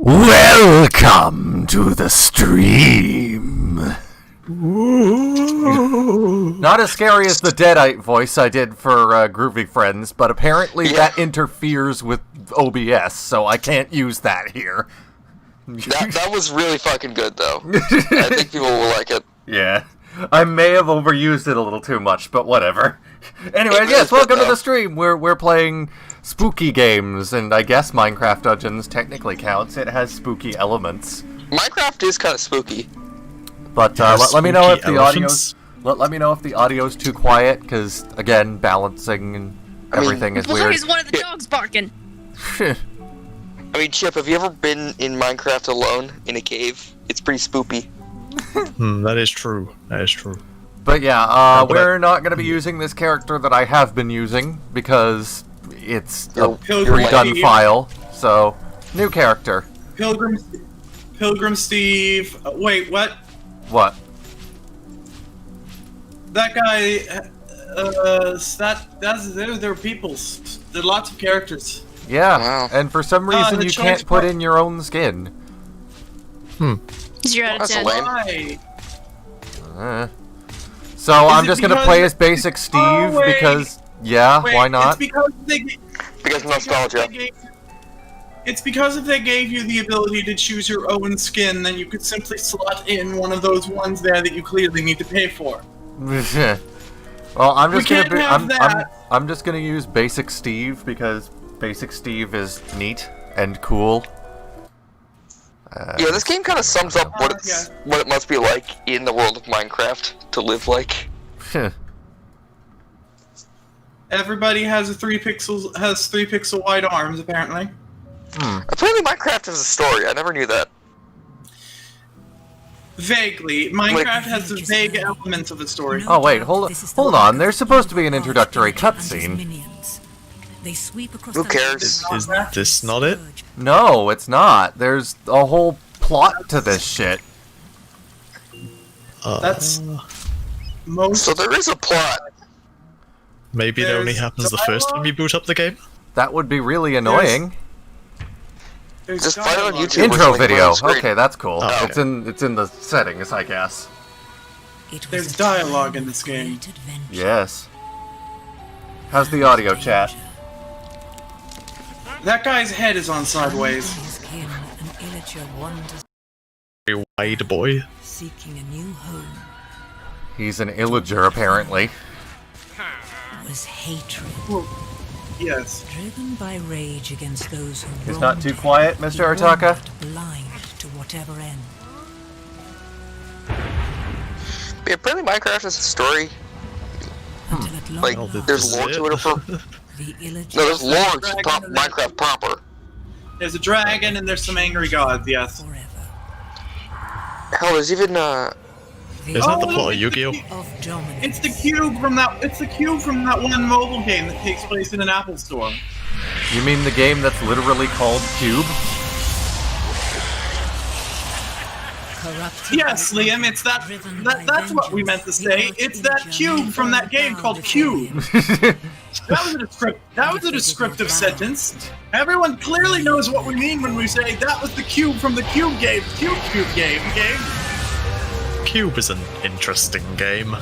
Welcome to the stream. Not as scary as the Deadite voice I did for Groovy Friends, but apparently that interferes with OBS, so I can't use that here. That was really fucking good, though. I think people will like it. Yeah. I may have overused it a little too much, but whatever. Anyways, yes, welcome to the stream. We're playing spooky games, and I guess Minecraft Dungeons technically counts. It has spooky elements. Minecraft is kind of spooky. But let me know if the audio's let me know if the audio's too quiet, because again, balancing and everything is weird. Why is one of the dogs barking? I mean, Chip, have you ever been in Minecraft alone in a cave? It's pretty spoopy. That is true. That is true. But yeah, we're not going to be using this character that I have been using, because it's a redone file, so new character. Pilgrim Steve. Wait, what? What? That guy. They're peoples. There are lots of characters. Yeah, Wow. and for some reason you can't put in your own skin. 0 out of 10. Why? So I'm just gonna play as basic Steve because, yeah, why not? It's because Because nostalgia. It's because if they gave you the ability to choose your own skin, then you could simply slot in one of those ones there that you clearly need to pay for. Well, I'm just We gonna can't have that. I'm just gonna use basic Steve because basic Steve is neat and cool. Yeah, this game kind of sums up what it must be like in the world of Minecraft to live like. Everybody has 3 pixel wide arms apparently. Apparently, Minecraft has a story. I never knew that. Vaguely, Minecraft has the vague elements of the story. Oh wait, hold on. There's supposed to be an introductory cutscene. Who cares? Is this not it? No, it's not. There's a whole plot to this shit. That's most. So there is a plot. Maybe it only happens the first time you boot up the game? That would be really annoying. There's Just find it on dialogue. YouTube. Intro Like, video. on screen. Okay, that's cool. Oh, It's in the settings, I guess. There's dialogue in this game. Yes. How's the audio, chat? That guy's head is on sideways. Very wide boy. Seeking a new home He's an illager, apparently. was hatred, Yes. driven by rage against those who He's wronged not too him. quiet, Mr. He Artaka? walked blind to whatever end. Yeah, apparently, Minecraft has a story. Until at long Like, Well, last, there's lore to it. the illogist No, there's lore to Minecraft proper. There's a dragon and there's some angry gods. Yes. forever. Hell, there's even The Isn't that the Oh, plot of it's Yu-Gi-Oh? of dominance. It's the cube from that. It's the cube from that one mobile game that takes place in an Apple store. You mean the game that's literally called Cube? Corrupted Yes, Liam. It's that. That's what we meant to say. It's that cube from that game called Cube. That was a descriptive sentence. Everyone clearly knows what we mean when we say that was the cube from the Cube game. Cube game. Cube is an interesting game.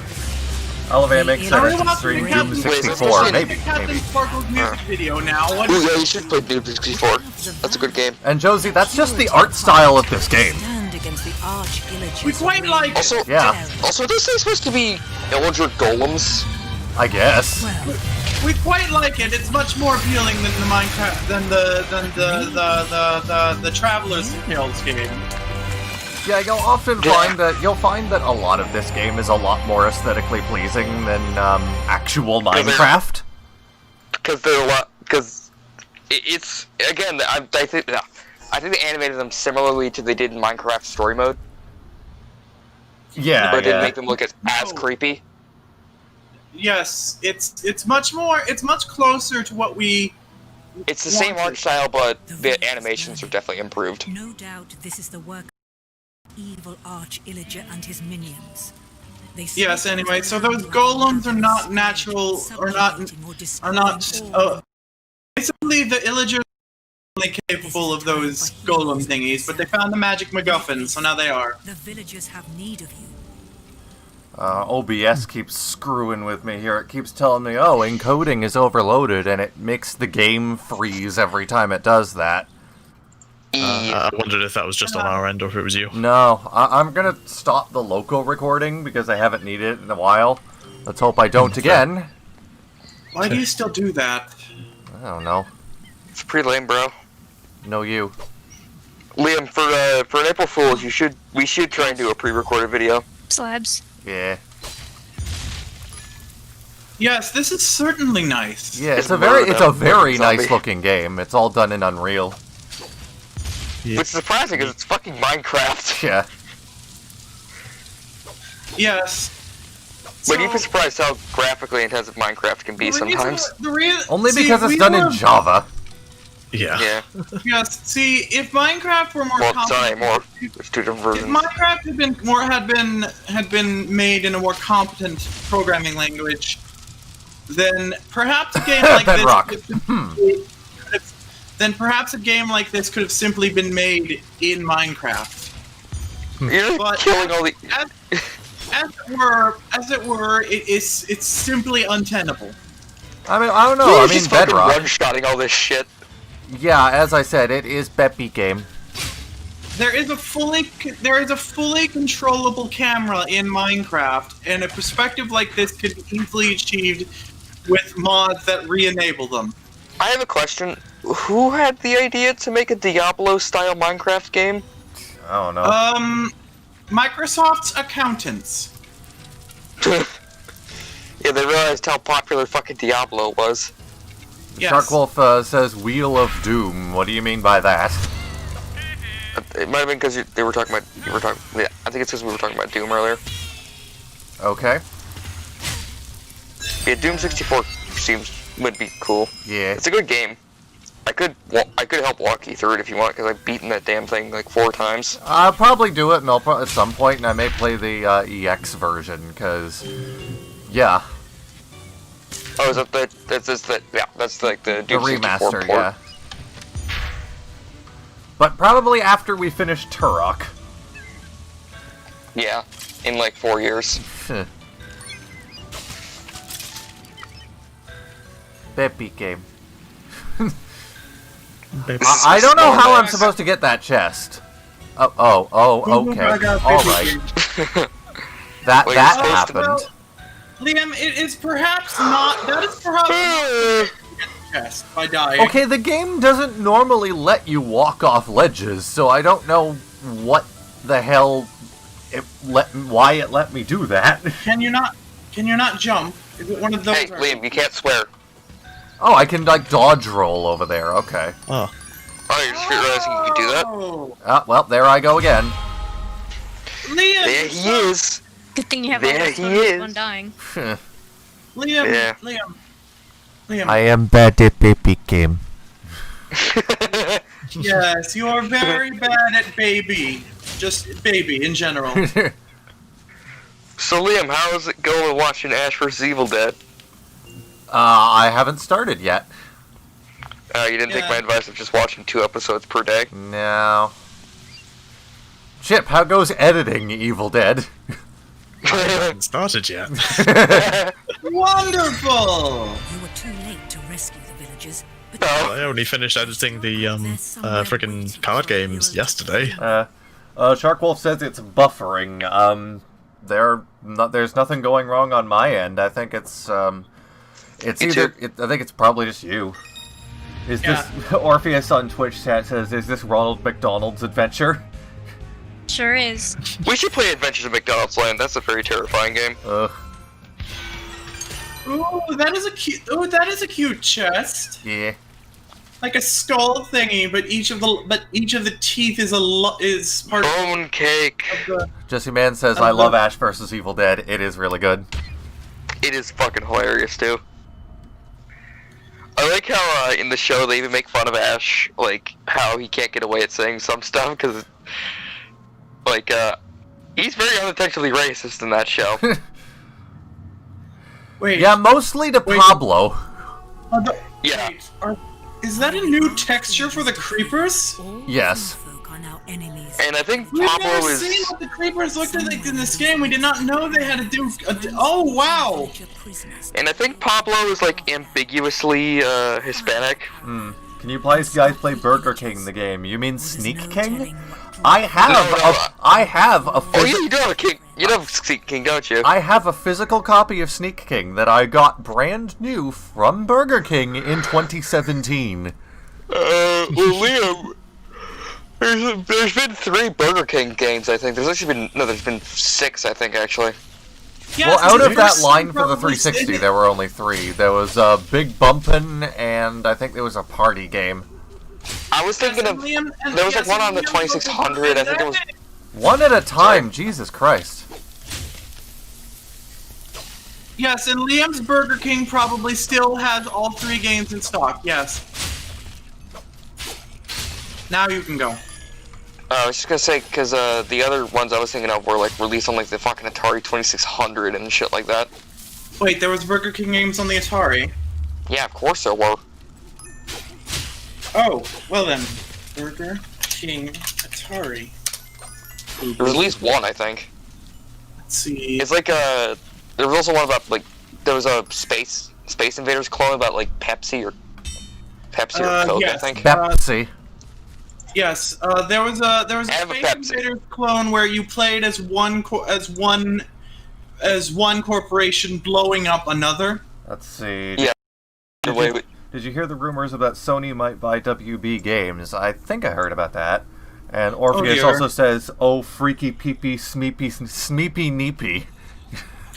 Elevate makes I sense. really want to Stream make Cube Captain 64, maybe. Captain Sparkle's music video now. What Ooh, is yeah, you should play Noob 64. That's a good game. And Josie, that's just the art style of this game. stand against the arch We quite like it. Also, Yeah, also, this is supposed to be illager golems. I guess. Well, We quite like it. It's much more appealing than the Minecraft than the Traveler's Tales game. Yeah, you'll often find that a lot of this game is a lot more aesthetically pleasing than actual Minecraft. Because they're a lot. Because it's again, I think they animated them similarly to they did in Minecraft Story Mode, Yeah, but it didn't yeah. make them look as creepy. Yes, it's much closer to what we. It's the same art style, but The the village animations are burning. definitely improved. no doubt this is the work of evil arch illager and his minions. They Yes. Anyway, so those golems are not natural, are not. Basically, the illagers capable of those golem thingies, but they found the magic MacGuffin, so now they are. The villagers have need of you. OBS keeps screwing with me here. It keeps telling me, oh, encoding is overloaded, and it makes the game freeze every time it does that. I wondered if that was just on our end or if it was you. No, I'm gonna stop the local recording because I haven't needed it in a while. Let's hope I don't again. Why do you still do that? I don't know. It's pretty lame, bro. No, you. Liam, for an April Fool's, we should try and do a pre-recorded video. Slabs. Yeah. Yes, this is certainly nice. Yeah, it's a murder very zombie. nice looking game. It's all done in Unreal. Yeah. Which is surprising because it's fucking Minecraft. Yeah. Yes. But you'd be surprised how graphically intensive Minecraft can be sometimes. Only because it's done in Java. Yeah. Yeah. Yes. See, if Minecraft were more Well, it's not competent, anymore. There's two different if versions. Minecraft had been made in a more competent programming language, then perhaps a game like Bedrock. then perhaps a game like this could have simply been made in Minecraft. You're But- just killing all the. As it were, it's simply untenable. I mean, I don't know. You're I mean, just fucking Bedrock. one-shotting all this shit. Yeah, as I said, it is Beppy game. There is a fully controllable camera in Minecraft, and a perspective like this could be easily achieved with mods that re-enable them. I have a question. Who had the idea to make a Diablo-style Minecraft game? I don't know. Microsoft's accountants. Yeah, they realized how popular fucking Diablo was. Yes. Sharkwolf says Wheel of Doom. What do you mean by that? It might have been because they were talking about. Yeah, I think it's because we were talking about Doom earlier. Okay. Yeah, Doom 64 would be cool. Yeah. It's a good game. I could help walk you through it if you want, because I've beaten that damn thing like 4 times. I'll probably do it at some point, and I may play the EX version, because, yeah. Oh, is that that's like the The Doom 64 remaster, port. yeah. But probably after we finish Turok. Yeah, in like 4 years. Beppy game. I I don't know how I'm supposed to get that chest. Oh, okay. Alright. That Well, you're supposed to- happened. Liam, it is perhaps not. That is perhaps not chest by dying. Okay, the game doesn't normally let you walk off ledges, so I don't know what the hell why it let me do that. Can you not jump? Is it one of those? Hey, Liam, you can't swear. Oh, I can, like, dodge roll over there, okay. Oh. Oh, you're just realizing you can do that? Oh, Well, there I go again. Liam. There he is! Good thing you have There all he those is. one dying. Liam. Yeah. Liam. I am bad at baby game. Yes, you are very bad at baby. Just baby in general. So, Liam, how is it going watching Ash vs. Evil Dead? I haven't started yet. You didn't take my advice of just watching 2 episodes per day? No. Chip, how goes editing Evil Dead? I haven't started yet. Wonderful. You were too late to rescue the villagers, but I only finished editing the friggin' card games yesterday. Sharkwolf says it's buffering. There's nothing going wrong on my end. I think it's Me either. too. I think it's probably just you. Is this Orpheus on Twitch chat says, is this Ronald McDonald's adventure? Sure is. We should play Adventures in McDonald's Land. That's a very terrifying game. Ugh. Ooh, that is a cute. Oh, that is a cute chest. Yeah. Like a skull thingy, but each of the teeth is is part Bone cake. of the. Jesse Man says, I love Ash vs. Evil Dead. It is really good. It is fucking hilarious, too. I like how in the show they even make fun of Ash, like how he can't get away at saying some stuff because, like, he's very unintentionally racist in that show. Wait. Yeah, mostly to Wait. Pablo. Yeah. Wait, Is that a new texture for the creepers? Yes. Folk are now enemies. And I think We've Pablo never is. seen what the creepers looked like in this game. We did not know they had to do. Oh wow! And I think Pablo is like ambiguously Hispanic. Can you guys play Burger King the game? You mean Sneak King? I have No. I have a Oh yeah, you do have a king. You have a king, don't you? I have a physical copy of Sneak King that I got brand new from Burger King in 2017. Well, Liam, there's been 3 Burger King games, I think. There's been 6, I think, actually. Yes, Well, out of the that first line one for the probably 360, stated- there were only 3. There was Big Bumpin', and I think there was a party game. I was thinking of. Liam, and- There was yes, like one on the Liam, 2600. I think it was. One at a time, Jesus Christ. Yes, and Liam's Burger King probably still has all 3 games in stock. Yes. Now you can go. I was just gonna say, because the other ones I was thinking of were like released on like the fucking Atari 2600 and shit like that. Wait, there was Burger King games on the Atari. Yeah, of course there were. Oh, well then, Burger King Atari. There was at least one, I think. Let's see. It's like there was also one about like there was a Space Invaders clone about like Pepsi or Coke, yes. I think. Pepsi. Yes, there was a I have a Space Pepsi. Invaders clone where you played as one corporation blowing up another. Let's see. Yeah. Did you hear the rumors about Sony might buy WB Games? I think I heard about that. And Orpheus dear. also says, "Oh, freaky peepee, smeepy neepy."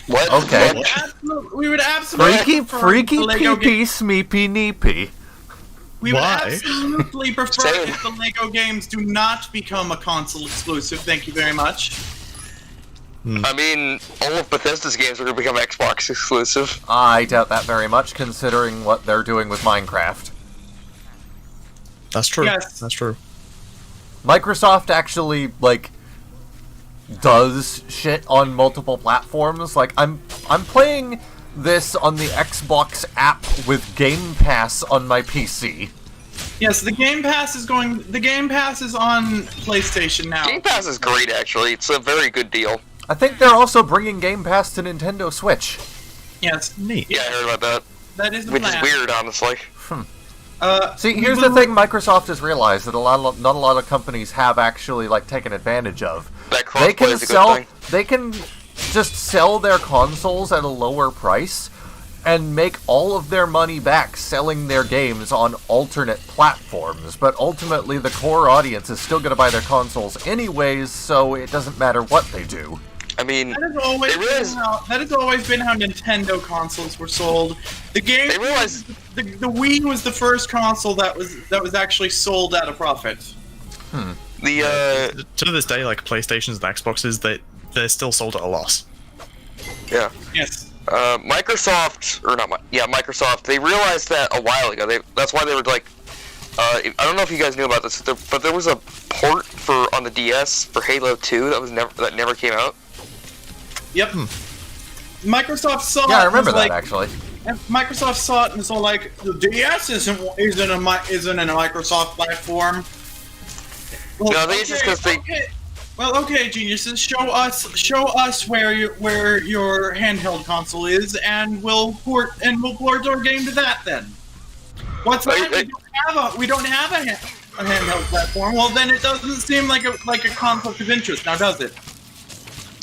What? Okay. What? We would absolutely Freaky prefer the Lego peepee, smeepy neepy. We would Why? absolutely prefer Say it. if the Lego games do not become a console exclusive. Thank you very much. I mean, all of Bethesda's games are gonna become Xbox exclusive. I doubt that very much, considering what they're doing with Minecraft. That's true. Yes. That's true. Microsoft actually, like, does shit on multiple platforms. Like, I'm playing this on the Xbox app with Game Pass on my PC. Yes, the Game Pass is on PlayStation now. Game Pass is great, actually. It's a very good deal. I think they're also bringing Game Pass to Nintendo Switch. Yes, Neat. Yeah, I heard about that. that is the Which is plan. weird, honestly. See, here's the thing Microsoft has realized that not a lot of companies have actually, like, taken advantage of. That They crossplay can is a good sell, thing. they can just sell their consoles at a lower price and make all of their money back selling their games on alternate platforms, but ultimately the core audience is still going to buy their consoles anyways, so it doesn't matter what they do. I mean, That has always been how Nintendo consoles were sold. The game, They realized- the Wii was the first console that was actually sold at a profit. the To this day, like PlayStations and Xboxes, they're still sold at a loss. yeah. Yes. Microsoft, or not, Microsoft, they realized that a while ago. That's why they were like, I don't know if you guys knew about this, but there was a port on the DS for Halo 2 that never came out. Yep. Microsoft saw it. Yeah, I and remember was that, like, actually. and Microsoft saw it and was all like, "The DS isn't a Microsoft platform." Well, No, I think it's just 'cause they- Okay. Well, okay, geniuses, show us where your handheld console is, and we'll port our game to that then. What's that? We don't have a handheld platform. Well, then it doesn't seem like a conflict of interest, now does it?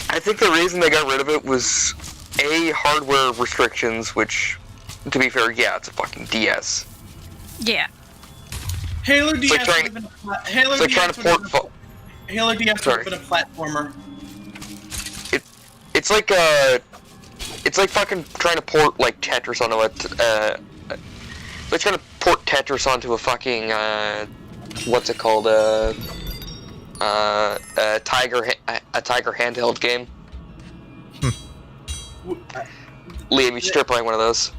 I think the reason they got rid of it was hardware restrictions, which, to be fair, yeah, it's a fucking DS. Yeah. Halo DS like trying- would have been Halo It's like DS trying to would have port. been- Halo DS would have been a platformer. It's like fucking trying to port like Tetris onto like trying to port Tetris onto a fucking what's it called, a Tiger handheld game. Liam, you should start playing one of those.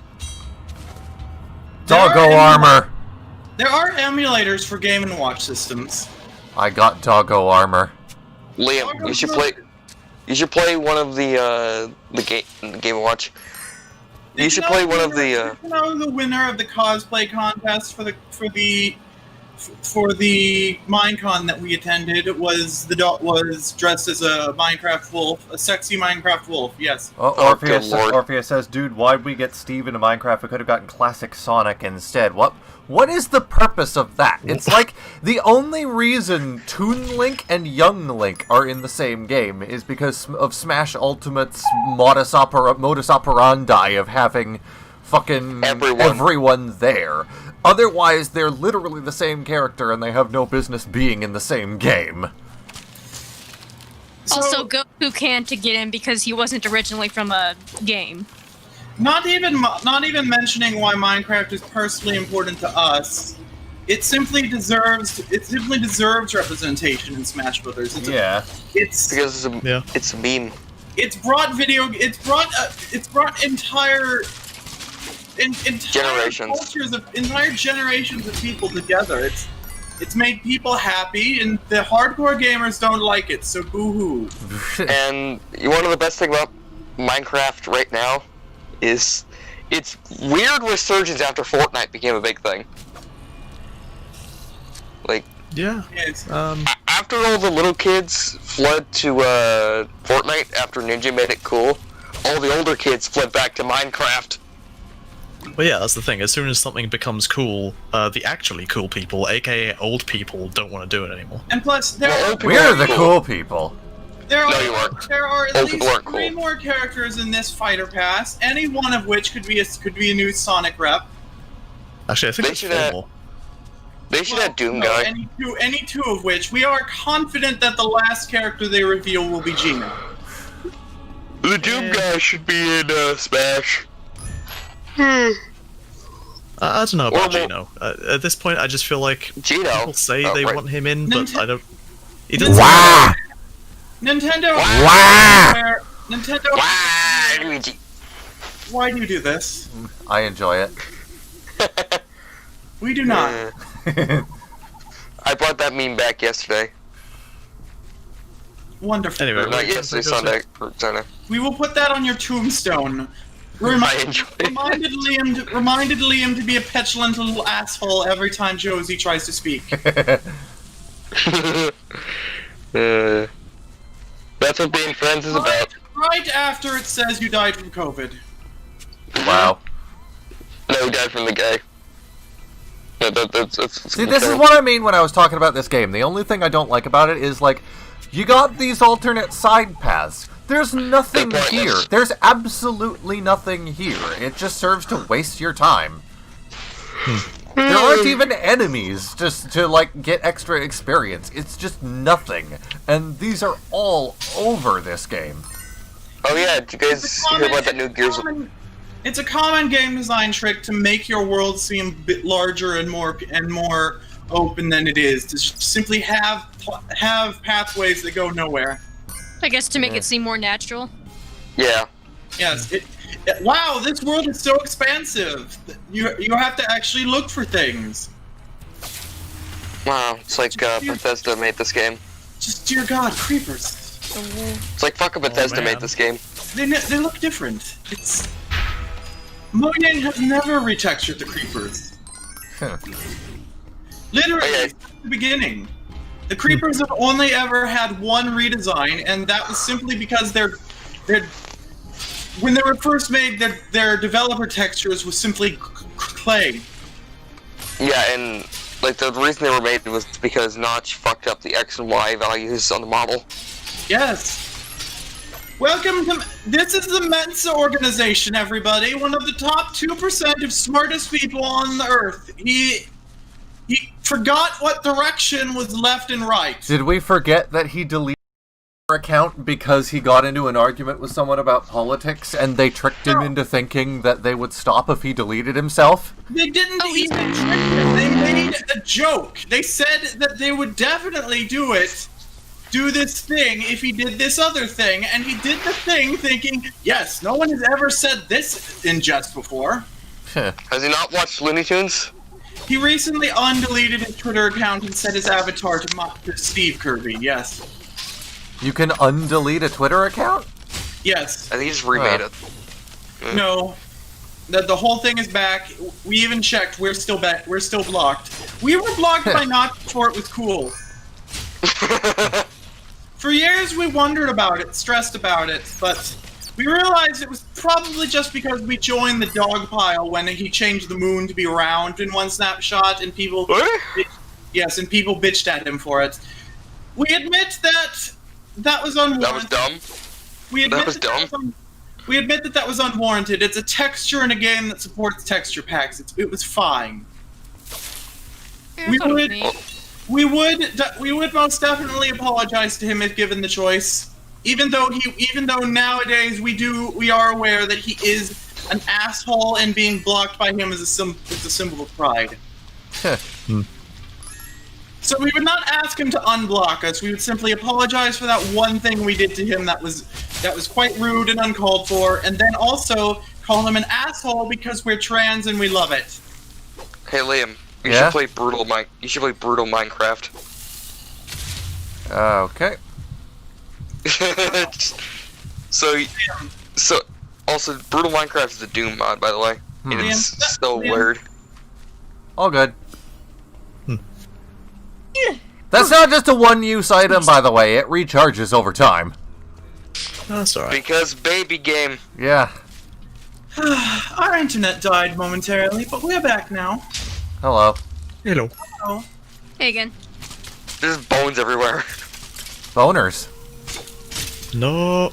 Doggo armor! There are emulators for Game & Watch systems. I got doggo armor. Liam, you should play. You should play one of the Game & Watch. You should play one of the. Did you know the winner of the cosplay contest for the Minecon that we attended was dressed as a Minecraft wolf, a sexy Minecraft wolf. Yes. Orpheus, good lord. Orpheus says, "Dude, why'd we get Steve into Minecraft? We could have gotten classic Sonic instead." What is the purpose of that? It's like the only reason Toon Link and Young Link are in the same game is because of Smash Ultimate's modus operandi of having fucking everyone there. Otherwise, they're literally the same character and they have no business being in the same game. Also, Goku can't get in because he wasn't originally from a game. Not even mentioning why Minecraft is personally important to us. It simply deserves representation in Smash Brothers. It's Because it's a meme. It's brought entire generations of people together. It's made people happy, and the hardcore gamers don't like it, so boo-hoo. And one of the best things about Minecraft right now is its weird resurgence after Fortnite became a big thing. Like, Yeah. Yes. after all the little kids fled to Fortnite after Ninja made it cool, all the older kids fled back to Minecraft. Well, yeah, that's the thing. As soon as something becomes cool, the actually cool people, aka old people, don't want to do it anymore. And plus, We're the cool people. There No, you aren't. are at Old least people aren't three cool. more characters in this fighter pass, any one of which could be a new Sonic rep. Actually, I think They it's should four have- more. They should have Doom Guy. Any two of which we are confident that the last character they reveal will be Gina. The Doom Guy should be in Smash. I don't know about Or Gino. At this point, I just feel like Gino. people say Oh, they right. want him in, but Ninte- I don't. He doesn't. Wah! Nintendo. Wah! Nintendo. Wah, Luigi. Why do you do this? I enjoy it. We do not. I brought that meme back yesterday. Wonderful. Anyway, Or not yesterday, Sunday. Or Sunday. We will put that on your tombstone. I enjoy it. Reminded Liam to be a petulant little asshole every time Josie tries to speak. That's what being friends is about. Right after it says you died from COVID. Wow. No, died from the guy. That's See, this is what I mean when I was talking about this game. The only thing I don't like about it is, like, you got these alternate side paths. There's nothing They're pointless. here. There's absolutely nothing here. It just serves to waste your time. There aren't even enemies just to, like, get extra experience. It's just nothing. And these are all over this game. Oh yeah, did you guys hear about that new Gears? It's a common game design trick to make your world seem a bit larger and more open than it is. To simply have pathways that go nowhere. I guess to make it seem more natural. Yeah. Yes. Wow, this world is so expansive. You have to actually look for things. Wow, it's like Bethesda made this game. Just dear God, creepers. It's like fucking Bethesda man. made this game. They look different. Mojang has never retextured the creepers. Literally, Okay. since the beginning. The creepers have only ever had one redesign, and that was simply because when they were first made, their developer textures was simply clay. Yeah, and like the reason they were made was because Notch fucked up the X and Y values on the model. Yes. Welcome to... This is the Mensa organization, everybody. One of the top 2% of smartest people on the Earth. He forgot what direction was left and right. Did we forget that he deleted her account because he got into an argument with someone about politics and they tricked him into thinking that they would stop if he deleted himself? They didn't even trick him. They made a joke. They said that they would definitely do this thing if he did this other thing, and he did the thing thinking, yes, no one has ever said this in jest before. Has he not watched Looney Tunes? He recently undeleted his Twitter account and set his avatar to Steve Kirby, yes. You can undelete a Twitter account? Yes. I think he just remade it. No. The whole thing is back. We even checked. We're still back. We're still blocked. We were blocked by Notch before it was cool. For years we wondered about it, stressed about it, but we realized it was probably just because we joined the dog pile when he changed the moon to be round in one snapshot, and people yes, and people bitched at him for it. We admit that was unwarranted. That was dumb. We admit That was dumb. We admit that was unwarranted. It's a texture in a game that supports texture packs. It was fine. We would most definitely apologize to him if given the choice. Even though nowadays we are aware that he is an asshole, and being blocked by him is a symbol of pride. So we would not ask him to unblock us. We would simply apologize for that one thing we did to him that was quite rude and uncalled for, and then also call him an asshole because we're trans and we love it. Hey Liam, you Yeah? should play brutal Minecraft. Okay. so also brutal Minecraft is a Doom mod, by the way. And it's so weird. All good. That's not just a one-use item, by the way. It recharges over time. That's alright. Because baby game. Yeah. Our internet died momentarily, but we're back now. Hello. Hello. Oh. Hey again. There's bones everywhere. Boners. No.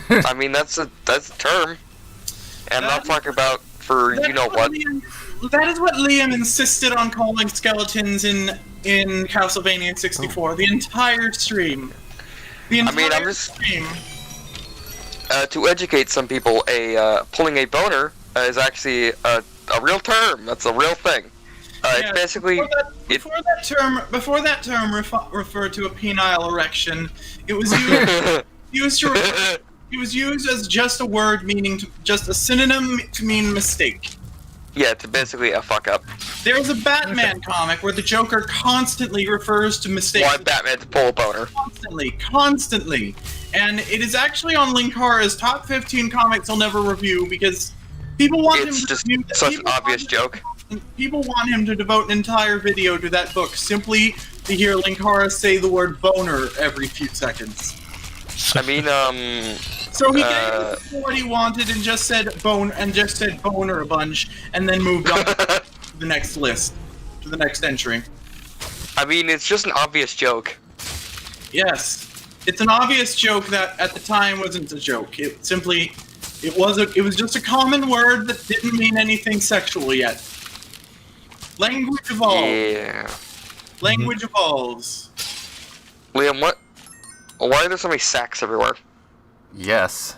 I mean that's a term. And I'm not talking about for you know what. That is what Liam insisted on calling skeletons in Castlevania 64. The entire stream. I'm just to educate some people. Pulling a boner is actually a real term. That's a real thing. It's basically before that term referred to a penile erection. It was used as just a word meaning just a synonym to mean mistake. Yeah, it's basically a fuck up. There's a Batman comic where the Joker constantly refers to mistakes. Why Batman to pull a boner? Constantly. And it is actually on Linkara's top 15 comics I'll never review because people want him to just review such an obvious joke. People want him to devote an entire video to that book simply to hear Linkara say the word boner every few seconds. I mean, So he gave us what he wanted and just said boner a bunch, and then moved on to the next list, to the next entry. I mean, it's just an obvious joke. Yes, it's an obvious joke that at the time wasn't a joke. It was just a common word that didn't mean anything sexual yet. Language evolves. Yeah. Language evolves. Liam, what? Why are there so many sacks everywhere? Yes.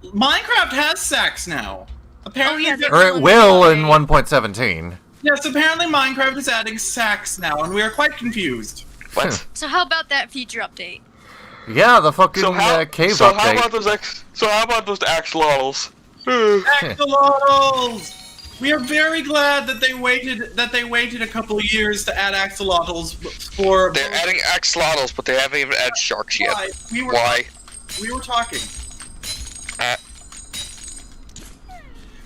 Minecraft has sacks now. Apparently, Or it will in 1.17. Yes, apparently Minecraft is adding sacks now, and we are quite confused. What? So how about that feature update? Yeah, the fucking cave update. How about those axolotls? Axolotls! We are very glad that they waited a couple of years to add axolotls for. They're adding axolotls, but they haven't even added sharks yet. Why? We were talking.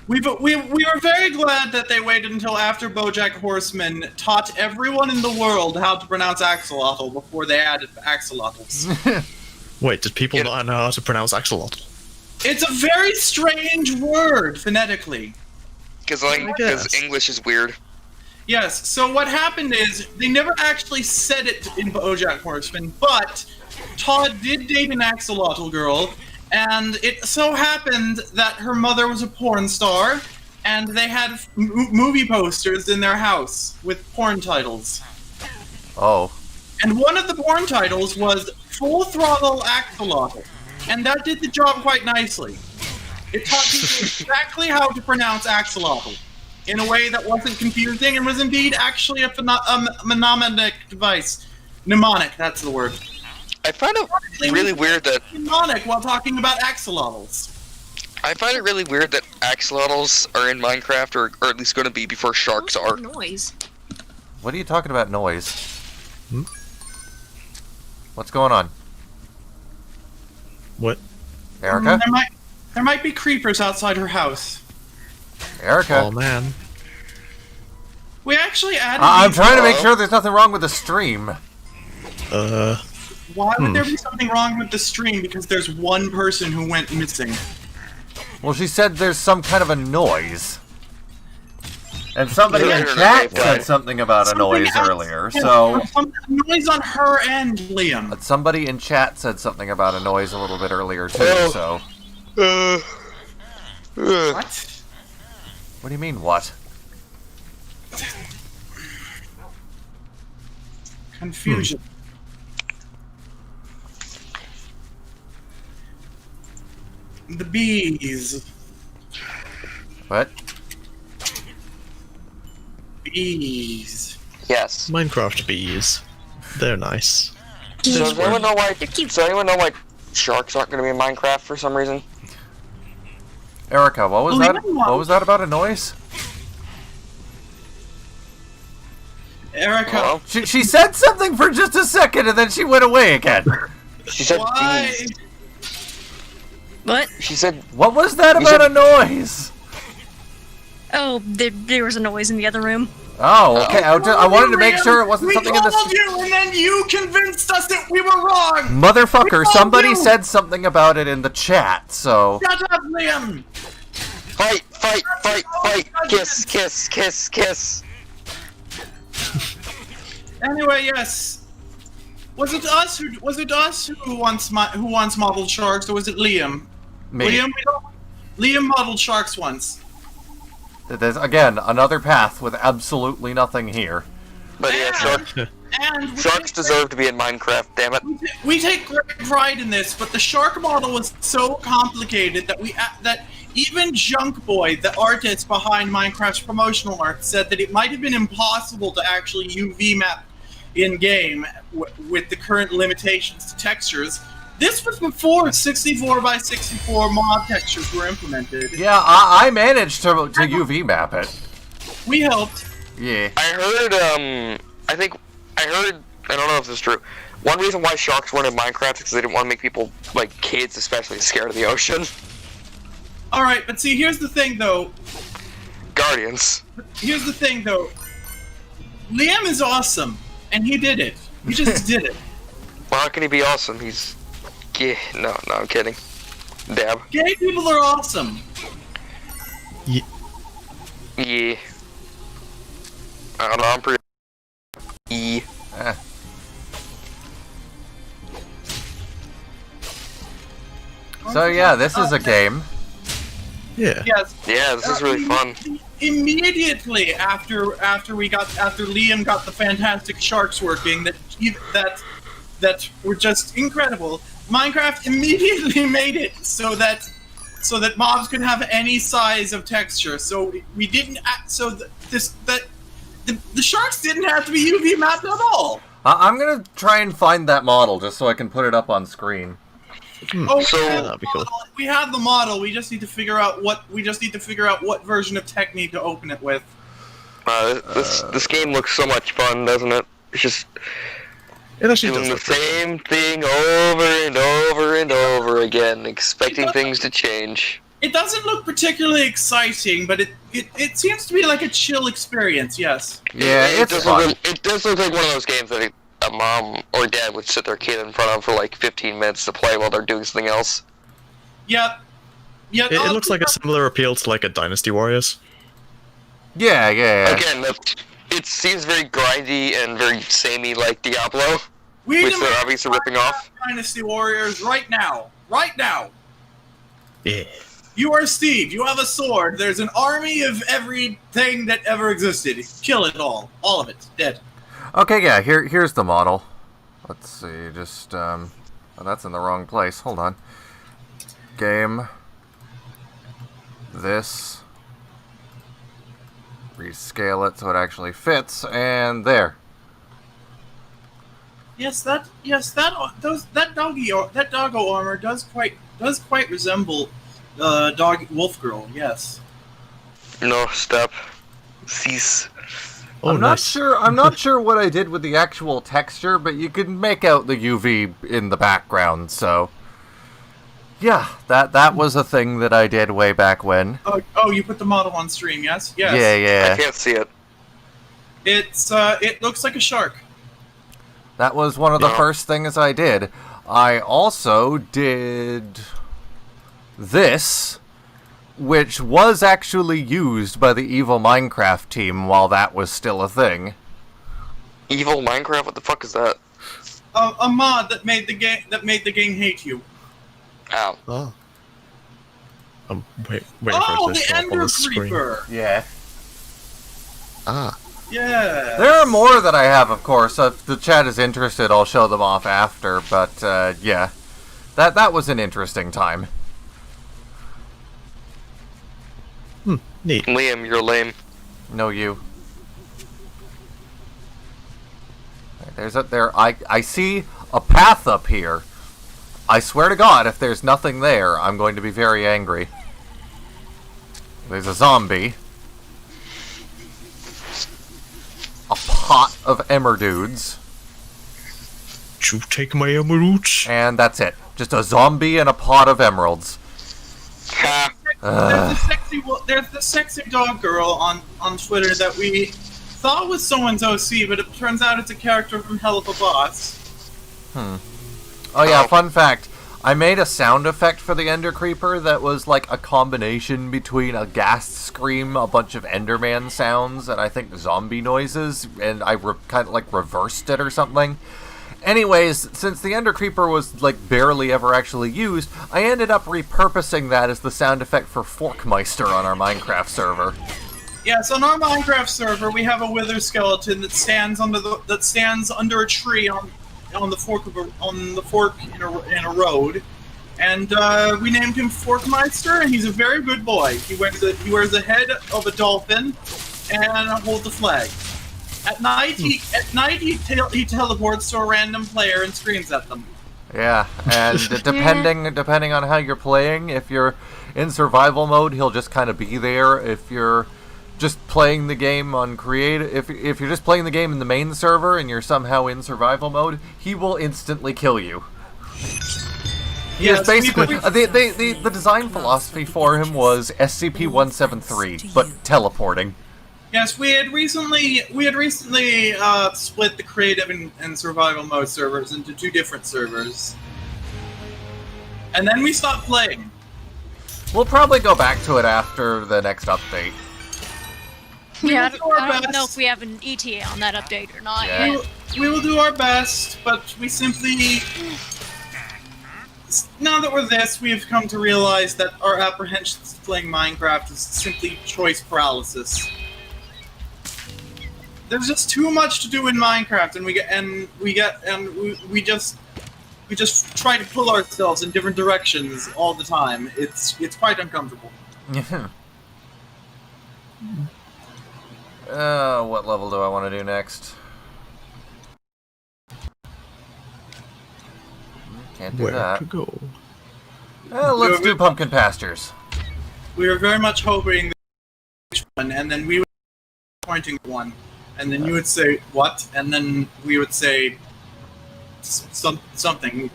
We were very glad that they waited until after BoJack Horseman taught everyone in the world how to pronounce axolotl before they added axolotls. Wait, did people not know how to pronounce axolotl? It's a very strange word phonetically. Because English is weird. Yes, so what happened is, they never actually said it in BoJack Horseman, but Todd did date an axolotl girl, and it so happened that her mother was a porn star, and they had movie posters in their house with porn titles. Oh. And one of the porn titles was Full Throttle Axolotl, and that did the job quite nicely. It taught people exactly how to pronounce axolotl in a way that wasn't confusing and was indeed actually a mnemonic device. Mnemonic, that's the word. I find it really weird that Mnemonic while talking about axolotls. I find it really weird that axolotls are in Minecraft, or at least going to be before sharks are. Noise. What are you talking about noise? What's going on? What? Erica? There might be creepers outside her house. Erica. Oh man. We actually added. I'm these- trying to make sure there's nothing wrong with the stream. Why would there be something wrong with the stream? Because there's one person who went missing. Well, she said there's some kind of a noise. And somebody Yeah, in they're chat okay, said fine. something about a Something noise else- earlier, yeah, so... some noise on her end, Liam. Somebody in chat said something about a noise a little bit earlier, too, Oh. so... What? What do you mean, what? Confusion. The bees. What? Bees. Yes. Minecraft bees. They're nice. So does anyone know why? They're cute. Does anyone know why sharks aren't going to be in Minecraft for some reason? Erica, what was Well, that? you know what? What was that about a noise? Erica, Hello? She said something for just a second and then she went away again. She said why? bees. What? She said What was that You about said- a noise? Oh, there was a noise in the other room. Oh, okay. I wanted to make sure it wasn't we something in the... told you, and then you convinced us that we were wrong. Motherfucker, We told somebody you. said something about it in the chat, so... Shut up, Liam. fight, fight, fight, fight, kiss, kiss, kiss, kiss. Anyway, yes. Was it us who wants modeled sharks, or was it Liam? Me. Liam modeled sharks once. There's, again, another path with absolutely nothing here. But yeah, And we sharks take deserve to be in Minecraft. Damn it. We take great pride in this, but the shark model was so complicated that that even Junk Boy, the artist behind Minecraft's promotional art, said that it might have been impossible to actually UV map in game with the current limitations to textures. This was before 64 by 64 mod textures were implemented. Yeah, I managed to UV map it. We helped. Yeah. I heard, I don't know if this is true. One reason why sharks weren't in Minecraft is because they didn't want to make people, like kids especially, scared of the ocean. Alright, but see, here's the thing though. Guardians. Here's the thing though. Liam is awesome, and he did it. He just did it. Well, how can he be awesome? He's... Yeah, no, I'm kidding. Dab. Gay people are awesome. Yeah. I don't know, I'm pretty... Yeah. Eh. So yeah, this is a game. Yeah. Yes. Yeah, this is really fun. Immediately after Liam got the fantastic sharks working that were just incredible, Minecraft immediately made it so that mobs could have any size of texture. So we didn't. The sharks didn't have to be UV mapped at all. I'm gonna try and find that model just so I can put it up on screen. Oh, So- we have That'd be the cool. model. We have the model. We just need to figure out what version of Technique to open it with. This game looks so much fun, doesn't it? It's just It actually doing does the look pretty same thing over and over and over again, expecting things to change. It doesn't look particularly exciting, but it seems to be like a chill experience. Yes. Yeah, it it's does fun. It does look like one of those games that a mom or dad would sit their kid in front of for like 15 minutes to play while they're doing something else. Yep. Yeah. It looks like a similar appeal to like a Dynasty Warriors. Yeah. Again, it seems very grindy and very samey like Diablo, We which demand they're obviously ripping off. Dynasty Warriors right now. Right now. Yeah. You are Steve. You have a sword. There's an army of everything that ever existed. Kill it all. All of it. Dead. Okay, yeah. Here's the model. Let's see. Just oh, that's in the wrong place. Hold on. Game. This. Rescale it so it actually fits, and there. That doggo armor does quite resemble wolf girl. Yes. No, stop. Cease. Oh, I'm not nice. sure. I'm not sure what I did with the actual texture, but you can make out the UV in the background. So, Yeah, that was a thing that I did way back when. Oh, you put the model on stream, yes? Yes. Yeah. I can't see it. It looks like a shark. That was one of the Yeah. first things I did. I also did this, which was actually used by the evil Minecraft team while that was still a thing. Evil Minecraft? What the fuck is that? A mod that made the game hate you. Ow. Oh. I'm waiting for Oh, it to the show up on Ender the screen. Creeper. Yeah. Ah. Yeah. There are more that I have, of course. If the chat is interested, I'll show them off after, but, yeah. That was an interesting time. Neat. Liam, you're lame. No, you. I see a path up here. I swear to God, if there's nothing there, I'm going to be very angry. There's a zombie. A pot of emeralds. You take my emeralds. And that's it. Just a zombie and a pot of emeralds. Ha! There's the sexy dog girl on Twitter that we thought was someone's OC, but it turns out it's a character from Hell of a Boss. Oh yeah, fun fact. I made a sound effect for the Ender Creeper that was like a combination between a ghast scream, a bunch of Enderman sounds, and I think zombie noises, and I kind of like reversed it or something. Anyways, since the Ender Creeper was like barely ever actually used, I ended up repurposing that as the sound effect for Forkmeister on our Minecraft server. Yes, on our Minecraft server, we have a wither skeleton that stands under a tree on the fork in a road, and we named him Forkmeister, and he's a very good boy. He wears the head of a dolphin and holds a flag. At night, he teleports to a random player and screams at them. Yeah, and depending on how you're playing, if you're in survival mode, he'll just kind of be there. If you're just playing the game on creative, if you're just playing the game in the main server and you're somehow in survival mode, he will instantly kill you. He is basically the design philosophy for him was SCP-173, but teleporting. Yes, we had recently split the creative and survival mode servers into 2 different servers, and then we stopped playing. We'll probably go back to it after the next update. Yeah, will do our I don't know best. if we have an ETA on that update or not Yeah. yet. We will do our best, but we simply... Now that we're this, we have come to realize that our apprehensions of playing Minecraft is simply choice paralysis. There's just too much to do in Minecraft, and we just try to pull ourselves in different directions all the time. It's quite uncomfortable. What level do I want to do next? Can't do Where that. to go? Let's do Pumpkin Pastures. We were very much hoping that which one, and then we would be pointing at one, and then you would say what, and then we would say something.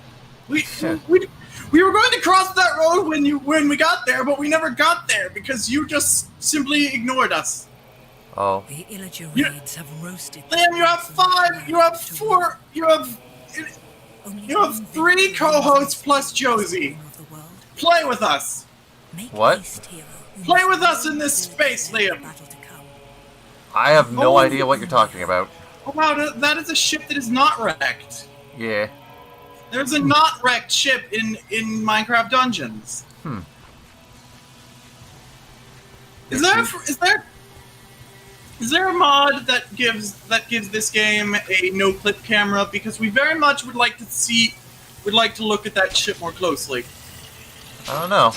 We were going to cross that road when we got there, but we never got there because you just simply ignored us. Oh. The Illager raids have roasted. Liam, you have 5, you have 4, you have 3 co-hosts plus Josie. Play with us. What? Play with us in this space, Liam. I have no idea what you're talking about. Oh wow, that is a ship that is not wrecked. Yeah. There's a not wrecked ship in Minecraft Dungeons. Is there a mod that gives this game a no clip camera? Because we very much would like to look at that ship more closely. I don't know.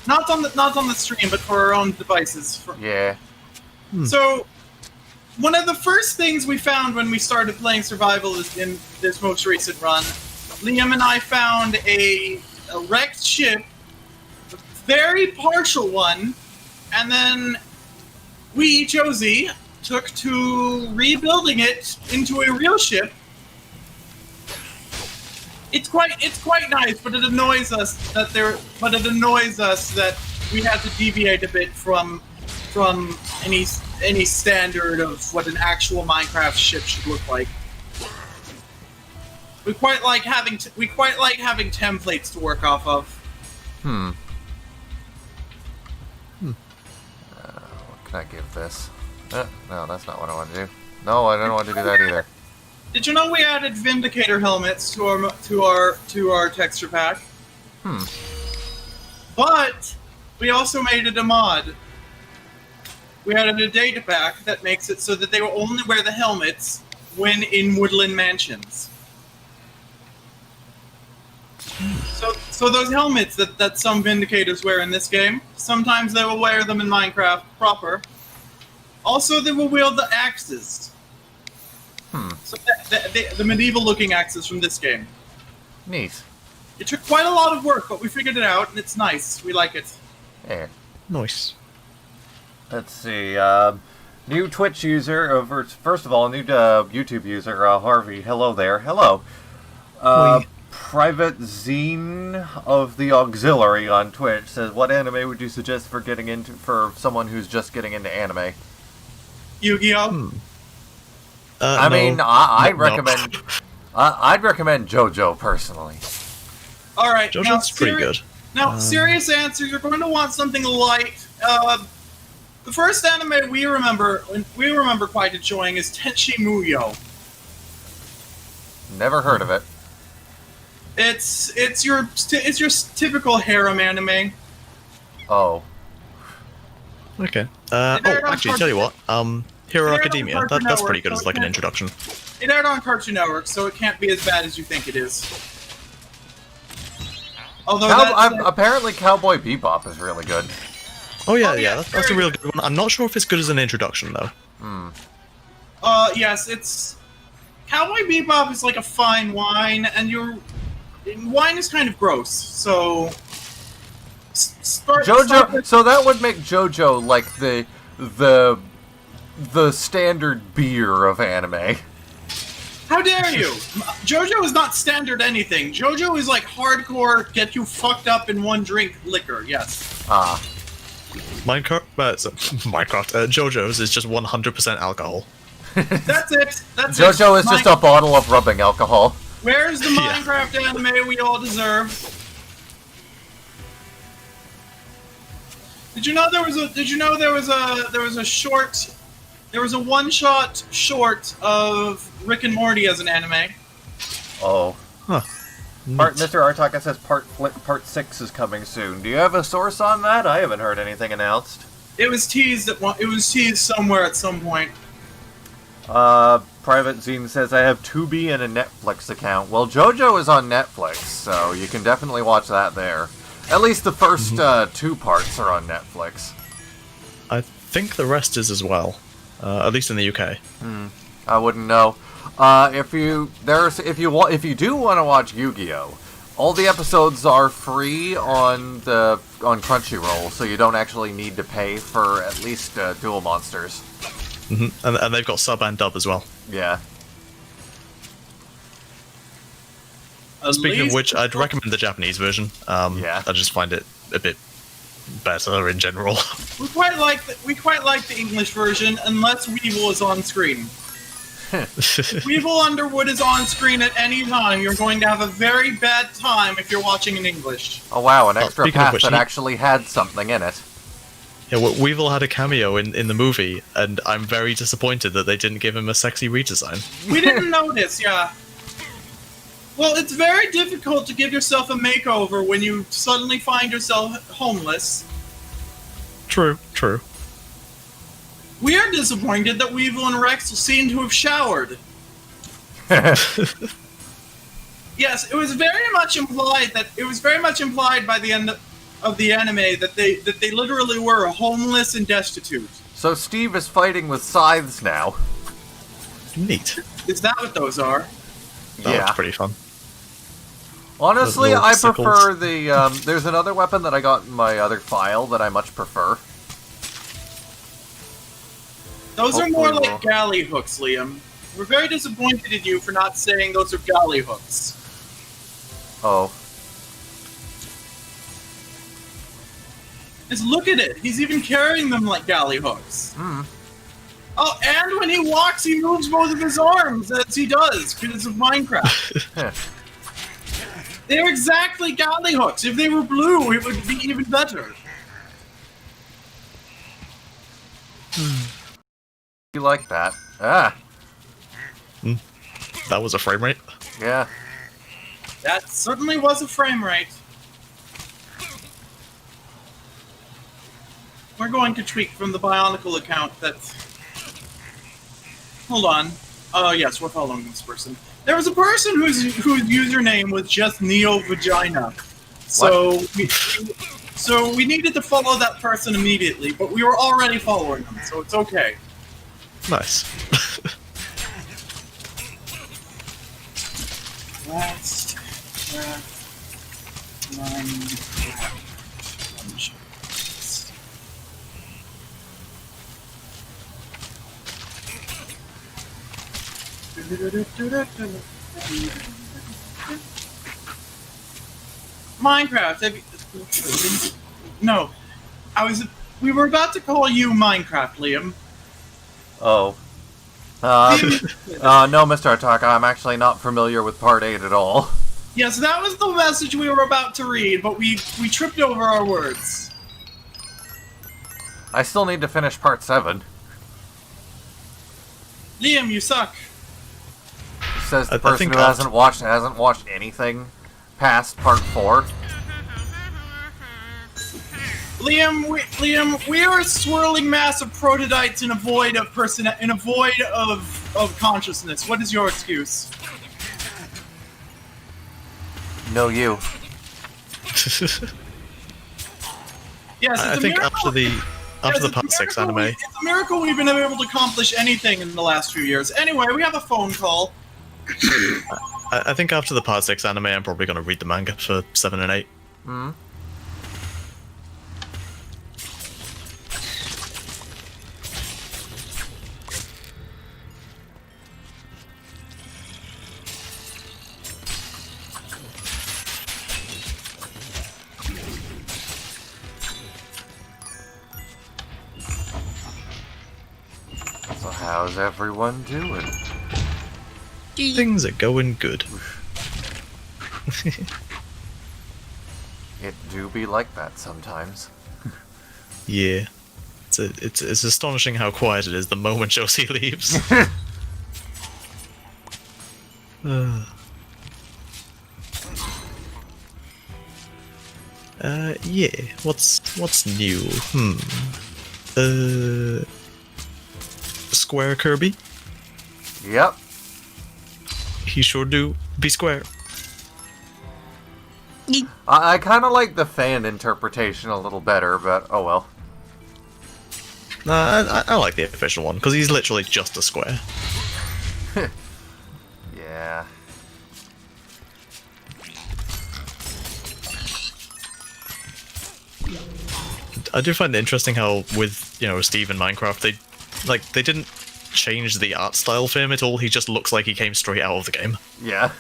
Not on the stream, but for our own devices. Yeah. So, one of the first things we found when we started playing survival in this most recent run, Liam and I found a wrecked ship, a very partial one, and then we, Josie, took to rebuilding it into a real ship. It's quite nice, but it annoys us that we had to deviate a bit from any standard of what an actual Minecraft ship should look like. We quite like having templates to work off of. What can I give this? No, that's not what I want to do. No, I don't want to do that either. Did you know we added Vindicator helmets to our texture pack? But we also made it a mod. We added a data pack that makes it so that they will only wear the helmets when in woodland mansions. So those helmets that some Vindicators wear in this game, sometimes they will wear them in Minecraft proper. Also, they will wield the axes. So the medieval-looking axes from this game. Neat. It took quite a lot of work, but we figured it out, and it's nice. We like it. There. Nice. Let's see. New Twitch user, first of all, new YouTube user, Harvey. Hello there. Hello. Private Zine of the Auxiliary on Twitch says, "What anime would you suggest for someone who's just getting into anime?" Yu-Gi-Oh. I mean, I'd recommend JoJo personally. All right, JoJo's pretty good. Now, serious answer. You're going to want something light. The first anime we remember quite enjoying is Tenchi Muyo. Never heard of it. It's your typical harem anime. Oh. Okay. Actually, tell you what. Hero Academia. That's pretty good as like an introduction. It aired on Cartoon Network, so it can't be as bad as you think it is. Although apparently Cowboy Bebop is really good. Oh yeah, that's a real good one. I'm not sure if it's good as an introduction though. Yes, it's Cowboy Bebop is like a fine wine, and wine is kind of gross. So JoJo. So that would make JoJo like the standard beer of anime. How dare you? JoJo is not standard anything. JoJo is like hardcore, get you fucked up in one drink liquor. Yes. Minecraft. JoJo's is just 100% alcohol. That's it. That's JoJo it. is just a bottle of rubbing alcohol. Where's the Minecraft anime we all deserve? Did you know there was a one-shot short of Rick and Morty as an anime? Oh. Huh. Mr. Artaka says part 6 is coming soon. Do you have a source on that? I haven't heard anything announced. It was teased somewhere at some point. Private Zine says, I have Tubi and a Netflix account. Well, JoJo is on Netflix, so you can definitely watch that there. At least the first 2 parts are on Netflix. I think the rest is as well. At least in the UK. I wouldn't know. If you do want to watch Yu-Gi-Oh, all the episodes are free on Crunchyroll, so you don't actually need to pay for at least Duel Monsters. And they've got sub and dub as well. Yeah. Speaking of which, I'd recommend the Japanese version. Yeah. I just find it a bit better in general. We quite like the English version, unless Weevil is on screen. Weevil Underwood is on screen at any time. You're going to have a very bad time if you're watching in English. Oh wow, an extra path which, that actually had something in it. Yeah, well, Weevil had a cameo in the movie, and I'm very disappointed that they didn't give him a sexy redesign. We didn't notice, yeah. Well, it's very difficult to give yourself a makeover when you suddenly find yourself homeless. True. We are disappointed that Weevil and Rex seem to have showered. Yes, it was very much implied by the end of the anime that they literally were homeless and destitute. So Steve is fighting with scythes now. Neat. Is that what those are? That looks pretty fun. Honestly, Little I sickles. prefer the, there's another weapon that I got in my other file that I much prefer. Those are more Hopefully like galley hooks, Liam. We're very disappointed in you for not saying those are galley hooks. Oh. Just look at it. He's even carrying them like galley hooks. Hmm. Oh, and when he walks, he moves both of his arms, as he does, because of Minecraft. They're exactly galley hooks. If they were blue, it would be even better. You like that? Ah. That was a frame rate. Yeah. That certainly was a frame rate. We're going to tweak from the Bionicle account that... Hold on. Oh, yes, we're following this person. There was a person whose username was just Neo Vagina. So we needed to follow that person immediately, but we were already following them, so it's okay. Nice. Last Minecraft. No, we were about to call you Minecraft, Liam. Oh. No, Mr. Ataka, I'm actually not familiar with Part 8 at all. Yes, that was the message we were about to read, but we tripped over our words. I still need to finish Part 7. Liam, you suck. Says the I person think who hasn't watched anything past Part 4. Liam, we are a swirling mass of prototypes in a void of of consciousness. What is your excuse? No, you. Yes, I think after the Part 6 anime. It's a miracle we've been able to accomplish anything in the last few years. Anyway, we have a phone call. I think after the Part 6 anime, I'm probably going to read the manga for 7 and 8. Hmm. So how's everyone doing? Things are going good. It do be like that sometimes. Yeah. It's astonishing how quiet it is the moment Josie leaves. Yeah. What's new? Square Kirby? Yep. He sure do be square. I kind of like the fan interpretation a little better, but oh well. Nah, I like the official one, because he's literally just a square. Yeah. I do find it interesting how with, Steve in Minecraft, they didn't change the art style for him at all. He just looks like he came straight out of the game. Yeah.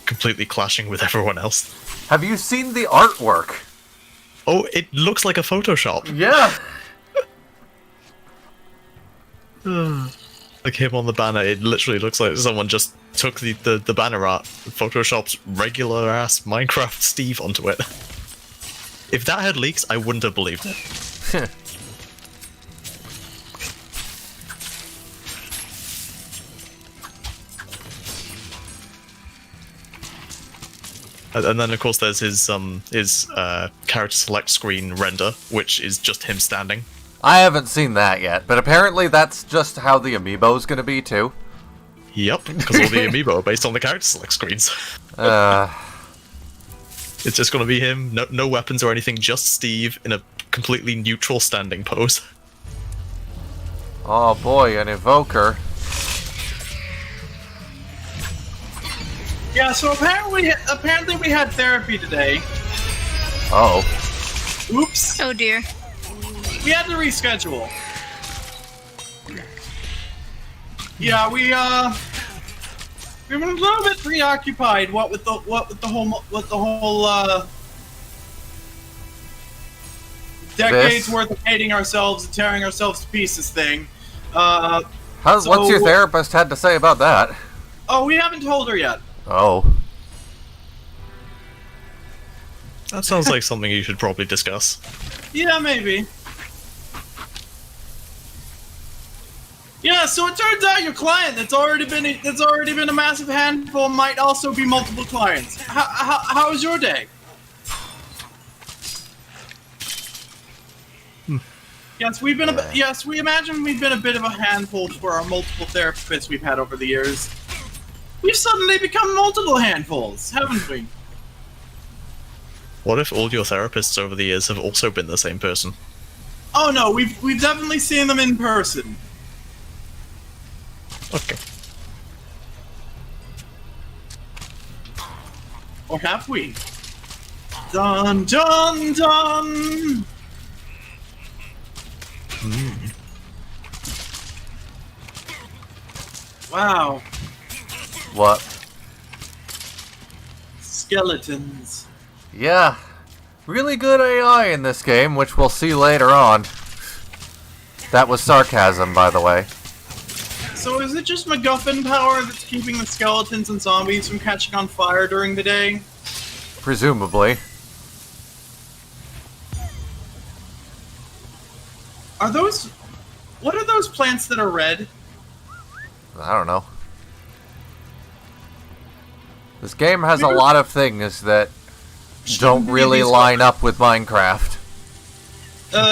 Completely clashing with everyone else. Have you seen the artwork? Oh, it looks like a Photoshop. Yeah. Like him on the banner, it literally looks like someone just took the banner art, photoshopped regular ass Minecraft Steve onto it. If that had leaks, I wouldn't have believed it. And then, of course, there's his character select screen render, which is just him standing. I haven't seen that yet, but apparently that's just how the amiibo's gonna be, too. Yep, because all the amiibo are based on the character select screens. It's just gonna be him, no weapons or anything, just Steve in a completely neutral standing pose. Oh boy, an evoker. Yeah, so apparently we had therapy today. Oh. Oops. Oh dear. We had to reschedule. Yeah, we we've been a little bit preoccupied. What with the whole decades worth of hating ourselves and tearing ourselves to pieces thing. What's your therapist had to say about that? Oh, we haven't told her yet. Oh. That sounds like something you should probably discuss. Yeah, maybe. Yeah, so it turns out your client that's already been a massive handful might also be multiple clients. How was your day? Yes, we imagine we've been a bit of a handful for our multiple therapists we've had over the years. We've suddenly become multiple handfuls, haven't we? What if all your therapists over the years have also been the same person? Oh no, we've definitely seen them in person. Okay. Or have we? Dun dun dun! Wow. What? Skeletons. Yeah. Really good AI in this game, which we'll see later on. That was sarcasm, by the way. So is it just MacGuffin power that's keeping the skeletons and zombies from catching on fire during the day? Presumably. What are those plants that are red? I don't know. This game has a lot of things that don't really line up with Minecraft.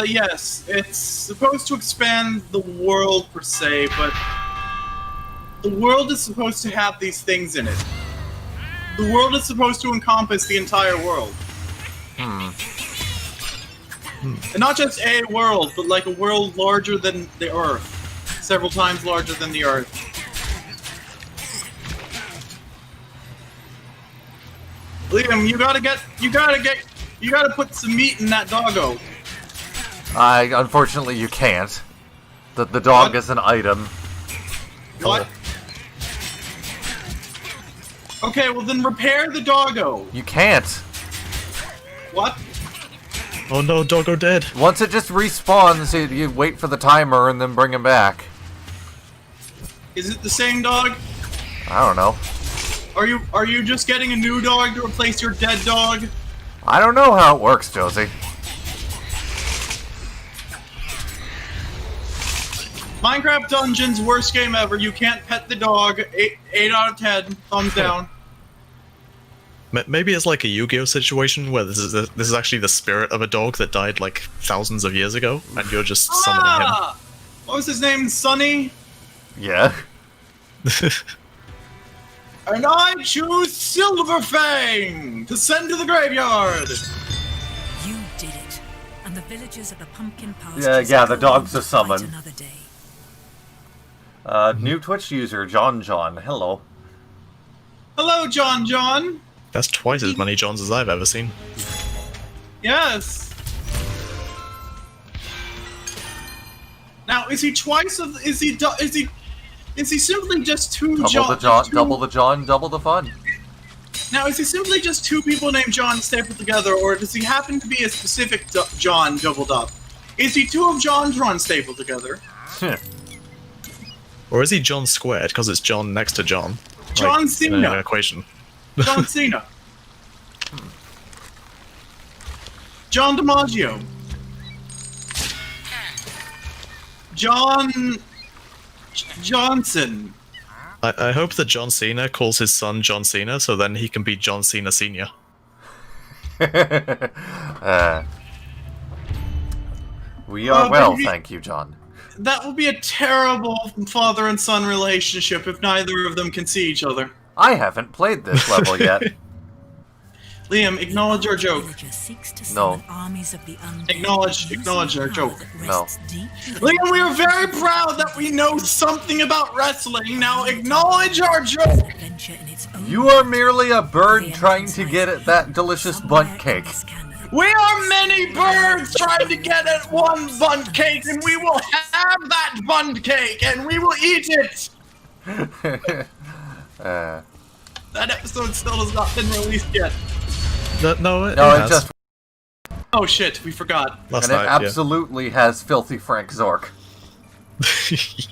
Yes. It's supposed to expand the world, per se, but the world is supposed to have these things in it. The world is supposed to encompass the entire world. And not just a world, but like a world larger than the Earth. Several times larger than the Earth. Liam, you gotta put some meat in that doggo. Unfortunately, you can't. The dog What? is an item. What? Okay, well then repair the doggo. You can't. What? Oh no, doggo dead. Once it just respawns, you wait for the timer and then bring him back. Is it the same dog? I don't know. Are you just getting a new dog to replace your dead dog? I don't know how it works, Josie. Minecraft Dungeons, worst game ever. You can't pet the dog. 8 out of 10. Thumbs down. Maybe it's like a Yu-Gi-Oh situation where this is actually the spirit of a dog that died like thousands of years ago, and you're just summoning him. What was his name? Sunny? Yeah. And I choose Silverfang to send to the graveyard. You did it, and the villagers of the pumpkin Yeah, the dog's a summon. Another day. New Twitch user, John. Hello. Hello, John. That's twice as many Johns as I've ever seen. Yes. Now, is he twice of? Is he simply just two John? Double the John, double the fun. Now, is he simply just two people named John stapled together, or does he happen to be a specific John doubled up? Is he two of John stapled together? Or is he John squared because it's John next to John? John like, Cena. in an equation. John Cena. John DiMaggio. Johnson. I hope that John Cena calls his son John Cena, so then he can be John Cena Sr. We are well, thank you, John. That will be a terrible father and son relationship if neither of them can see each other. I haven't played this level yet. Liam, acknowledge our joke. No. Acknowledge our joke. No. Liam, we are very proud that we know something about wrestling. Now acknowledge our joke. You are merely a bird trying to get at that delicious bunt cake. We are many birds trying to get at one bunt cake, and we will have that bunt cake, and we will eat it. That episode still has not been released yet. No, it No, it has. just Oh shit, we forgot. Last and it night, absolutely has Filthy Frank Zork.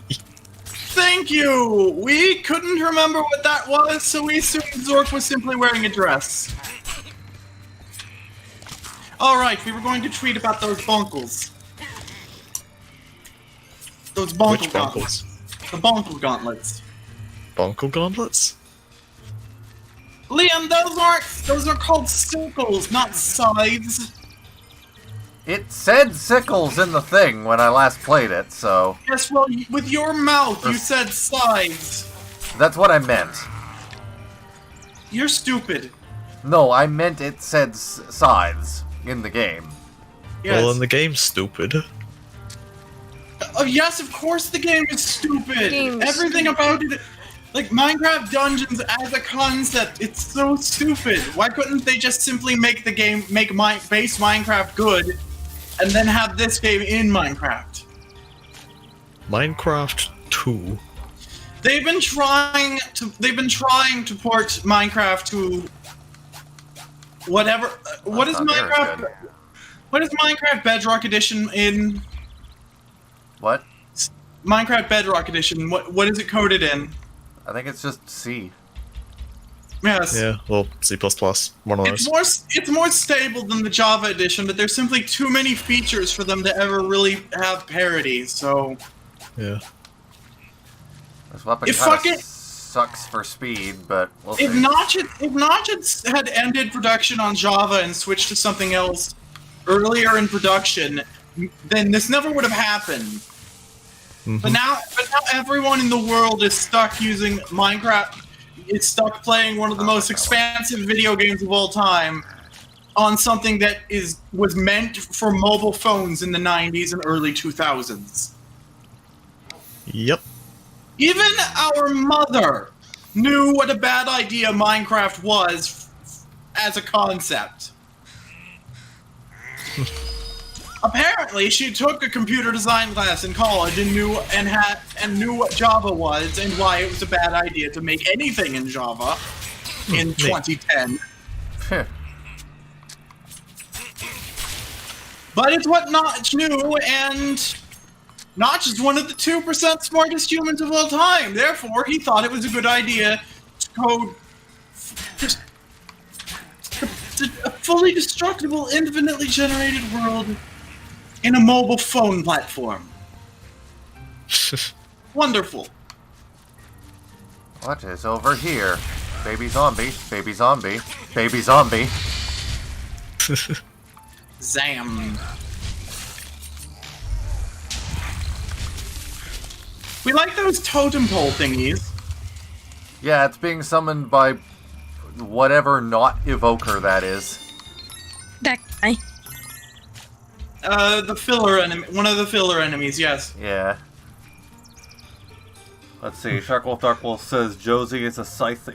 yeah. Thank you! We couldn't remember what that was, so we assumed Zork was simply wearing a dress. Alright, we were going to tweet about those bonkles. Those bonkle Which gauntlets. bonkles? The bonkle gauntlets. Bonkle gauntlets? Liam, those are called sickles, not scythes. It said sickles in the thing when I last played it, so Yes, well, with your mouth, you said scythes. that's what I meant. You're stupid. No, I meant it said scythes in the game. Yes. Well, in the game's stupid. Yes, of course the game is stupid. Game's Everything about it, like Minecraft Dungeons as a concept, it's so stupid. Why couldn't they just simply make the game, base Minecraft good, and then have this game in Minecraft? Minecraft 2. They've been trying to port Minecraft to whatever. What is not very Minecraft? good. What is Minecraft Bedrock Edition in? What? Minecraft Bedrock Edition. What is it coded in? I think it's just C. Yes. Yeah, well, C++. One of those. It's more stable than the Java edition, but there's simply too many features for them to ever really have parity. So Yeah. This weapon If kind fucking- of sucks for speed, but we'll see. if Notch had ended production on Java and switched to something else earlier in production, then this never would have happened. But now everyone in the world is stuck using Minecraft. Is stuck playing one of the most expansive video games of all time on something that was meant for mobile phones in the 90s and early 2000s. Yep. Even our mother knew what a bad idea Minecraft was as a concept. Apparently, she took a computer design class in college and knew what Java was and why it was a bad idea to make anything in Java in 2010. But it's what Notch knew, and Notch is one of the 2% smartest humans of all time. Therefore, he thought it was a good idea to code just a fully destructible, infinitely generated world in a mobile phone platform. Wonderful. What is over here? Baby zombie, baby zombie, baby zombie. Zam. We like those totem pole thingies. Yeah, it's being summoned by whatever not evoker that is. That guy. The filler enemy, one of the filler enemies, yes. Yeah. Let's see. Sharkwolf Darkwolf says Josie is a scythe.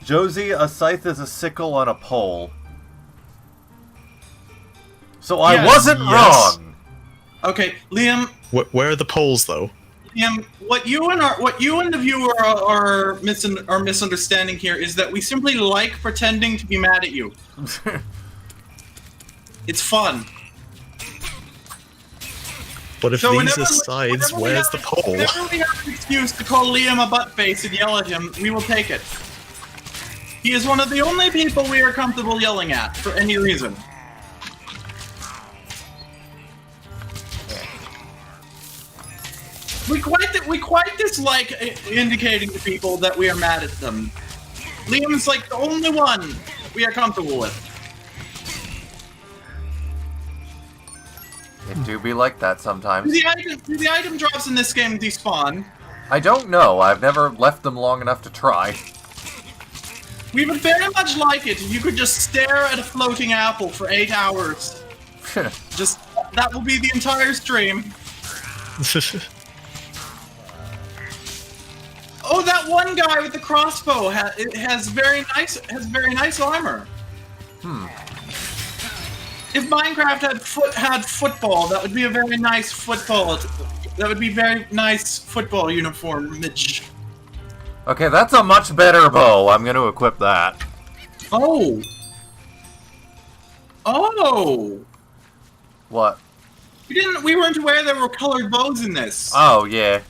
Josie, a scythe is a sickle on a pole. So I Yes. wasn't Yes. wrong. Okay, Liam, Where are the poles, though? what you and the viewer are misunderstanding here is that we simply like pretending to be mad at you. It's fun. But if So these whenever are we- sides, whenever we where's have- the pole? Whenever we have an excuse to call Liam a buttface and yell at him, we will take it. He is one of the only people we are comfortable yelling at for any reason. We quite dislike indicating to people that we are mad at them. Liam's like the only one we are comfortable with. It do be like that sometimes. Do the item drops in this game despawn? I don't know. I've never left them long enough to try. We would very much like it if you could just stare at a floating apple for 8 hours. Just, that will be the entire stream. Oh, that one guy with the crossbow has very nice armor. If Minecraft had football, that would be a very nice football. That would be very nice football uniformage. Okay, that's a much better bow. I'm gonna equip that. Oh. Oh. What? We weren't aware there were colored bows in this. Oh, yeah.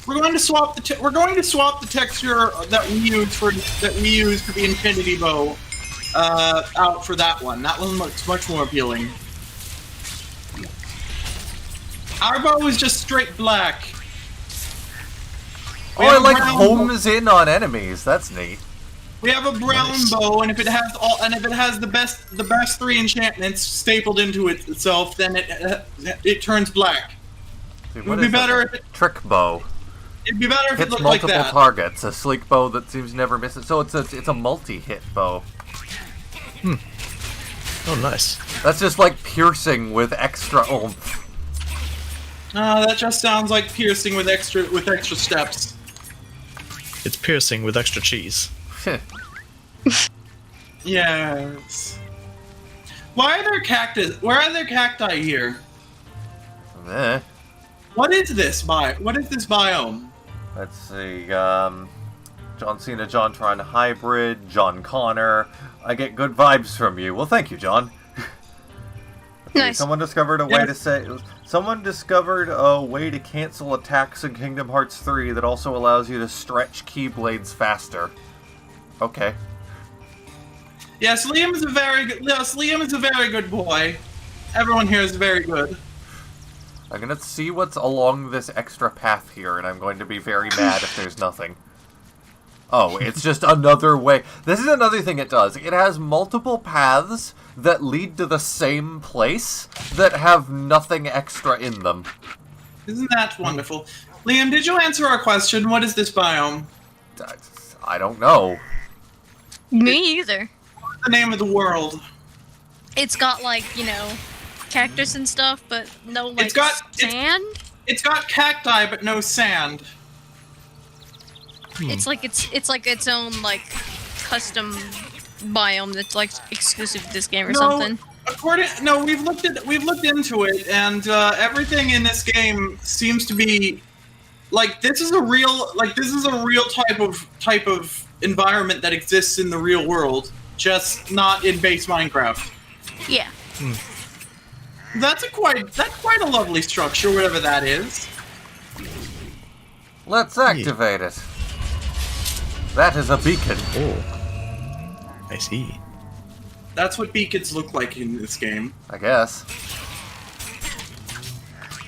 We're going to swap the texture that we use for the Infinity Bow out for that one. That one looks much more appealing. Our bow is just straight black. Oh, it like homes in on enemies. That's neat. We have a brown bow, and if it has the best 3 enchantments stapled into it itself, then it turns black. See, it would be better if it trick bow. It'd be better if it Hits looked like that. multiple targets. A sleek bow that seems never misses. So it's a multi-hit bow. Oh, nice. That's just like piercing with extra oomph. That just sounds like piercing with extra steps. It's piercing with extra cheese. Yes. Why are there cactus? Where are there cacti here? Eh. What is this biome? Let's see. John Cena, John Tron hybrid, John Connor. I get good vibes from you. Well, thank you, John. Nice. Someone discovered a way to say. Someone discovered a way to cancel attacks in Kingdom Hearts 3 that also allows you to stretch keyblades faster. Okay. Yes, Liam is a very good boy. Everyone here is very good. I'm gonna see what's along this extra path here, and I'm going to be very mad if there's nothing. Oh, it's just another way. This is another thing it does. It has multiple paths that lead to the same place that have nothing extra in them. Isn't that wonderful? Liam, did you answer our question? What is this biome? I don't know. Me either. What's the name of the world? It's got like, cactus and stuff, but no like sand. It's got cacti, but no sand. It's like its own like custom biome that's like exclusive to this game or something. We've looked into it, and everything in this game seems to be like this is a real type of environment that exists in the real world, just not in base Minecraft. Yeah. That's quite a lovely structure, whatever that is. Let's activate it. That is a beacon. Oh, I see. That's what beacons look like in this game. I guess.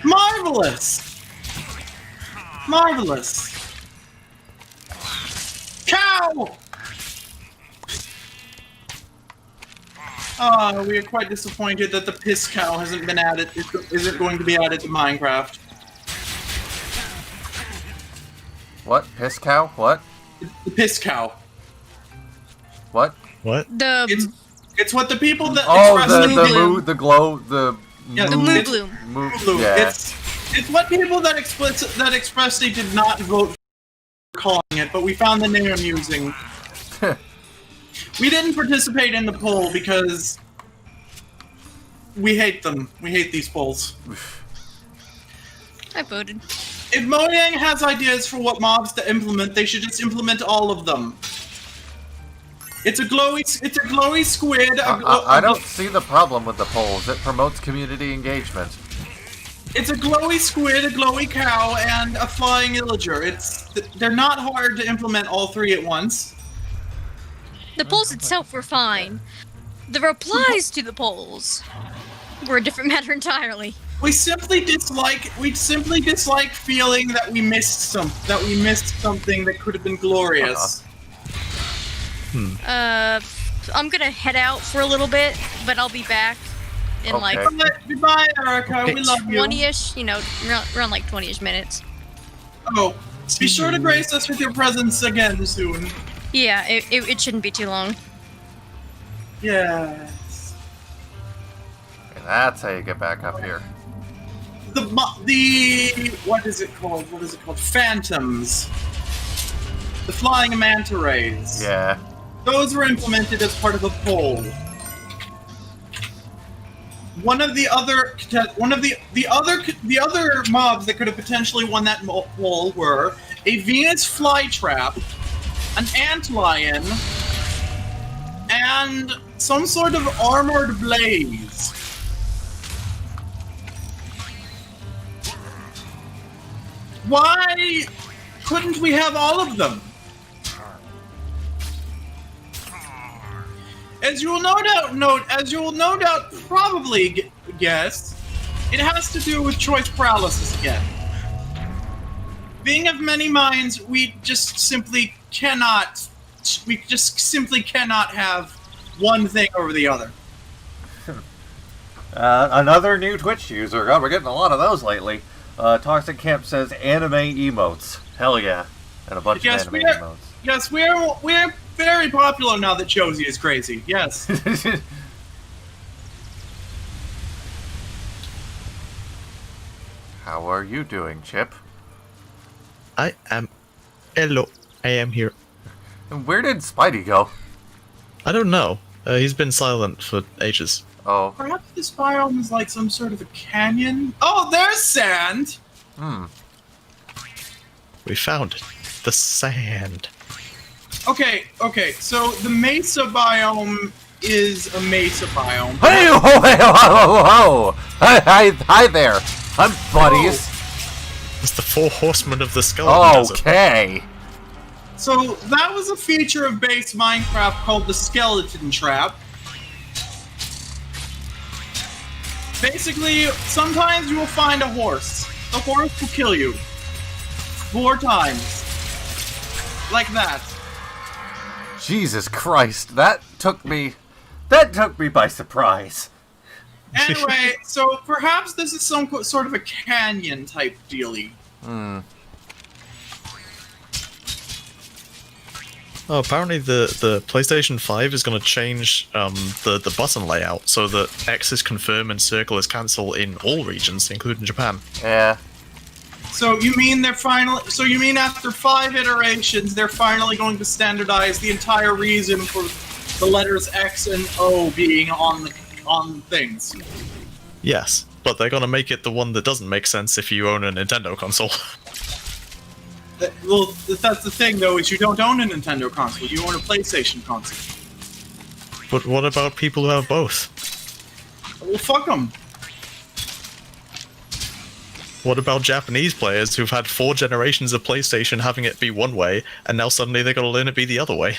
Marvelous! Marvelous! Cow! We are quite disappointed that the piss cow isn't going to be added to Minecraft. What? Piss cow? What? The piss cow. What? What? It's what the people that the glow, the moo bloom. Yeah. It's what people that expressly did not vote for calling it, but we found the name amusing. We didn't participate in the poll because we hate them. We hate these polls. I voted. If Mojang has ideas for what mobs to implement, they should just implement all of them. It's a glowy squid. I don't see the problem with the polls. It promotes community engagement. It's a glowy squid, a glowy cow, and a flying illager. They're not hard to implement all three at once. The polls itself were fine. The replies to the polls were a different matter entirely. We simply dislike feeling that we missed something that could have been glorious. I'm gonna head out for a little bit, but I'll be back in like Goodbye, Erica. We love you. 20-ish, around like 20-ish minutes. Oh, be sure to grace us with your presence again soon. Yeah, it shouldn't be too long. Yes. And that's how you get back up here. The what is it called? Phantoms. The flying manta rays. Yeah. Those were implemented as part of a poll. One of the other mobs that could have potentially won that poll were a Venus flytrap, an antlion, and some sort of armored blaze. Why couldn't we have all of them? As you will no doubt probably guess, it has to do with choice paralysis again. Being of many minds, we just simply cannot have one thing over the other. Another new Twitch user. God, we're getting a lot of those lately. Toxic Camp says anime emotes. Hell yeah. And a bunch of anime emotes. Yes, we're very popular now that Josie is crazy. Yes. How are you doing, Chip? I am. Hello, I am here. And where did Spidey go? I don't know. He's been silent for ages. Oh. Perhaps this biome is like some sort of a canyon? Oh, there's sand! We found it. The sand. Okay, so the mesa biome is a mesa biome. Hey, ho! Hi there. I'm buddies. It's the four horsemen of the skeleton desert. Okay. So that was a feature of base Minecraft called the skeleton trap. Basically, sometimes you will find a horse. The horse will kill you. 4 times. Like that. Jesus Christ, that took me by surprise. Anyway, so perhaps this is some sort of a canyon type dealie. Oh, apparently the PlayStation 5 is going to change the button layout so that X is confirm and circle is cancel in all regions, including Japan. Yeah. So you mean after 5 iterations, they're finally going to standardize the entire reason for the letters X and O being on things? Yes, but they're going to make it the one that doesn't make sense if you own a Nintendo console. Well, that's the thing, though, is you don't own a Nintendo console. You own a PlayStation console. But what about people who have both? Well, fuck them. What about Japanese players who've had 4 generations of PlayStation having it be one way, and now suddenly they're going to learn it be the other way?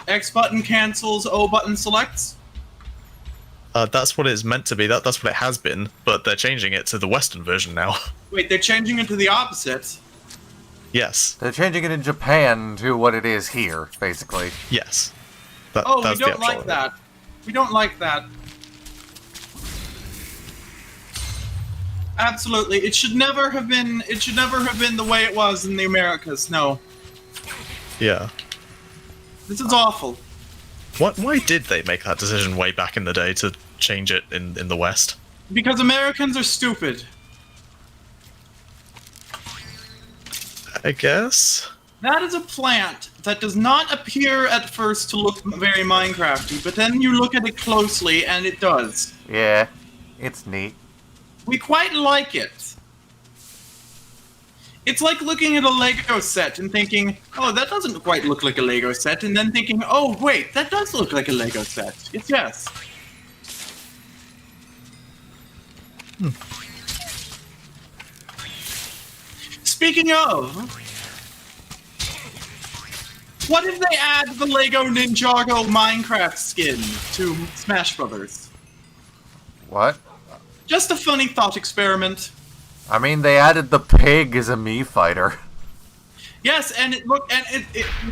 X button cancels, O button selects? That's what it's meant to be. That's what it has been, but they're changing it to the Western version now. Wait, they're changing it to the opposite? Yes. They're changing it in Japan to what it is here, basically. Yes. We That's don't like that. We don't like that. Absolutely. It should never have been the way it was in the Americas, no. Yeah. This is awful. Why did they make that decision way back in the day to change it in the West? Because Americans are stupid. I guess? That is a plant that does not appear at first to look very Minecrafty, but then you look at it closely and it does. Yeah, it's neat. We quite like it. It's like looking at a Lego set and thinking, oh, that doesn't quite look like a Lego set, and then thinking, oh, wait, that does look like a Lego set. It's yes. Speaking of, what if they add the Lego Ninjago Minecraft skin to Smash Brothers? What? Just a funny thought experiment. I mean, they added the pig as a Mii fighter. Yes, and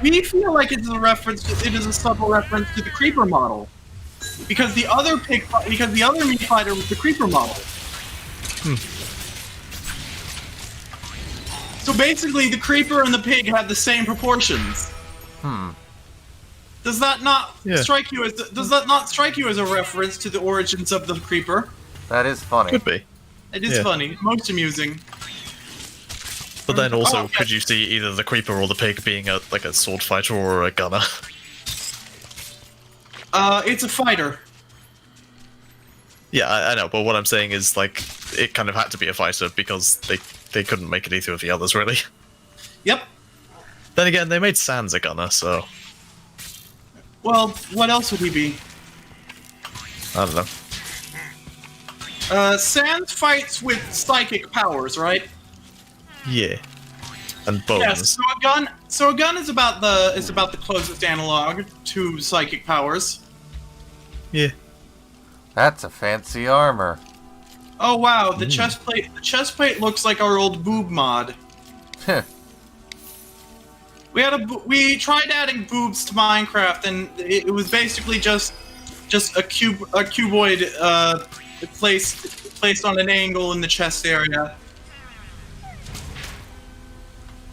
we feel like it's a reference. It is a subtle reference to the Creeper model, because the other Mii fighter was the Creeper model. So basically, the Creeper and the pig have the same proportions. Does that not strike you as a reference to the origins of the Creeper? That is funny. Could be. It is funny, most amusing. But then also, could you see either the Creeper or the pig being a sword fighter or a gunner? It's a fighter. Yeah, I know, but what I'm saying is, like, it kind of had to be a fighter because they couldn't make it either of the others, really. Yep. Then again, they made Sans a gunner, so... Well, what else would he be? I don't know. Sans fights with psychic powers, right? Yeah. And bones. Yes. So a gun is about the closest analog to psychic powers. Yeah. That's a fancy armor. Oh wow, the chest plate. The chest plate looks like our old boob mod. Heh. We tried adding boobs to Minecraft, and it was basically just a cuboid placed on an angle in the chest area.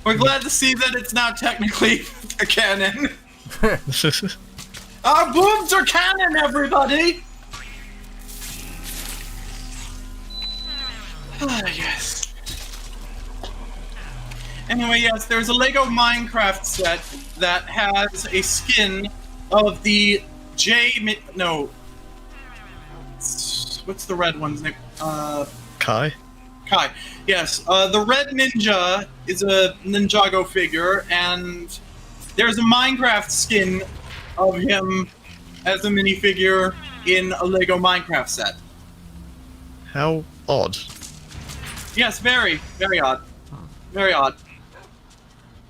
We're glad to see that it's now technically a cannon. Our boobs are canon, everybody! Yes. Anyway, yes, there's a Lego Minecraft set that has a skin of the no. What's the red one's name? Kai? Kai. Yes, the red ninja is a Ninjago figure, and there's a Minecraft skin of him as a minifigure in a Lego Minecraft set. How odd. Yes, very, very odd. Very odd.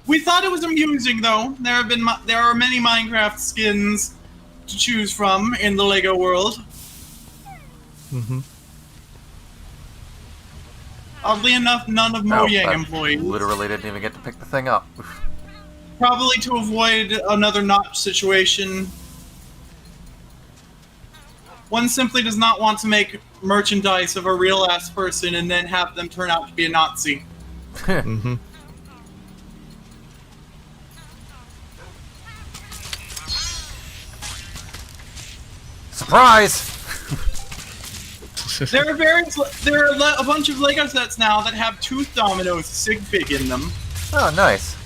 We thought it was amusing, though. There are many Minecraft skins to choose from in the Lego world. Mm-hmm. Oddly enough, none of Mojang employees. Literally didn't even get to pick the thing up. Probably to avoid another Notch situation. One simply does not want to make merchandise of a real-ass person and then have them turn out to be a Nazi. Mm-hmm. Surprise! There are a bunch of Lego sets now that have Tooth Domino's Sig-Fig in them. Oh, nice.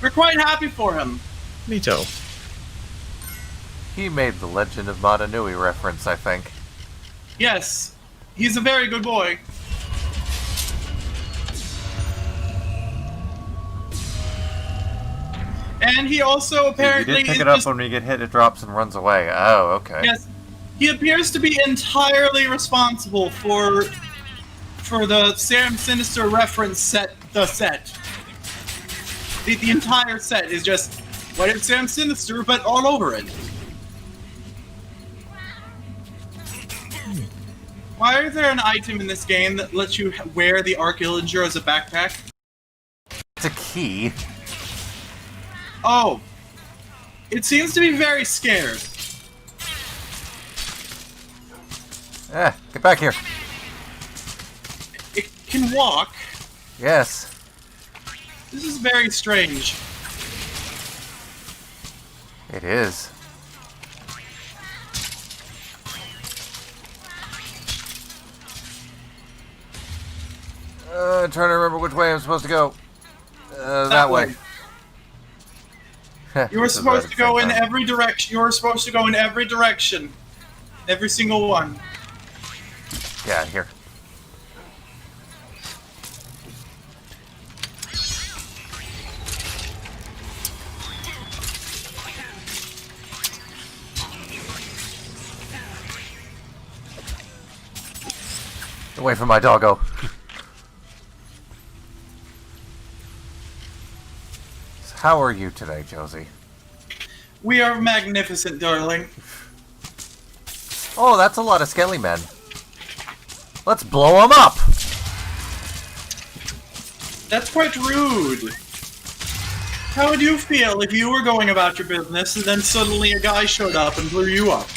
We're quite happy for him. Neato. He made the Legend of Mata Nui reference, I think. Yes, he's a very good boy. And he also apparently You did pick it up when you get hit, it drops and runs away. Oh, okay. Yes, he appears to be entirely responsible for the Sam Sinister reference set. The set. The entire set is just what is Sam Sinister, but all over it. Why is there an item in this game that lets you wear the Arc Illager as a backpack? It's a key. Oh. It seems to be very scared. Get back here. It can walk. Yes. This is very strange. It is. Trying to remember which way I'm supposed to go. That way. You were supposed to go in every direction. You were supposed to go in every direction. Every single one. Get out of here. Away from my doggo. So how are you today, Josie? We are magnificent, darling. Oh, that's a lot of skelly men. Let's blow them up! That's quite rude. How would you feel if you were going about your business and then suddenly a guy showed up and blew you up?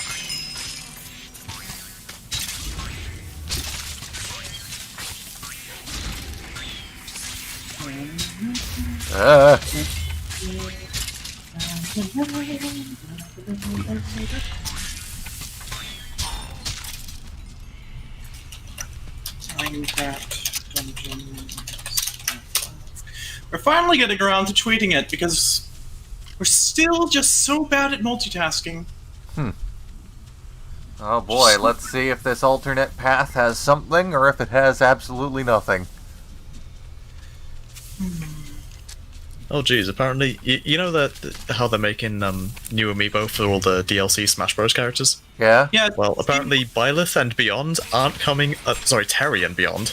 Minecraft Dungeons. We're finally getting around to tweeting it because we're still just so bad at multitasking. Oh boy, let's see if this alternate path has something or if it has absolutely nothing. Oh geez, apparently, you know that how they're making new amiibo for all the DLC Smash Bros. Characters? Yeah? Yeah. Well, apparently Byleth and Beyond aren't coming, sorry, Terry and Beyond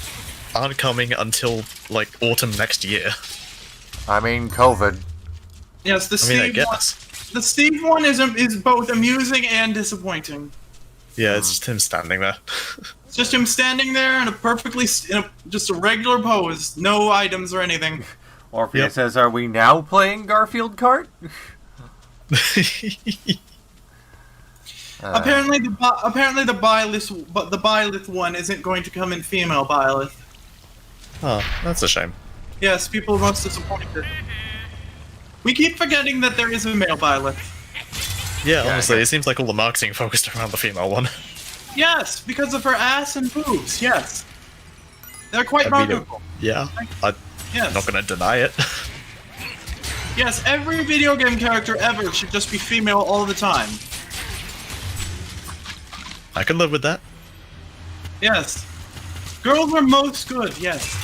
aren't coming until, like, autumn next year. I mean, COVID. Yes, the I mean, I Steve guess. one. The Steve one is both amusing and disappointing. Yeah, it's just him standing there. It's just him standing there in a just a regular pose, no items or anything. Orpheus says, "Are we now playing Garfield Kart?" Apparently the Byleth one isn't going to come in female Byleth. Oh, that's a shame. Yes, people are most disappointed. We keep forgetting that there is a male Byleth. Yeah, honestly, it seems like all the marketing focused around the female one. Yes, because of her ass and boobs. Yes, they're quite I mean, wonderful. Yeah, I'm Yes. not gonna deny it. Yes, every video game character ever should just be female all the time. I can live with that. Yes. Girls are most good, yes.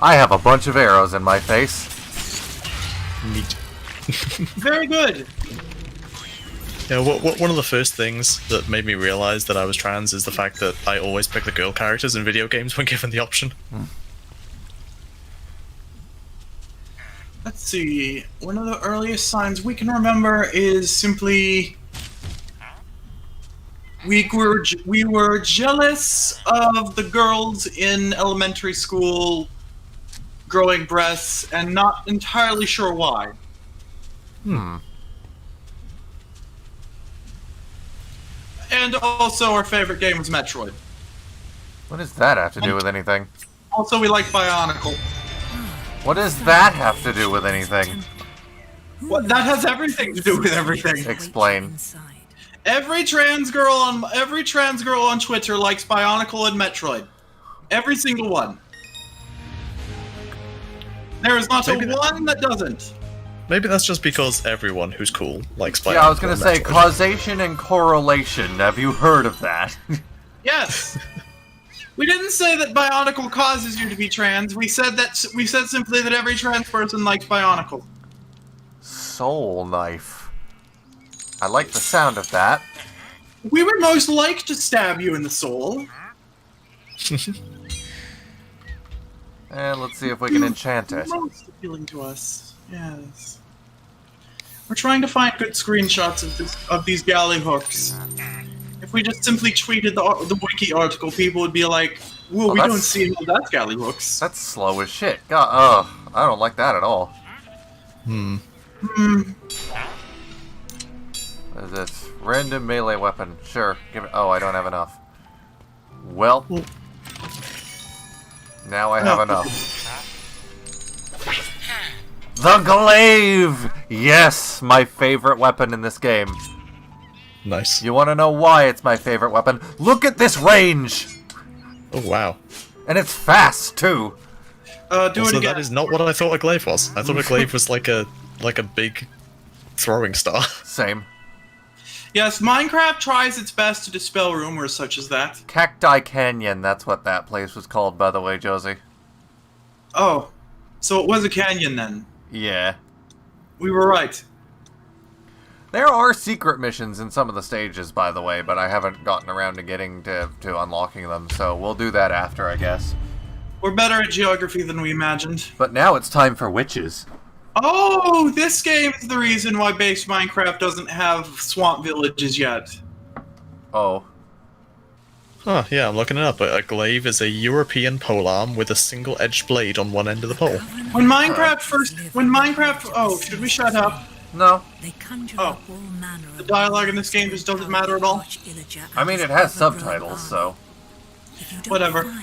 I have a bunch of arrows in my face. Neat. Very good. Yeah, one of the first things that made me realize that I was trans is the fact that I always pick the girl characters in video games when given the option. Let's see. One of the earliest signs we can remember is simply we were jealous of the girls in elementary school growing breasts and not entirely sure why. And also our favorite game was Metroid. What does that have to do with anything? Also we like Bionicle. What does that have to do with anything? Well, that has everything to do with everything. Explain. Every trans girl on Twitter likes Bionicle and Metroid. Every single one. There is not Maybe one that doesn't. Maybe that's just because everyone who's cool likes Bionicle. Yeah, I was gonna and say Metroid. causation and correlation. Have you heard of that? Yes. We didn't say that Bionicle causes you to be trans. We said simply that every trans person likes Bionicle. Soul knife. I like the sound of that. We would most like to stab you in the soul. And let's see if we can enchant it. Most appealing to us. Yes. We're trying to find good screenshots of these galley hooks. If we just simply tweeted the wiki article, people would be like, "Whoa, we don't see how that's galley hooks." That's slow as shit. God, I don't like that at all. What is this? Random melee weapon. Sure. Give it. Oh, I don't have enough. Well, now I have enough. The glaive! Yes, my favorite weapon in this game. Nice. You want to know why it's my favorite weapon? Look at this range! Oh wow. And it's fast, too. Do it Also, again. that is not what I thought a glaive was. I thought a glaive was like a big throwing star. Same. Yes, Minecraft tries its best to dispel rumors such as that. Cacti Canyon, that's what that place was called, by the way, Josie. Oh, so it was a canyon then. Yeah. We were right. There are secret missions in some of the stages, by the way, but I haven't gotten around to getting to unlocking them, so we'll do that after, I guess. We're better at geography than we imagined. But now it's time for witches. Oh, this game is the reason why base Minecraft doesn't have swamp villages yet. Oh. Huh, yeah, I'm looking it up. A glaive is a European polearm with a single-edged blade on one end of the pole. When Minecraft oh, should we shut up? No. They conjure Oh. up all manner The of dialogue in this game just doesn't matter at all? I mean, it has subtitles, so... Whatever.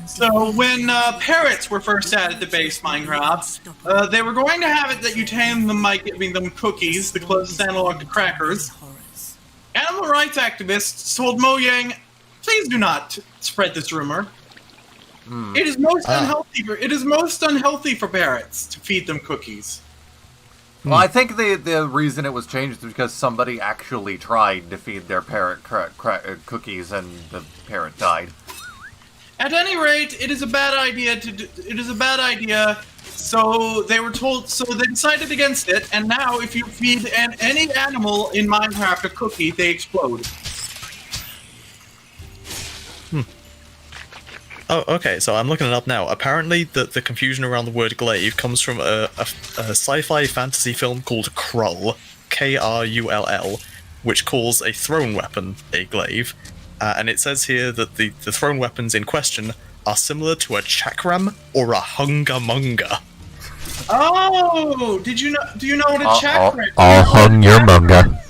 So when parrots were first added to base Minecraft, they were going to have it that you tame them by giving them cookies, the closest analog to crackers. Animal rights activists told Mojang, please do not spread this rumor. It is most unhealthy. It is most unhealthy for parrots to feed them cookies. Well, I think the reason it was changed is because somebody actually tried to feed their parrot cookies and the parrot died. At any rate, it is a bad idea it is a bad idea. So they were told. So they decided against it. And now, if you feed any animal in Minecraft a cookie, they explode. Oh, okay, so I'm looking it up now. Apparently, the confusion around the word glaive comes from a sci-fi fantasy film called Krull, Krull, which calls a thrown weapon a glaive. And it says here that the thrown weapons in question are similar to a chakram or a hungamunga. Oh, do you know what a chakram is? I'll hung your munga.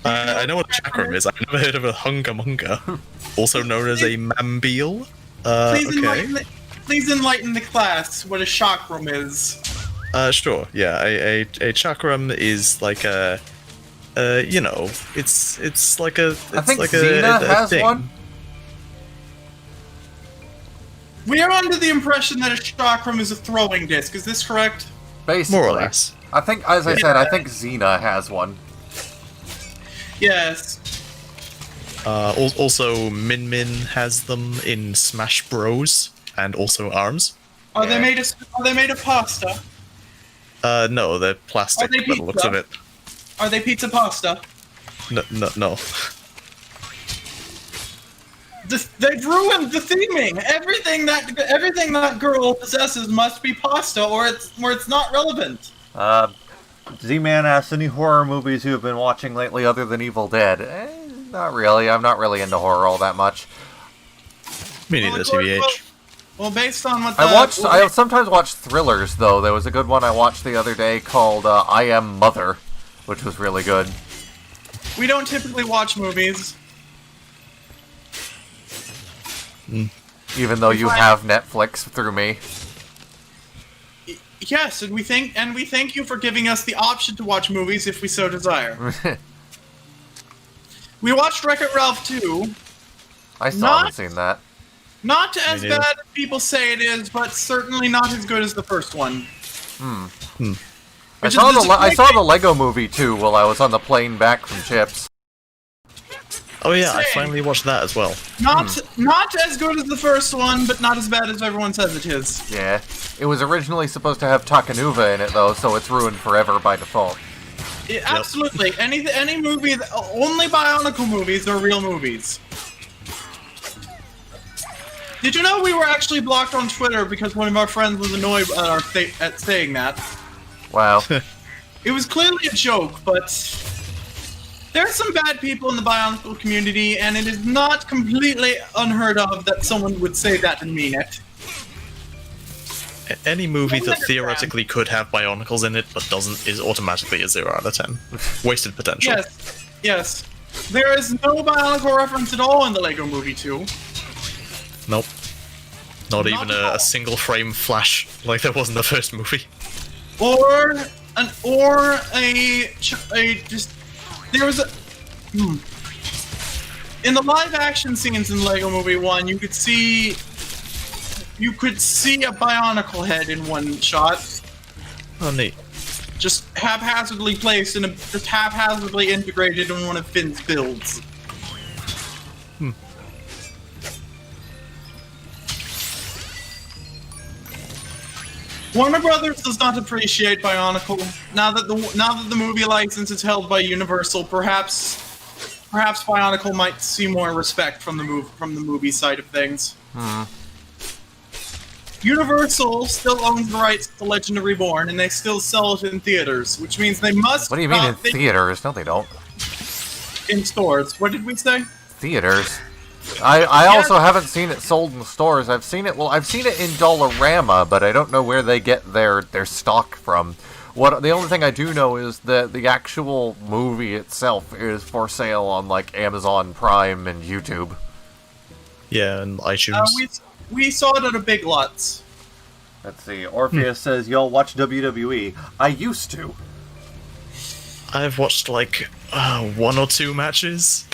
I know what a chakram is. I've never heard of a hungamunga, also known as a mambeel. Please enlighten the class what a chakram is. Sure. Yeah, a chakram is like a, it's like a. It's I think like Xena a has thing. one. We are under the impression that a chakram is a throwing disc. Is this correct? Basically. More or less. I think, as I said, I think Xena has one. Yes. Also, Min has them in Smash Bros. And also ARMS. Are they made of pasta? No, they're plastic by the looks of it. Are they pizza pasta? No. They've ruined the theming. Everything that girl possesses must be pasta, or it's not relevant. Z-Man asks, any horror movies you have been watching lately other than Evil Dead? Not really. I'm not really into horror all that much. Me neither, TBH. Well, based on what I sometimes watch thrillers, though. There was a good one I watched the other day called I Am Mother, which was really good. We don't typically watch movies. Even though you have Netflix through me. Yes, and we thank you for giving us the option to watch movies if we so desire. We watched Wreck-It Ralph 2. I still haven't seen that. Not as bad as people say it is, but certainly not as good as the first one. I saw the Lego Movie too while I was on the plane back from Chips. Oh yeah, I finally watched that as well. Not as good as the first one, but not as bad as everyone says it is. Yeah. It was originally supposed to have Takanuva in it though, so it's ruined forever by default. Yeah, absolutely. Any movie, only Bionicle movies are real movies. Did you know we were actually blocked on Twitter because one of our friends was annoyed at saying that? Wow. It was clearly a joke, but there are some bad people in the Bionicle community, and it is not completely unheard of that someone would say that and mean it. Any movie that theoretically could have Bionicles in it but doesn't is automatically a 0 out of 10. Wasted potential. Yes. There is no Bionicle reference at all in the Lego Movie 2. Nope. Not even a single frame flash like there was in the first movie. There was a in the live action scenes in Lego Movie 1, you could see a Bionicle head in one shot. Oh, neat. Just haphazardly placed and just haphazardly integrated in one of Finn's builds. Warner Brothers does not appreciate Bionicle. Now that the movie license is held by Universal, perhaps Bionicle might see more respect from the movie side of things. Universal still owns the rights to Legend of Reborn, and they still sell it in theaters, which means they must. What do you mean in theaters? No, they don't. In stores. What did we say? Theaters. I also haven't seen it sold in stores. I've seen it in Dollarama, but I don't know where they get their stock from. The only thing I do know is that the actual movie itself is for sale on like Amazon Prime and YouTube. Yeah, and iTunes. We saw it at a Big Lots. Let's see. Orpheus says, y'all watch WWE. I used to. I've watched like 1 or 2 matches.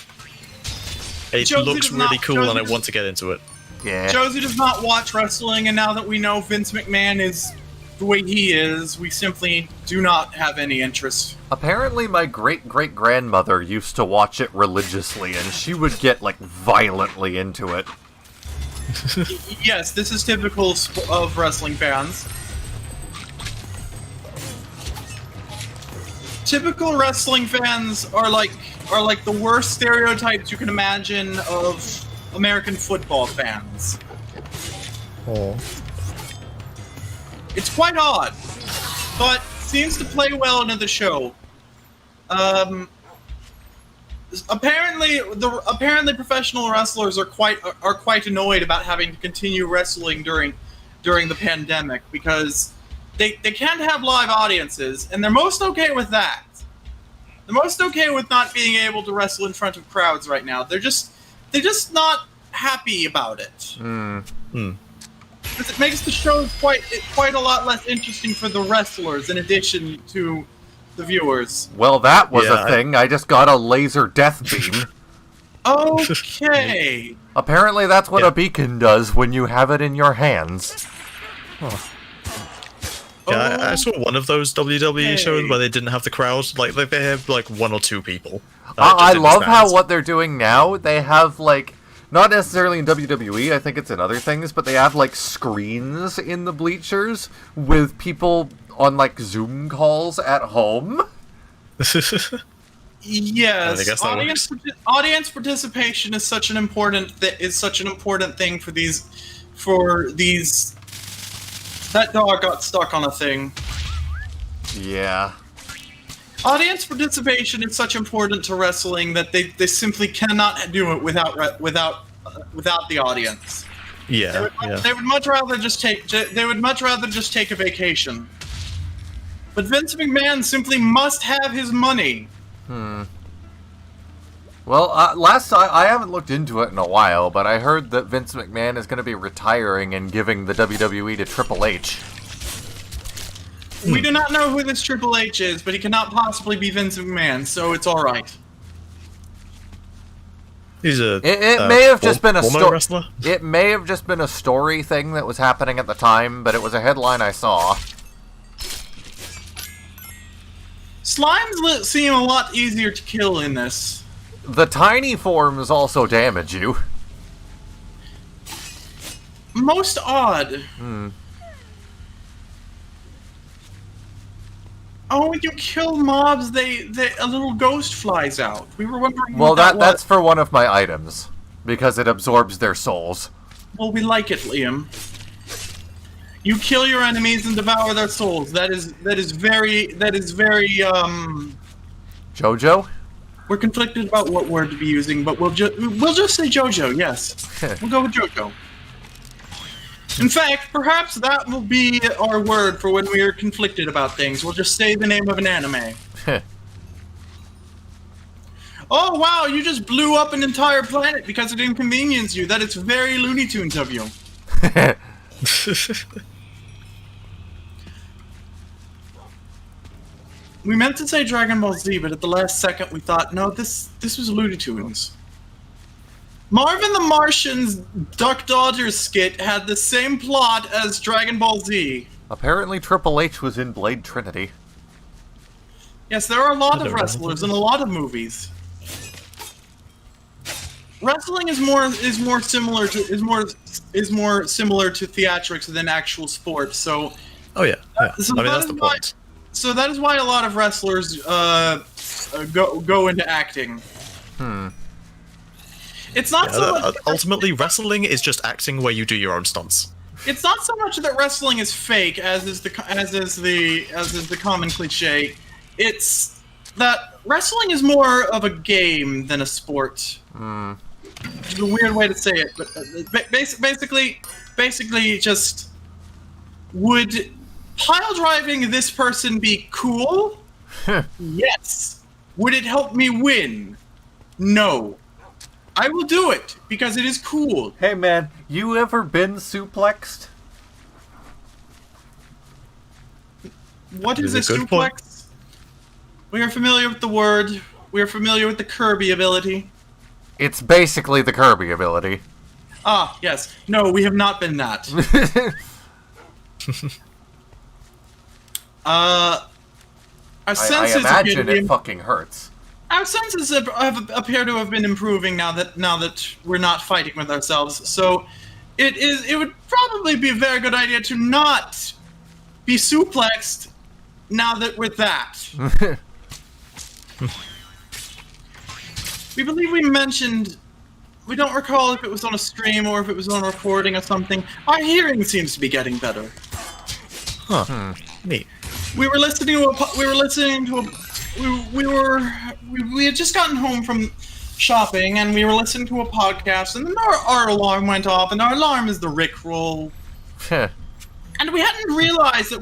It looks really cool and I want to get into it. Yeah. Josie does not watch wrestling, and now that we know Vince McMahon is the way he is, we simply do not have any interest. Apparently my great-great-grandmother used to watch it religiously, and she would get, like, violently into it. Yes, this is typical of wrestling fans. Typical wrestling fans are like the worst stereotypes you can imagine of American football fans. Oh. It's quite odd, but seems to play well into the show. Apparently professional wrestlers are quite annoyed about having to continue wrestling during the pandemic because they can't have live audiences, and they're most okay with that. They're most okay with not being able to wrestle in front of crowds right now. They're just not happy about it. It makes the show quite a lot less interesting for the wrestlers in addition to the viewers. Well, that was a thing. I just got a laser death beam. Okay. Apparently that's what a beacon does when you have it in your hands. Yeah, I saw one of those WWE shows where they didn't have the crowd. Like they have like 1 or 2 people. I love how what they're doing now, they have like, not necessarily in WWE, I think it's in other things, but they have like screens in the bleachers with people on like Zoom calls at home. Yes, audience participation is such an important thing for these. That dog got stuck on a thing. Yeah. Audience participation is such important to wrestling that they simply cannot do it without the audience. Yeah, They would much rather just take a vacation. But Vince McMahon simply must have his money. Well, I haven't looked into it in a while, but I heard that Vince McMahon is going to be retiring and giving the WWE to Triple H. We do not know who this Triple H is, but he cannot possibly be Vince McMahon, so it's all right. He's a It may have just been a wrestler. It may have just been a story thing that was happening at the time, but it was a headline I saw. Slimes seem a lot easier to kill in this. The tiny forms also damage you. Most odd. Oh, when you kill mobs, a little ghost flies out. We were wondering. Well, what that's for one of my items because it absorbs their souls. Well, we like it, Liam. You kill your enemies and devour their souls. That is very. Jojo? We're conflicted about what word to be using, but we'll just say JoJo. Yes, we'll go with JoJo. In fact, perhaps that will be our word for when we are conflicted about things. We'll just say the name of an anime. Oh wow! You just blew up an entire planet because it inconvenienced you. That is very Looney Tunes of you. We meant to say Dragon Ball Z, but at the last second we thought, no, this was Looney Tunes. Marvin the Martian's Duck Dodgers skit had the same plot as Dragon Ball Z. Apparently Triple H was in Blade Trinity. Yes, there are a lot of wrestlers in a lot of movies. Wrestling is more similar to theatrics than actual sports. So. Oh yeah. So I mean that's the point. So that is why a lot of wrestlers go into acting. It's not so much. Ultimately, wrestling is just acting where you do your own stunts. It's not so much that wrestling is fake, as is the common cliche. It's that wrestling is more of a game than a sport. It's a weird way to say it, but basically, just would pile driving this person be cool? Yes. Would it help me win? No. I will do it because it is cool. Hey man, you ever been suplexed? What is a suplex? Point. We are familiar with the word. We are familiar with the Kirby ability. It's basically the Kirby ability. Ah, yes. No, we have not been that. Our I senses imagine it fucking hurts. Our senses appear to have been improving now that we're not fighting with ourselves. So, it would probably be a very good idea to not be suplexed now that we're that. We believe we mentioned. We don't recall if it was on a stream or if it was on a recording or something. Our hearing seems to be getting better. Huh. Neat. We had just gotten home from shopping and we were listening to a podcast and then our alarm went off and our alarm is the Rickroll. And we hadn't realized that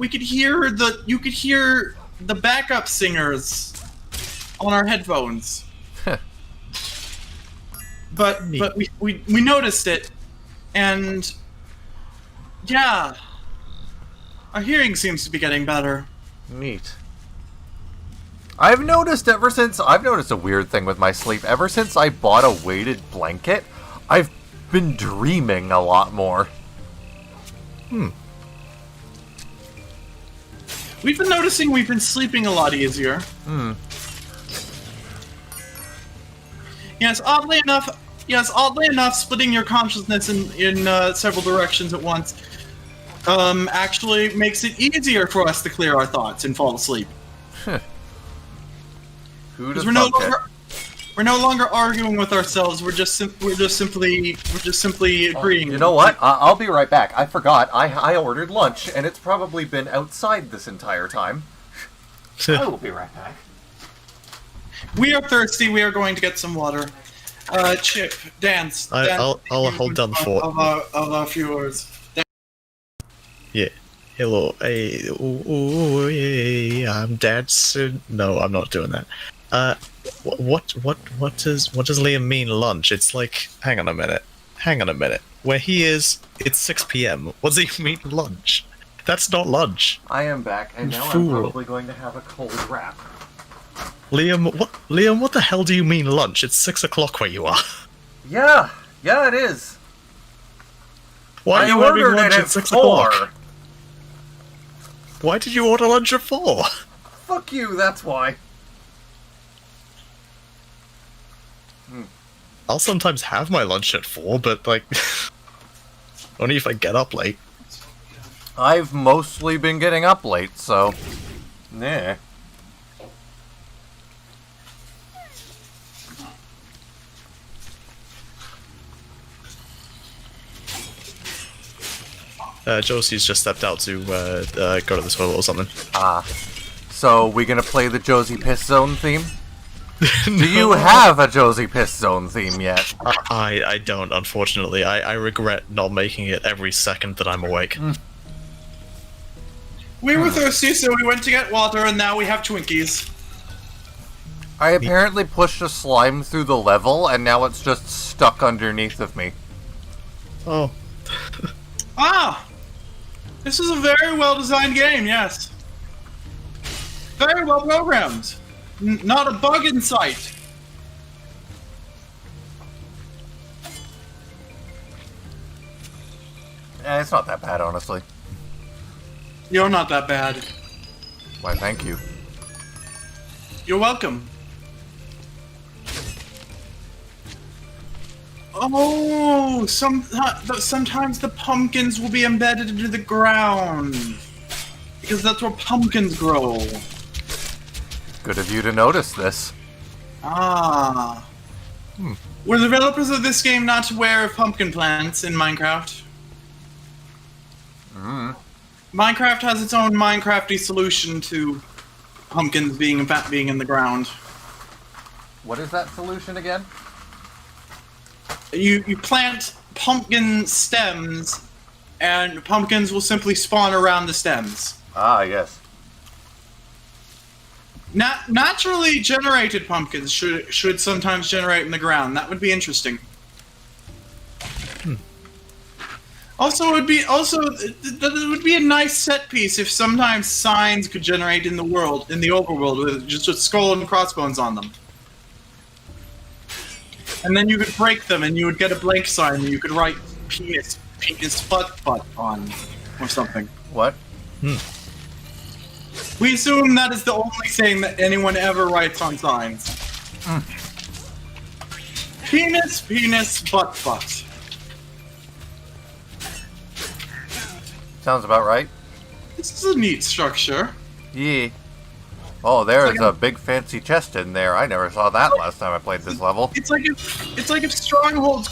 you could hear the backup singers on our headphones. But we noticed it, and yeah, our hearing seems to be getting better. Neat. I've noticed a weird thing with my sleep. Ever since I bought a weighted blanket, I've been dreaming a lot more. We've been noticing we've been sleeping a lot easier. Yes, oddly enough, splitting your consciousness in several directions at once actually makes it easier for us to clear our thoughts and fall asleep. Because we're no longer arguing with ourselves. We're just simply agreeing. You know what? I'll be right back. I forgot. I ordered lunch, and it's probably been outside this entire time. I will be right back. We are thirsty. We are going to get some water. Chip, dance. I'll hold down the fort. Of our viewers. Yeah. Hello. Hey. Ooh, hey, I'm dancing. No, I'm not doing that. What does Liam mean lunch? It's like, hang on a minute. Where he is, it's 6 p.m. What does he mean lunch? That's not lunch. I am back, and now Fool. I'm probably going to have a cold wrap. Liam, what the hell do you mean lunch? It's 6 o'clock where you are. Yeah, it is. Why are I you having ordered lunch it at 6 4. o'clock? Why did you order lunch at 4? Fuck you, that's why. I'll sometimes have my lunch at 4, but, like, only if I get up late. I've mostly been getting up late, so... Nah. Josie's just stepped out to go to the toilet or something. So we gonna play the Josie Piss Zone theme? Do you have a Josie Piss Zone theme yet? I don't, unfortunately. I regret not making it every second that I'm awake. We were thirsty, so we went to get water, and now we have Twinkies. I apparently pushed a slime through the level, and now it's just stuck underneath of me. Oh. This is a very well-designed game, yes. Very well programmed. Not a bug in sight. It's not that bad, honestly. You're not that bad. Why, thank you. You're welcome. Oh, sometimes the pumpkins will be embedded into the ground. Because that's where pumpkins grow. Good of you to notice this. Were the developers of this game not aware of pumpkin plants in Minecraft? Minecraft has its own Minecrafty solution to pumpkins being in the ground. What is that solution again? You plant pumpkin stems, and pumpkins will simply spawn around the stems. Ah, yes. Naturally generated pumpkins should sometimes generate in the ground. That would be interesting. Also, it would be a nice set piece if sometimes signs could generate in the overworld, with just a skull and crossbones on them. And then you could break them, and you would get a blank sign that you could write penis butt on, or something. What? We assume that is the only saying that anyone ever writes on signs. Penis, butt. Sounds about right. This is a neat structure. Yeah. Oh, there's It's like a big fancy chest in there. I never saw that last time I played this level. It's like if strongholds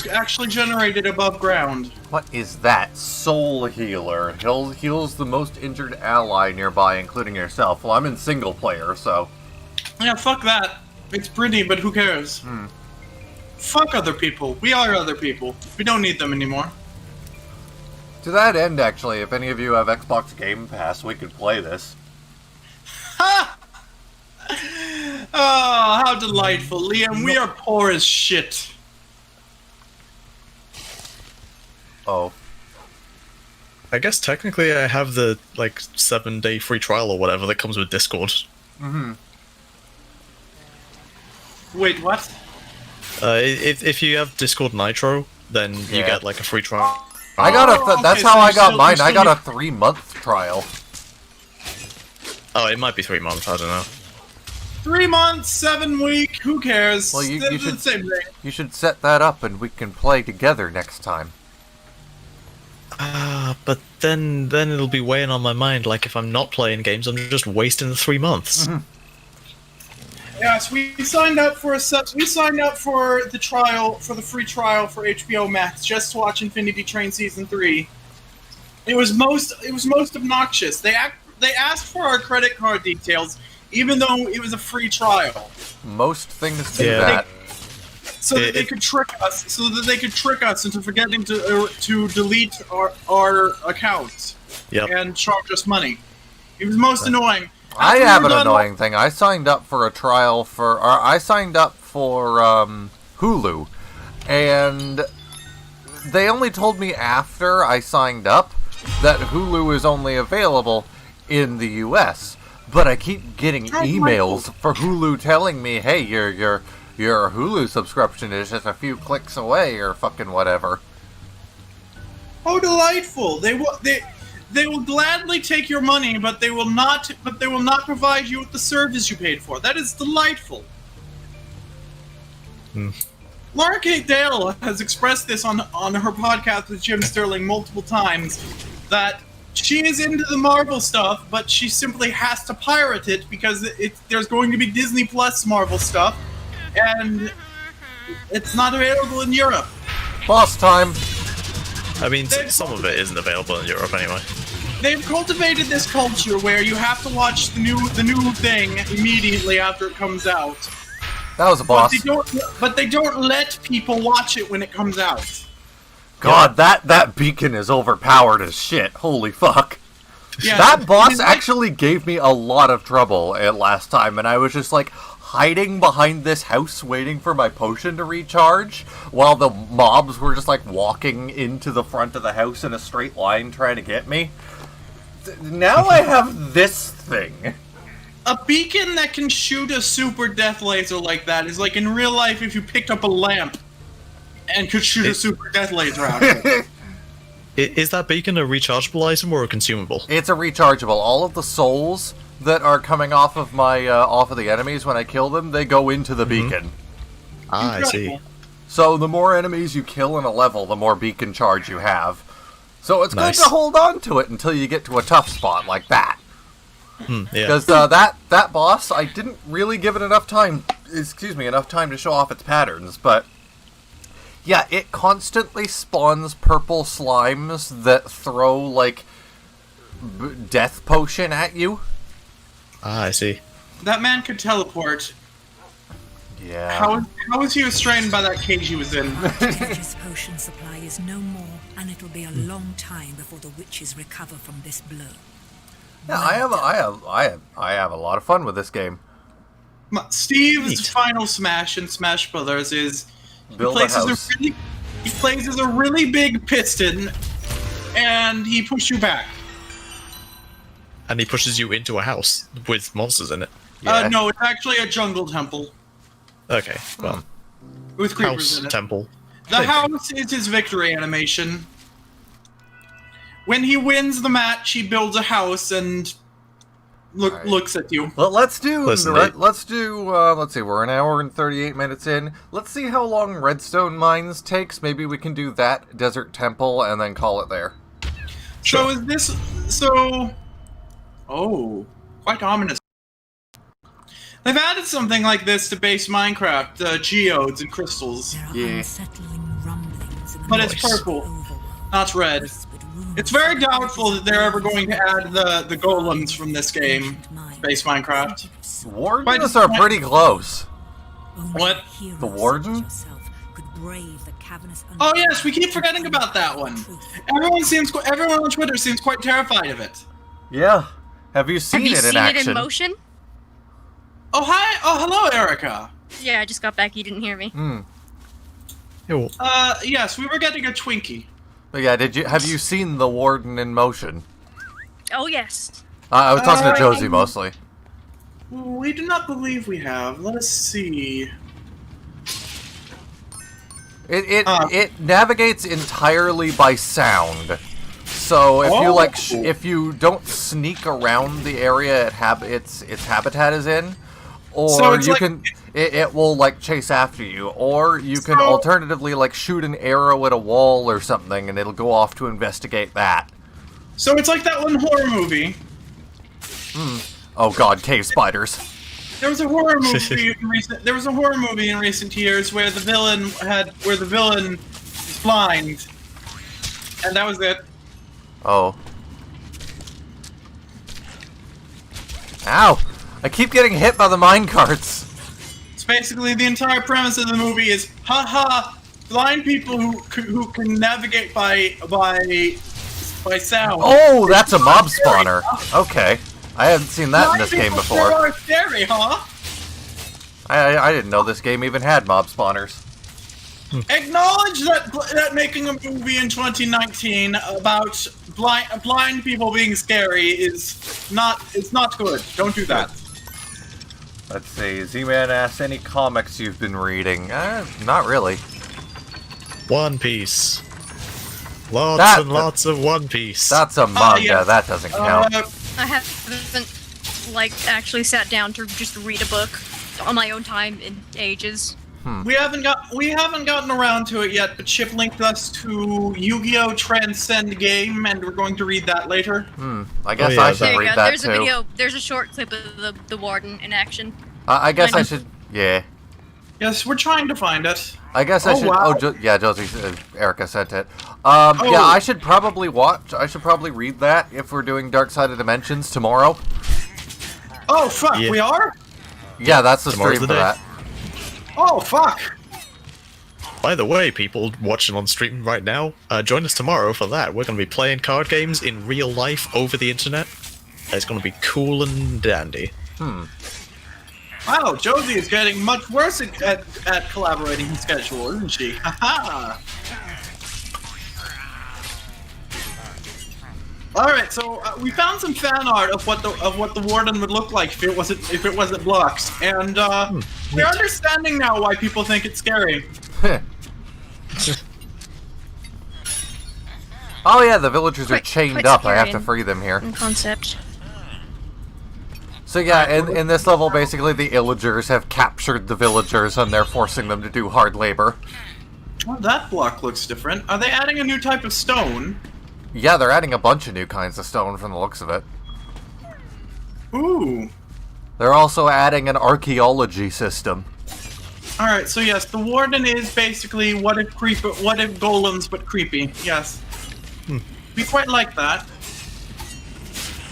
actually generated above ground. What is that? Soul Healer. Heals the most injured ally nearby, including yourself. Well, I'm in single player, so... Yeah, fuck that. It's pretty, but who cares? Fuck other people. We are other people. We don't need them anymore. To that end, actually, if any of you have Xbox Game Pass, we could play this. Ha! Oh, how delightful. Liam, we are poor as shit. Oh. I guess technically I have the, 7-day free trial or whatever that comes with Discord. Wait, what? If you have Discord Nitro, then you get, a free trial. I got that's okay, how so I you got still- mine. you I still got a 3-month trial. Oh, it might be 3 months, I don't know. 3 months, 7 week, who cares? Well, you It's should- the same thing. You should set that up and we can play together next time. But then it'll be weighing on my mind, if I'm not playing games, I'm just wasting the 3 months. Yes, we signed up for the trial, for the free trial for HBO Max just to watch Infinity Train Season 3. It was most obnoxious. They asked for our credit card details, even though it was a free trial, Most things do Yeah. that. so that they could trick us into forgetting to delete our accounts Yep. and charge us money. It was most annoying. I After we have were an done- annoying thing. I signed up for a trial for... Or I signed up for Hulu. And they only told me after I signed up that Hulu is only available in the US. But I keep getting emails for Hulu telling me, hey, your Hulu subscription is just a few clicks away or fucking whatever. Oh, delightful! They will gladly take your money, but they will not provide you with the service you paid for. That is delightful. Laura Kate Dale has expressed this on her podcast with Jim Sterling multiple times, that she is into the Marvel stuff, but she simply has to pirate it because there's going to be Disney Plus Marvel stuff, and it's not available in Europe. Boss time! I mean, some of it isn't available in Europe anyway. They've cultivated this culture where you have to watch the new thing immediately after it comes out. That was a boss. But they don't let people watch it when it comes out. God, that beacon is overpowered as shit. Holy fuck. Yeah, That boss it's like- actually gave me a lot of trouble last time, and I was just hiding behind this house waiting for my potion to recharge, while the mobs were just walking into the front of the house in a straight line trying to get me. Now I have this thing. A beacon that can shoot a super death laser like that is like in real life if you picked up a lamp and could shoot a super death laser out of it. Is that beacon a rechargeable item or a consumable? It's a rechargeable. All of the souls that are coming off of the enemies when I kill them, they go into the beacon. Ah, I see. Incredible. So the more enemies you kill in a level, the more beacon charge you have. So it's Nice. good to hold on to it until you get to a tough spot like that. Yeah. Because that boss, I didn't really give it enough time to show off its patterns, but yeah, it constantly spawns purple slimes that throw, death potion at you. Ah, I see. That man could teleport. Yeah. How was he restrained by that cage he was in? His potion supply is no more, and it will be a long time before the witches recover from this blow. Yeah, I have a lot of fun with this game. Steve's Neat. final smash in Smash Brothers is Build a house. he places a really big piston, and he pushes you back. And he pushes you into a house with monsters in it. Yeah. No, it's actually a jungle temple Okay, well, with creepers house, in it. temple. The house is his victory animation. When he wins the match, he builds a house and looks at you. Well, let's do. Listen, Let's see. We're an hour and 38 minutes in. Let's see how long Redstone Mines takes. Maybe we can do that Desert Temple and then call it there. So is this so? Oh, quite ominous. They've added something like this to base Minecraft, geodes and crystals, There are Yeah. unsettling rumblings in the but it's voice purple, overworld. not red. Whispered rumors It's very of doubtful that they're ever going to add the golems from this game, base Minecraft. Wardens are pretty close. Only What? heroes The warden? such as yourself could brave the cavernous Oh underworld yes, we keep forgetting about that one. Everyone on Twitter seems quite terrified of it. Yeah. Have you seen Have you it in seen action? it in motion? Oh hi! Oh hello, Erica. Yeah, I just got back. You didn't hear me. Yo, Yes, we were getting a Twinkie. But yeah, have you seen the Warden in motion? Oh yes. I was talking to Josie mostly. We do not believe we have. Let us see. It navigates entirely by sound. So if you if you don't sneak around the area its habitat is in, or So it's you like- can it will like chase after you, or you can So- alternatively like shoot an arrow at a wall or something, and it'll go off to investigate that. So it's like that one horror movie. Oh god, cave spiders. There was a horror movie in recent years where the villain was blind, and that was it. Oh. Ow! I keep getting hit by the minecarts. It's basically the entire premise of the movie is, haha, blind people who can navigate by sound. Oh, that's a mob spawner. Okay. I haven't seen that in this game Blind people before. sure are scary, huh? I didn't know this game even had mob spawners. Acknowledge that making a movie in 2019 about blind people being scary is not good. Don't do that. Let's see. Z-Man asks, any comics you've been reading? Not really. One Piece. Lots That- and lots of One Piece. That's a manga. yes. That doesn't count. I haven't actually sat down to just read a book on my own time in ages. We haven't gotten around to it yet, but Chip linked us to Yu-Gi-Oh! Transcend Game, and we're going to read that later. I guess yeah, I that- should There you read go. that There's too. a video. There's a short clip of the warden in action. I guess I Kinda. should. Yeah. Yes, we're trying to find it. I guess I Oh, should. wow. Yeah, Josie, Erica sent it. Oh. Yeah, I should probably watch. I should probably read that if we're doing Dark Side of Dimensions tomorrow. Oh fuck, Yeah. we are? Yeah, that's the Tomorrow's stream the for day. that. Oh fuck. By the way, people watching on stream right now, join us tomorrow for that. We're going to be playing card games in real life over the internet. It's going to be cool and dandy. Wow, Josie is getting much worse at collaborating with schedule, isn't she? Haha. All right, so we found some fan art of what the warden would look like if it wasn't blocks, and we're understanding now why people think it's scary. Oh yeah, the villagers are Quite- chained quite up. I have to scary free them here. in concept. So yeah, in this level, basically the illagers have captured the villagers and they're forcing them to do hard labor. Well, that block looks different. Are they adding a new type of stone? Yeah, they're adding a bunch of new kinds of stone from the looks of it. Ooh. They're also adding an archaeology system. All right, so yes, the warden is basically what if golems but creepy. Yes. We quite like that.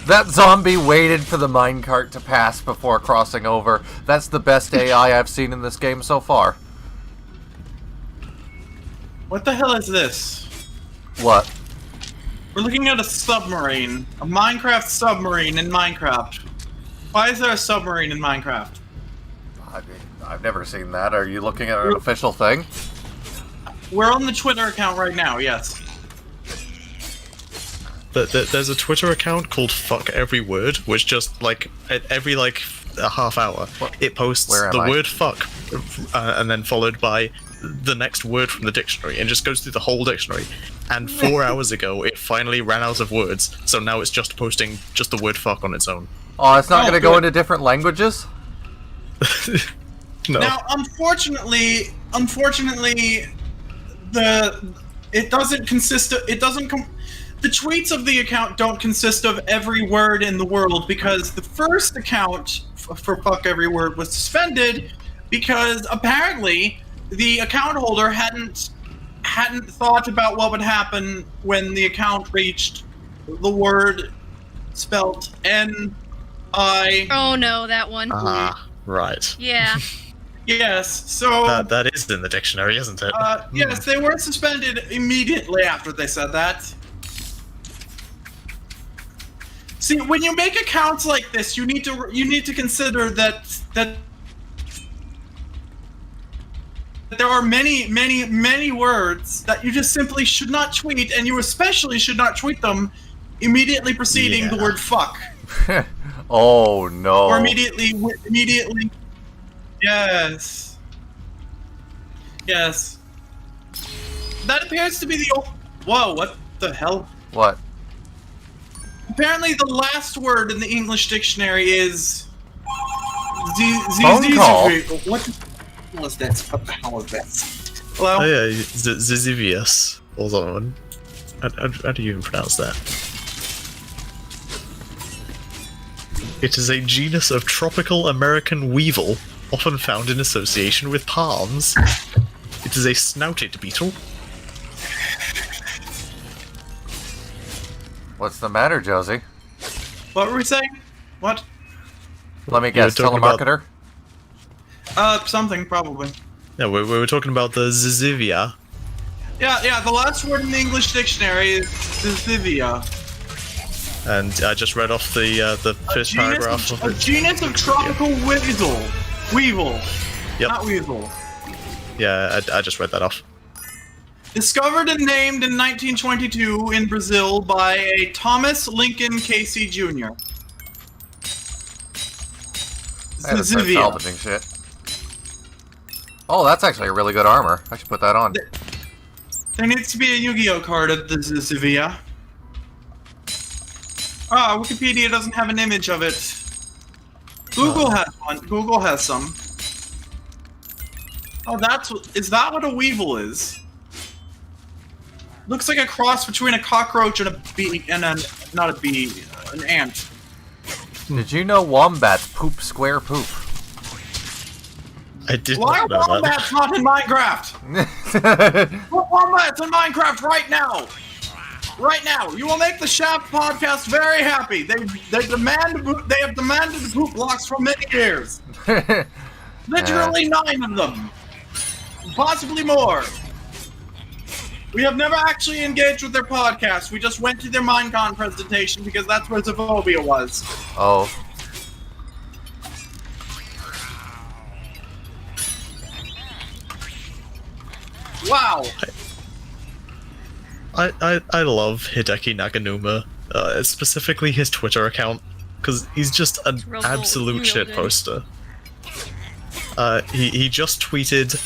That zombie waited for the minecart to pass before crossing over. That's the best AI I've seen in this game so far. What the hell is this? What? We're looking at a submarine. A Minecraft submarine in Minecraft. Why is there a submarine in Minecraft? I've never seen that. Are you looking at an official thing? We're on the Twitter account right now, yes. There's a Twitter account called Fuck Every Word, which just like at every like a half hour, it posts Where am the I? word fuck, and then followed by the next word from the dictionary and just goes through the whole dictionary. And 4 hours ago, it finally ran out of words, so now it's just posting just the word fuck on its own. Oh, it's not going to go good. into different languages? No. Now, unfortunately, it doesn't consist of the tweets of the account don't consist of every word in the world, because the first account for fuck every word was suspended because apparently the account holder hadn't thought about what would happen when the account reached the word spelt N-I. Oh no, that one. Ah, right. Yeah. Yes, so That is in the dictionary, isn't it? yes, they were suspended immediately after they said that. See, when you make accounts like this, you need to consider that there are many words that you just simply should not tweet, and you especially should not tweet them immediately preceding the word fuck. Oh no. Or immediately. Yes. Yes. That appears to be the old. Whoa! What the hell? What? Apparently, the last word in the English dictionary is. Phone call? What the hell is that? What the hell is that? Hello? Oh yeah, Zizivius or something. How do you even pronounce that? It is a genus of tropical American weevil, often found in association with palms. It is a snouted beetle. What's the matter, Josie? What were we saying? What? Let me guess, talking about- telemarketer? Something, probably. Yeah, we were talking about the Zizivia. Yeah, the last word in the English dictionary is Zizivia. And I just read off the first paragraph of A it. genus of tropical weasel. Weevil. Yep. Not weasel. Yeah, I just read that off. Discovered and named in 1922 in Brazil by a Thomas Lincoln Casey Jr. I had to start Zizivia. salvaging shit. Oh, that's actually a really good armor. I should put that on. There needs to be a Yu-Gi-Oh card of the Zizivia. Wikipedia doesn't have an image of it. Google has one. Google has some. Oh, is that what a weevil is? Looks like a cross between a cockroach and a bee, not a bee, an ant. Did you know wombats poop square poop? I did Why not are know wombats not in Minecraft? Put wombats in Minecraft right now! Right now! You will make the Shaft podcast very happy. They have demanded the poop blocks for many years. Literally 9 of them. Possibly more. We have never actually engaged with their podcast. We just went to their Minecon presentation because that's where Zavobia was. Oh. Wow. I love Hideki Naganuma, specifically his Twitter account, because he's just an real absolute real good. shitposter. He just tweeted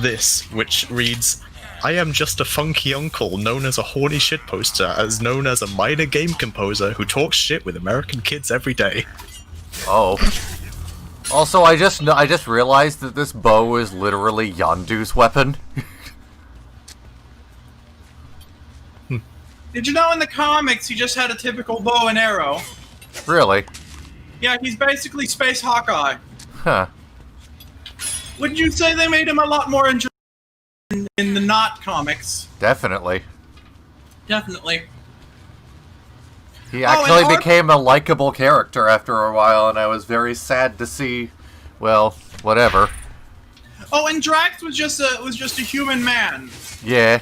this, which reads, "I am just a funky uncle known as a horny shitposter, as known as a minor game composer who talks shit with American kids every day." Oh. Also, I just realized that this bow is literally Yondu's weapon. Did you know in the comics he just had a typical bow and arrow? Really? Yeah, he's basically Space Hawkeye. Huh. Wouldn't you say they made him a lot more interesting in the not comics? Definitely. Definitely. He Oh, and actually Ar- became a likable character after a while, and I was very sad to see. Well, whatever. Oh, and Drax was just a human man. Yeah.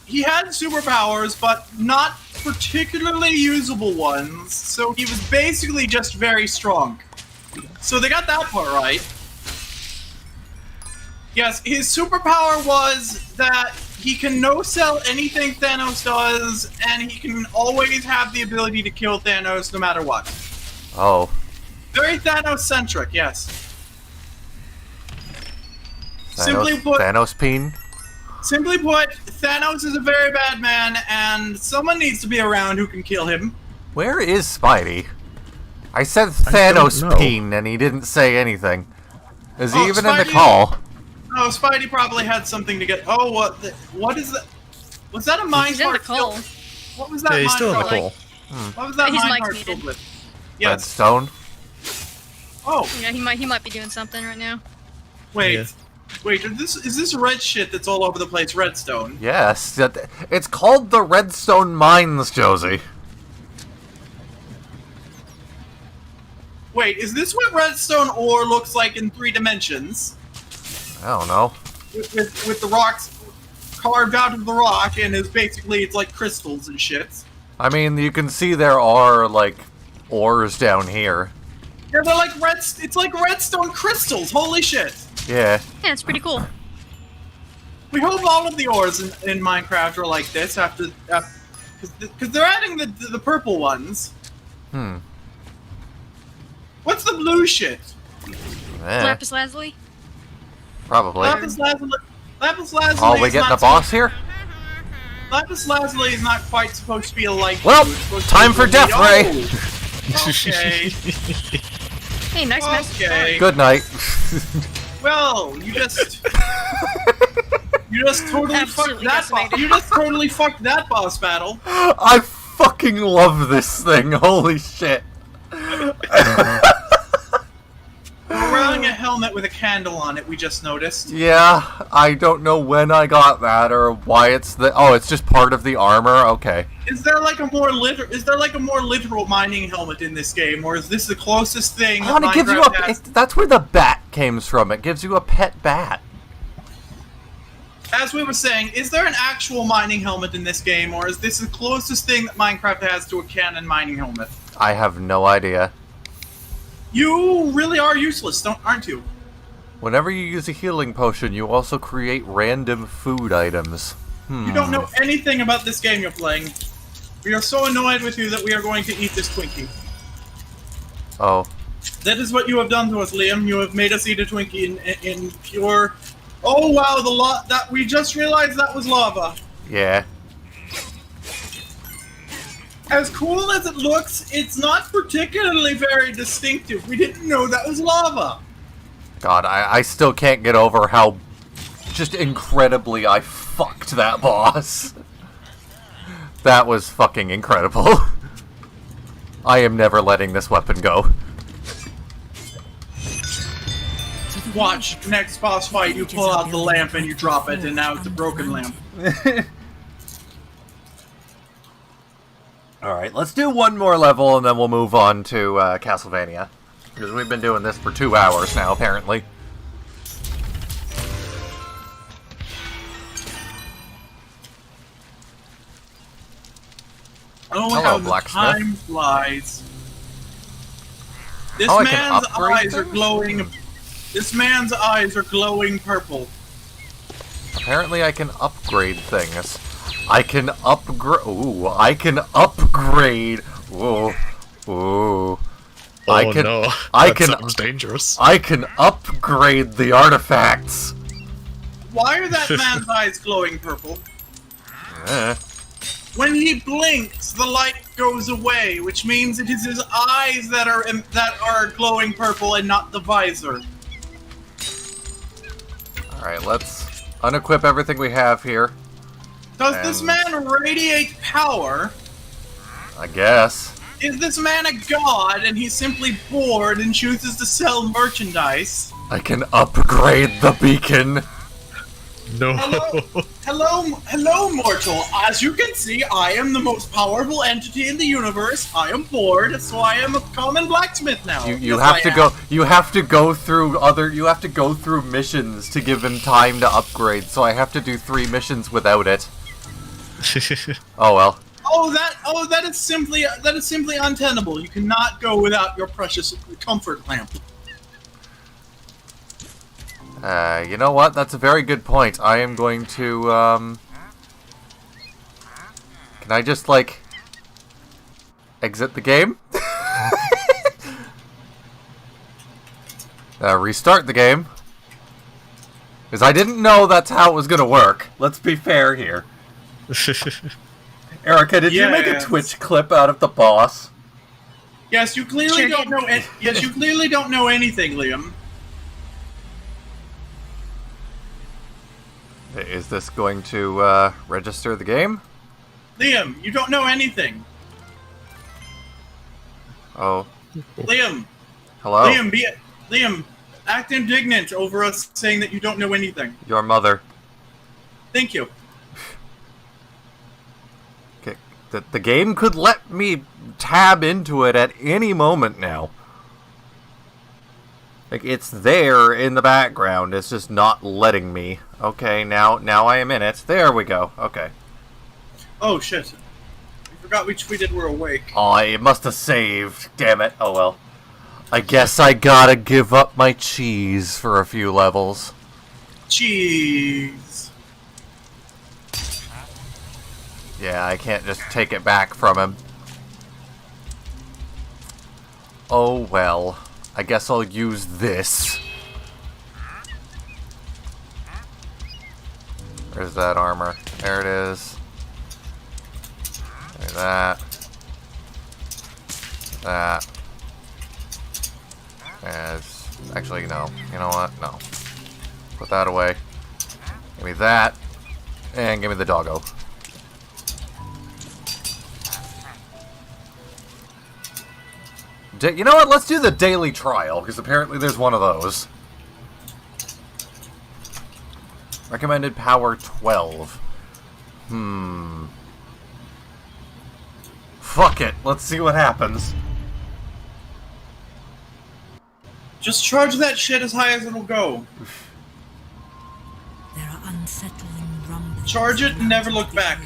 He had superpowers, but not particularly usable ones. So he was basically just very strong. So they got that part right. Yes, his superpower was that he can no-sell anything Thanos does, and he can always have the ability to kill Thanos no matter what. Oh. Very Thanos-centric, yes. Simply put, Thanos peen? Thanos is a very bad man, and someone needs to be around who can kill him. Where is Spidey? I said I don't Thanos know. peen, and he didn't say anything. Is he Oh, even in the Spidey- call? Oh, Spidey probably had something to get. Oh, what is that? Was that a minecart? He's in the call. What was that? Yeah, he's still in the minecart? call. What was that His mic's minecart muted. filled with? Yes. Redstone? Oh, Yeah, he might be doing something right now. wait. Yeah. Wait, is this red shit that's all over the place redstone? Yes. It's called the Redstone Mines, Josie. Wait, is this what redstone ore looks like in 3 dimensions? I don't know. With the rocks carved out of the rock, and it's like crystals and shit. I mean, you can see there are, like, ores down here. Yeah, they're like it's like redstone crystals. Holy shit! Yeah. Yeah, it's pretty cool. We hope all of the ores in Minecraft are like this because they're adding the purple ones. Hmm. What's the blue shit? Eh, Lapis lazuli. probably. Lapis lazuli. Oh, we getting a boss here? Lapis lazuli is not quite supposed to be a light. Well, blue. It's supposed to time be for blue. death, Ray. Oh, okay. Hey, nice message. Okay. Good night. Well, you just totally fucked Absolutely that boss. decimated. You just totally fucked that boss battle. I fucking love this thing. Holy shit. We're wearing a helmet with a candle on it. We just noticed. Yeah, I don't know when I got that or why it's the. Oh, it's just part of the armor. Okay. Is there like a more literal mining helmet in this game, or is this the closest thing? Oh, and it gives you Minecraft has? that's where the bat came from. It gives you a pet bat. As we were saying, is there an actual mining helmet in this game, or is this the closest thing that Minecraft has to a canon mining helmet? I have no idea. You really are useless, aren't you? Whenever you use a healing potion, you also create random food items. You don't know anything about this game you're playing. We are so annoyed with you that we are going to eat this Twinkie. Oh. That is what you have done to us, Liam. You have made us eat a Twinkie in pure... Oh wow, that we just realized that was lava. Yeah. As cool as it looks, it's not particularly very distinctive. We didn't know that was lava. God, I still can't get over how just incredibly I fucked that boss. That was fucking incredible. I am never letting this weapon go. Watch, next boss fight, you pull out the lamp and you drop it, and now it's a broken lamp. Alright, let's do one more level and then we'll move on to Castlevania. Because we've been doing this for 2 hours now, apparently. Oh, Hello, how the blacksmith. time flies. This Oh, I can man's upgrade eyes are things? glowing. This man's eyes are glowing purple. Apparently I can upgrade things. I can upgrade... Ooh, I can upgrade... Ooh. Ooh. Oh I can, no, I that can, sounds dangerous. I can upgrade the artifacts. Why are that man's eyes glowing purple? Eh. When he blinks, the light goes away, which means it is his eyes that are glowing purple and not the visor. Alright, let's unequip everything we have here. Does this And- man radiate power? I guess. Is this man a god and he's simply bored and chooses to sell merchandise? I can upgrade the beacon. No. Hello, mortal. As you can see, I am the most powerful entity in the universe. I am bored, so I am a common blacksmith now. You Yes, have I to am. go. You have to go through missions to give him time to upgrade. So I have to do 3 missions without it. Oh well. That is simply untenable. You cannot go without your precious comfort lamp. You know what? That's a very good point. I am going to, Can I just, like... exit the game? Restart the game. Because I didn't know that's how it was gonna work. Let's be fair here. Erica, did you make a Twitch clip out of the boss? Yes, you clearly don't know. Yes, you clearly don't know anything, Liam. Is this going to register the game? Liam, you don't know anything. Oh. Liam. Hello? Liam, act indignant over us saying that you don't know anything. Your mother. Thank you. Okay. The game could let me tab into it at any moment now. Like, it's there in the background, it's just not letting me. Okay, now I am in it. There we go. Okay. Oh, shit. I forgot we tweeted we're awake. Oh, it must have saved. Damn it. Oh well. I guess I gotta give up my cheese for a few levels. Cheese. Yeah, I can't just take it back from him. Oh well. I guess I'll use this. Where's that armor? There it is. There's that. That. As actually, no. You know what? No. Put that away. Give me that. And give me the doggo. You know what? Let's do the daily trial, because apparently there's one of those. Recommended power 12. Fuck it. Let's see what happens. Just charge that shit as high as it'll go. There are unsettling rumblings. Charge it and never look back.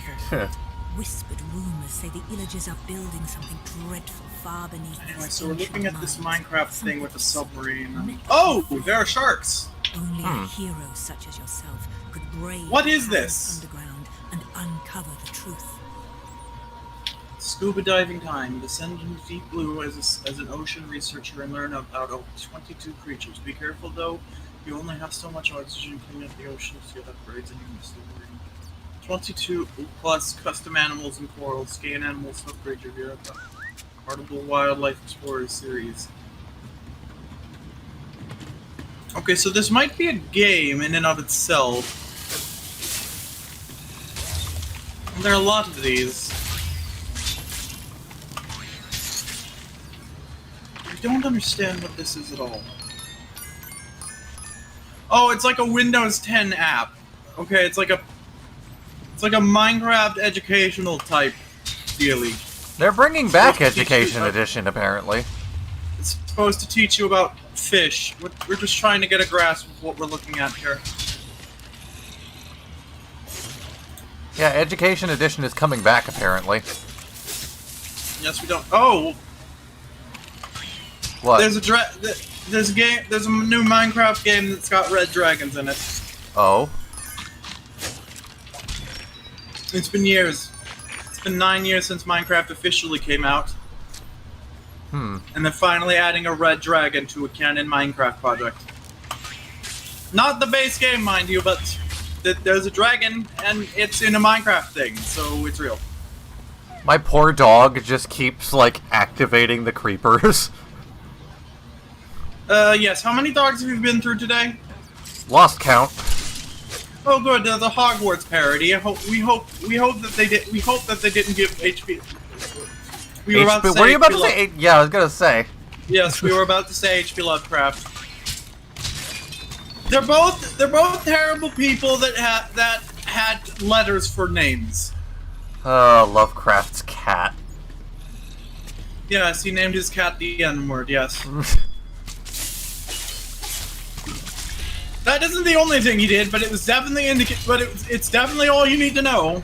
Whispered rumors say the Illagers are building something dreadful far beneath. Anyway, so we're looking at this Minecraft thing with the submarine. Oh, there are sharks. Only a hero such as yourself could brave What is this? underground and uncover the truth. Scuba diving time. Descend into deep blue as an ocean researcher and learn about 22 creatures. Be careful though, you only have so much oxygen. Clean up the ocean to get upgrades and you must marine. 22 plus custom animals and corals. Scan animals to upgrade your gear. Part of the Wildlife Explorers series. Okay, so this might be a game in and of itself. There are a lot of these. I don't understand what this is at all. Oh, it's like a Windows 10 app. Okay, it's like a Minecraft educational type dealy. They're bringing back Education Edition, apparently. It's supposed to teach you about fish. We're just trying to get a grasp of what we're looking at here. Yeah, Education Edition is coming back, apparently. Yes, we don't. Oh, What? there's a game. There's a new Minecraft game that's got red dragons in it. Oh? It's been years. It's been 9 years since Minecraft officially came out. And they're finally adding a red dragon to a canon Minecraft project. Not the base game, mind you, but there's a dragon, and it's in a Minecraft thing, so it's real. My poor dog just keeps, like, activating the creepers. Yes. How many dogs have you been through today? Lost count. Oh, good. The Hogwarts parody. We hope that they didn't give HP. We were about to say. Were you about to HP say? Yeah, I was gonna say. Yes, we were about to say H.P. Lovecraft. They're both terrible people that had letters for names. Oh, Lovecraft's cat. Yes, he named his cat the N-word. Yes. That isn't the only thing he did, but it was definitely it's definitely all you need to know.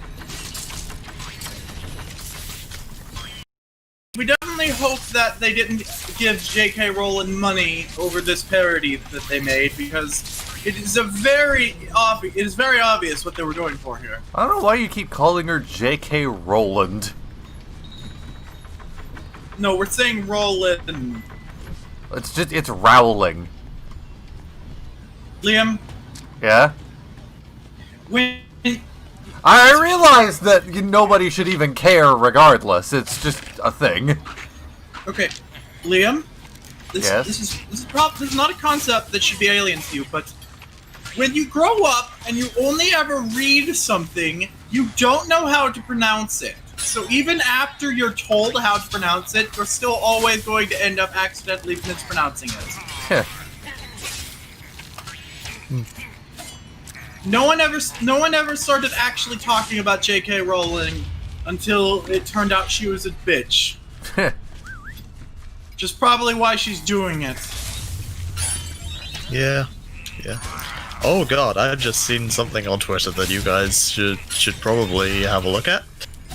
We definitely hope that they didn't give J.K. Rowling money over this parody that they made, because it is very obvious what they were going for here. I don't know why you keep calling her J.K. Rowland. No, we're saying It's Rowling. Liam, Yeah? When I realize that nobody should even care regardless. It's just a thing. okay, Liam, Yes? this is not a concept that should be alien to you, but when you grow up and you only ever read something, you don't know how to pronounce it. So even after you're told how to pronounce it, you're still always going to end up accidentally mispronouncing it. No one ever started actually talking about J.K. Rowling until it turned out she was a bitch. Which is probably why she's doing it. Yeah. Oh god, I've just seen something on Twitter that you guys should probably have a look at.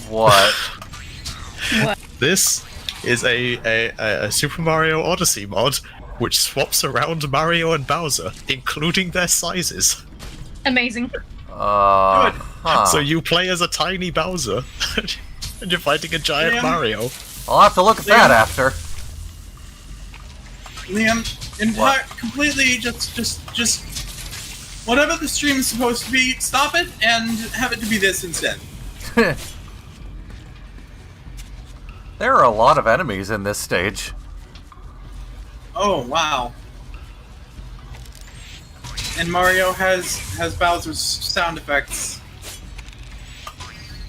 What? What? This is a Super Mario Odyssey mod which swaps around Mario and Bowser, including their sizes. Amazing. Huh. So you play as a tiny Bowser, and you're fighting a giant Liam? Mario. I'll have to look at that after. Liam, What? completely just whatever the stream is supposed to be, stop it and have it to be this instead. There are a lot of enemies in this stage. Oh wow. And Mario has Bowser's sound effects.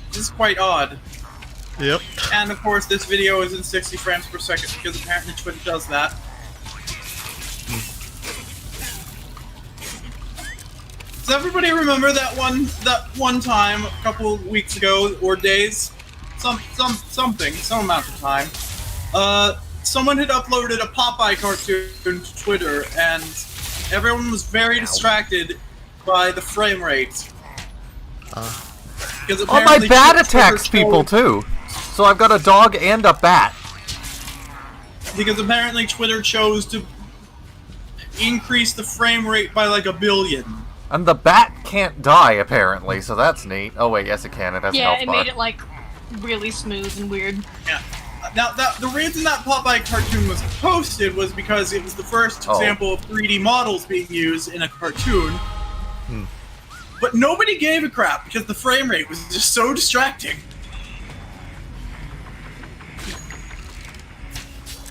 This is quite odd. Yep. And of course this video is in 60 frames per second because apparently Twitter does that. Does everybody remember that one time a couple of weeks ago or days? Some amount of time. Someone had uploaded a Popeye cartoon to Twitter and everyone was very distracted by the frame rate. Because Oh, my apparently bat Twitter attacks showed- people too. So I've got a dog and a bat. Because apparently Twitter chose to increase the frame rate by like 1 billion. And the bat can't die, apparently, so that's neat. Oh wait, yes it can. It has a Yeah, health it bar. made it like really smooth and weird. Yeah. Now, the reason that Popeye cartoon was posted was because it was the first Oh. example of 3D models being used in a cartoon. But nobody gave a crap because the frame rate was just so distracting.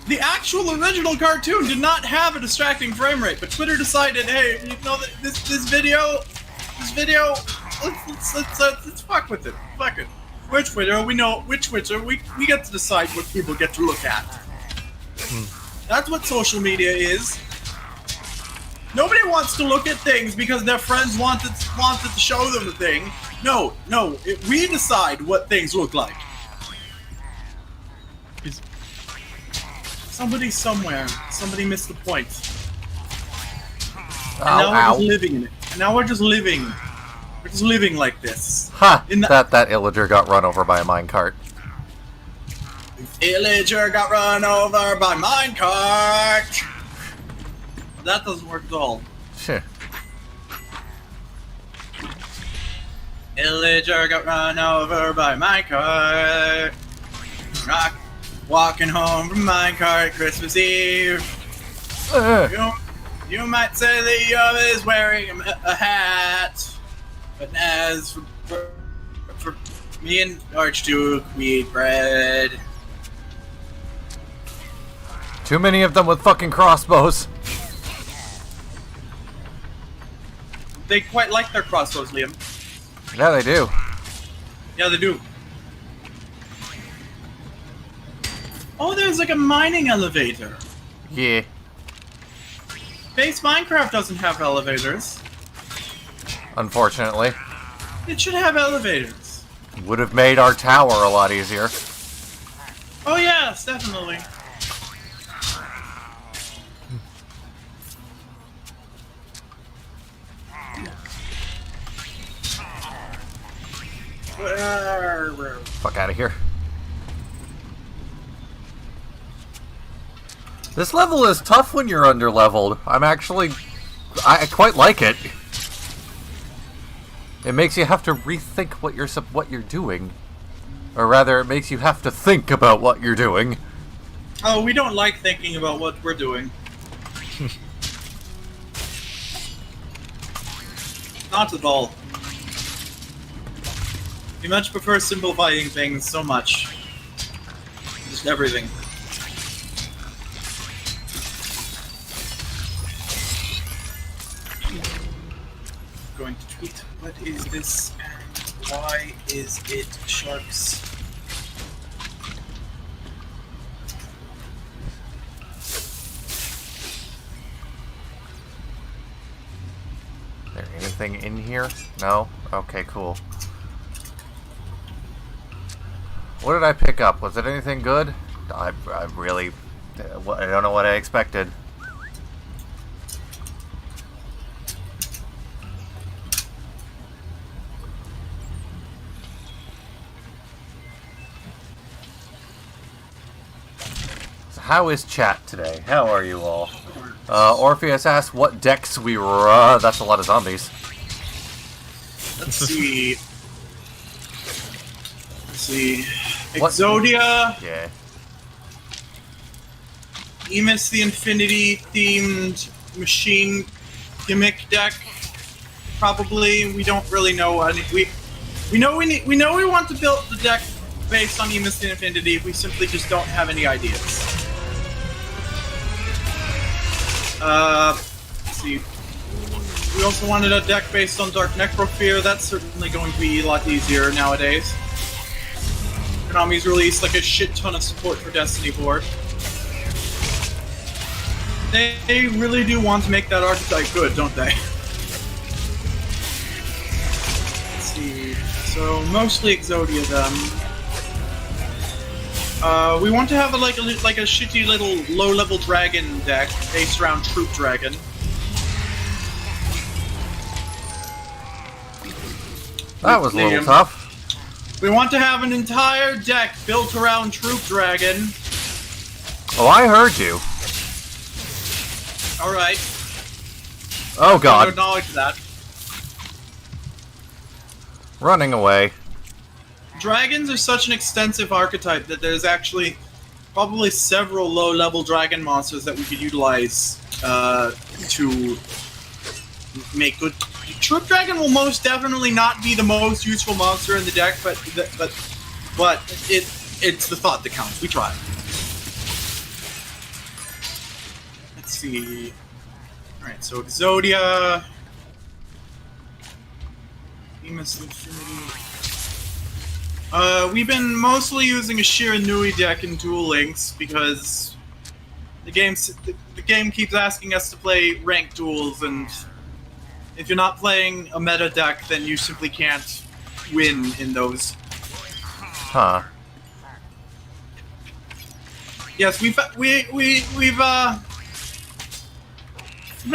The actual original cartoon did not have a distracting frame rate, but Twitter decided, hey, you know, this video, let's fuck with it. Fuck it. We're Twitter, we know which Twitter, we get to decide what people get to look at. That's what social media is. Nobody wants to look at things because their friends wanted to show them a thing. No, we decide what things look like. Somebody somewhere, somebody missed the point. And now we're just living in it. And now we're just living. We're just living like this. Ha! In the- That illager got run over by a minecart. Illager got run over by minecart. That doesn't work at all. Shit. Illager got run over by minecart. Walking home from minecart Christmas Eve. You might say the other is wearing a hat, but as for me and Archduke, we eat bread. Too many of them with fucking crossbows. They quite like their crossbows, Liam. Yeah, they do. Yeah, they do. Oh, there's like a mining elevator. Yeah. Base Minecraft doesn't have elevators. Unfortunately. It should have elevators. Would have made our tower a lot easier. Oh yes, definitely. Fuck out of here. This level is tough when you're underleveled. I quite like it. It makes you have to rethink what you're doing. Or rather, it makes you have to think about what you're doing. Oh, we don't like thinking about what we're doing. Not at all. We much prefer simplifying things so much. Just everything. Going to tweet, what is this and why is it sharks? Is there anything in here? No? Okay, cool. What did I pick up? Was it anything good? I really... I don't know what I expected. So how is chat today? How are you all? Orpheus asked what decks we were... that's a lot of zombies. Let's see. Let's see. What? Exodia, Yeah. Emus the Infinity themed machine gimmick deck. Probably. We don't really know any. We know we want to build the deck based on Emus the Infinity. We simply just don't have any ideas. Let's see. We also wanted a deck based on Dark Necrofear. That's certainly going to be a lot easier nowadays. Konami's released like a shit ton of support for Destiny 4. They really do want to make that archetype good, don't they? Let's see. So mostly Exodia then. We want to have a shitty little low-level dragon deck based around Troop Dragon. That was a little tough. We want to have an entire deck built around Troop Dragon. Oh, I heard you. Alright. Oh god. Acknowledge that. Running away. Dragons are such an extensive archetype that there's actually probably several low-level dragon monsters that we could utilize to make good. Troop Dragon will most definitely not be the most useful monster in the deck, but it's the thought that counts. We try. Let's see. All right, so Exodia, Emus Infinity. We've been mostly using a Shiranui deck in Duel Links because the game keeps asking us to play ranked duels, and if you're not playing a meta deck, then you simply can't win in those. Huh. Yes, we've been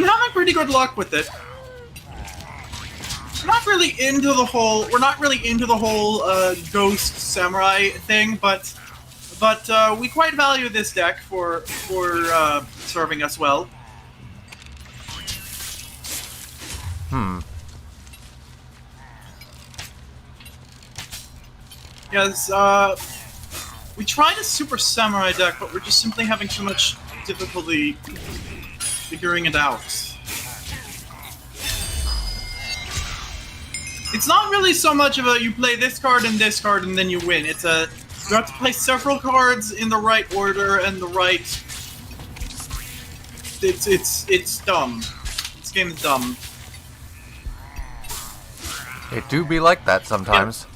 having pretty good luck with it. We're not really into the whole ghost samurai thing, but we quite value this deck for serving us well. Yes, we tried a Super Samurai deck, but we're just simply having too much difficulty figuring it out. It's not really so much of a you play this card and then you win. It's a you have to play several cards in the right order and the right. It's dumb. This game is dumb. It do be like that sometimes.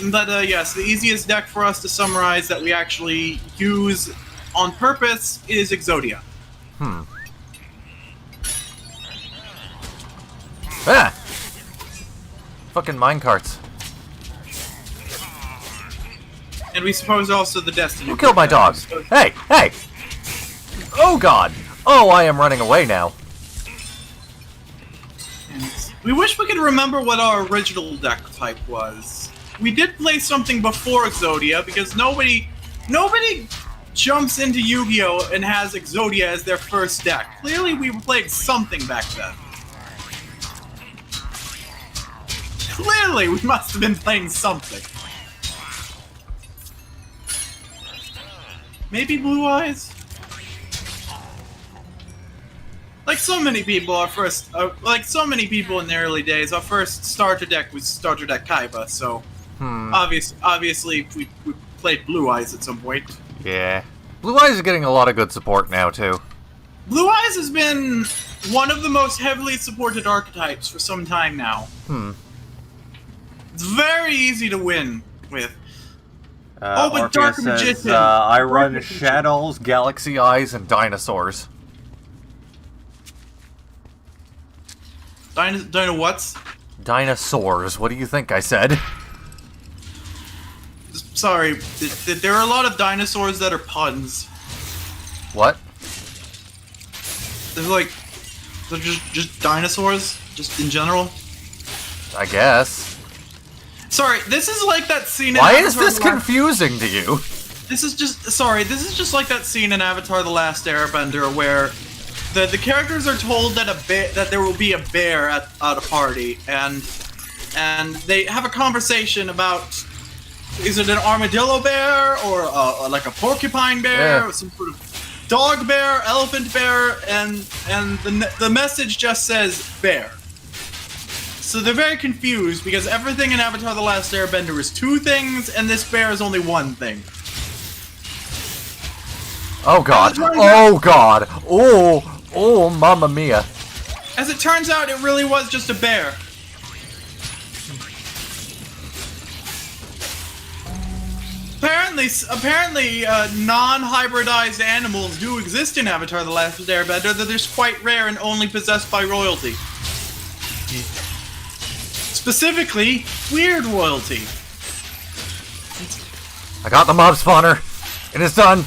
But yes, the easiest deck for us to summarize that we actually use on purpose is Exodia. Ah! Fucking minecarts. And we suppose also the Destiny. Who killed my dog? Hey! Hey! Oh god! Oh, I am running away now. We wish we could remember what our original deck type was. We did play something before Exodia because nobody jumps into Yu-Gi-Oh! And has Exodia as their first deck. Clearly we played something back then. Clearly we must have been playing something. Maybe Blue Eyes? Like, so many people, so many people in the early days, our first starter deck was starter deck Kaiba. So obviously we played Blue Eyes at some point. Yeah. Blue Eyes is getting a lot of good support now, too. Blue Eyes has been one of the most heavily supported archetypes for some time now. It's very easy to win with. But Dark Magician. I run Shadows, Galaxy Eyes, and Dinosaurs. Dino what's? Dinosaurs. What do you think I said? Sorry, there are a lot of dinosaurs that are puns. What? They're just dinosaurs, just in general. I guess. Sorry, this is like that scene. Why is this confusing to you? This is just like that scene in Avatar: The Last Airbender where the characters are told that there will be a bear at a party, and they have a conversation about, is it an armadillo bear or like a porcupine bear or some sort of dog bear, elephant bear, and the message just says bear. So they're very confused because everything in Avatar: The Last Airbender is two things, and this bear is only one thing. Oh god. Oh god. Oh, mamma mia. As it turns out, it really was just a bear. Apparently, non-hybridized animals do exist in Avatar: The Last Airbender, that they're quite rare and only possessed by royalty. Specifically, weird royalty. I got the mob spawner. It is done.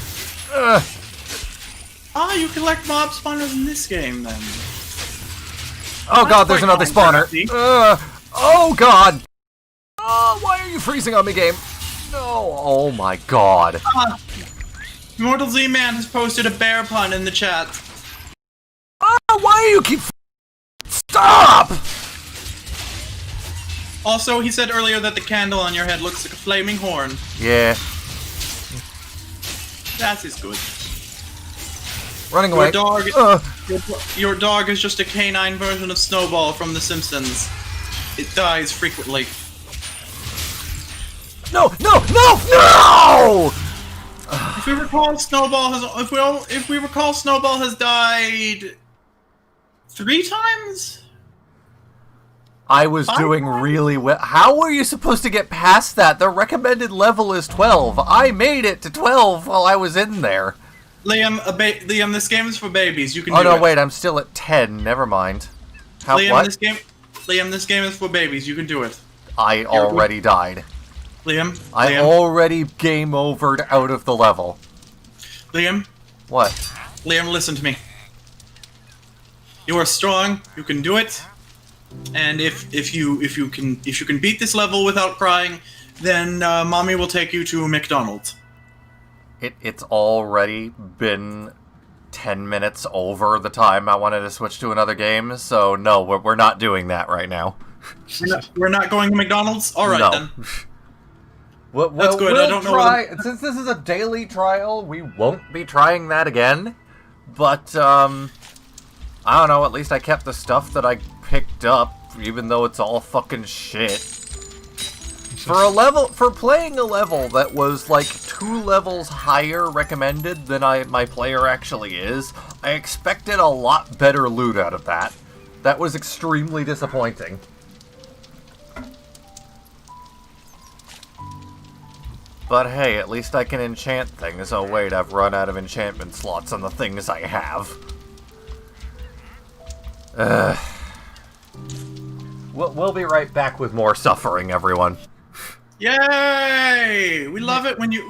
You collect mob spawners in this game, then. Oh god, there's another spawner. Oh god. Oh, why are you freezing on me, game? No. Oh my god. Immortal Z-Man has posted a bear pun in the chat. Why do you keep... Stop! Also, he said earlier that the candle on your head looks like a flaming horn. Yeah. That is good. Running away. Your dog is just a canine version of Snowball from The Simpsons. It dies frequently. No! If we recall, Snowball has died 3 times. I was doing really well. How were you supposed to get past that? The recommended level is 12. I made it to 12 while I was in there. Liam, this game is for babies. You can do it. Oh no, wait, I'm still at 10. Never mind. Liam, this game is for babies. You can do it. I already died. Liam? I already game overed out of the level. Liam? What? Liam, listen to me. You are strong. You can do it. And if you can beat this level without crying, then mommy will take you to McDonald's. It's already been 10 minutes over the time I wanted to switch to another game, so no, we're not doing that right now. We're not going to McDonald's? Alright then. That's good. I don't know. Since this is a daily trial, we won't be trying that again. But, I don't know, at least I kept the stuff that I picked up, even though it's all fucking shit. For playing a level that was like 2 levels higher recommended than my player actually is, I expected a lot better loot out of that. That was extremely disappointing. But hey, at least I can enchant things. Oh wait, I've run out of enchantment slots on the things I have. We'll be right back with more suffering, everyone. Yay! We love it when you...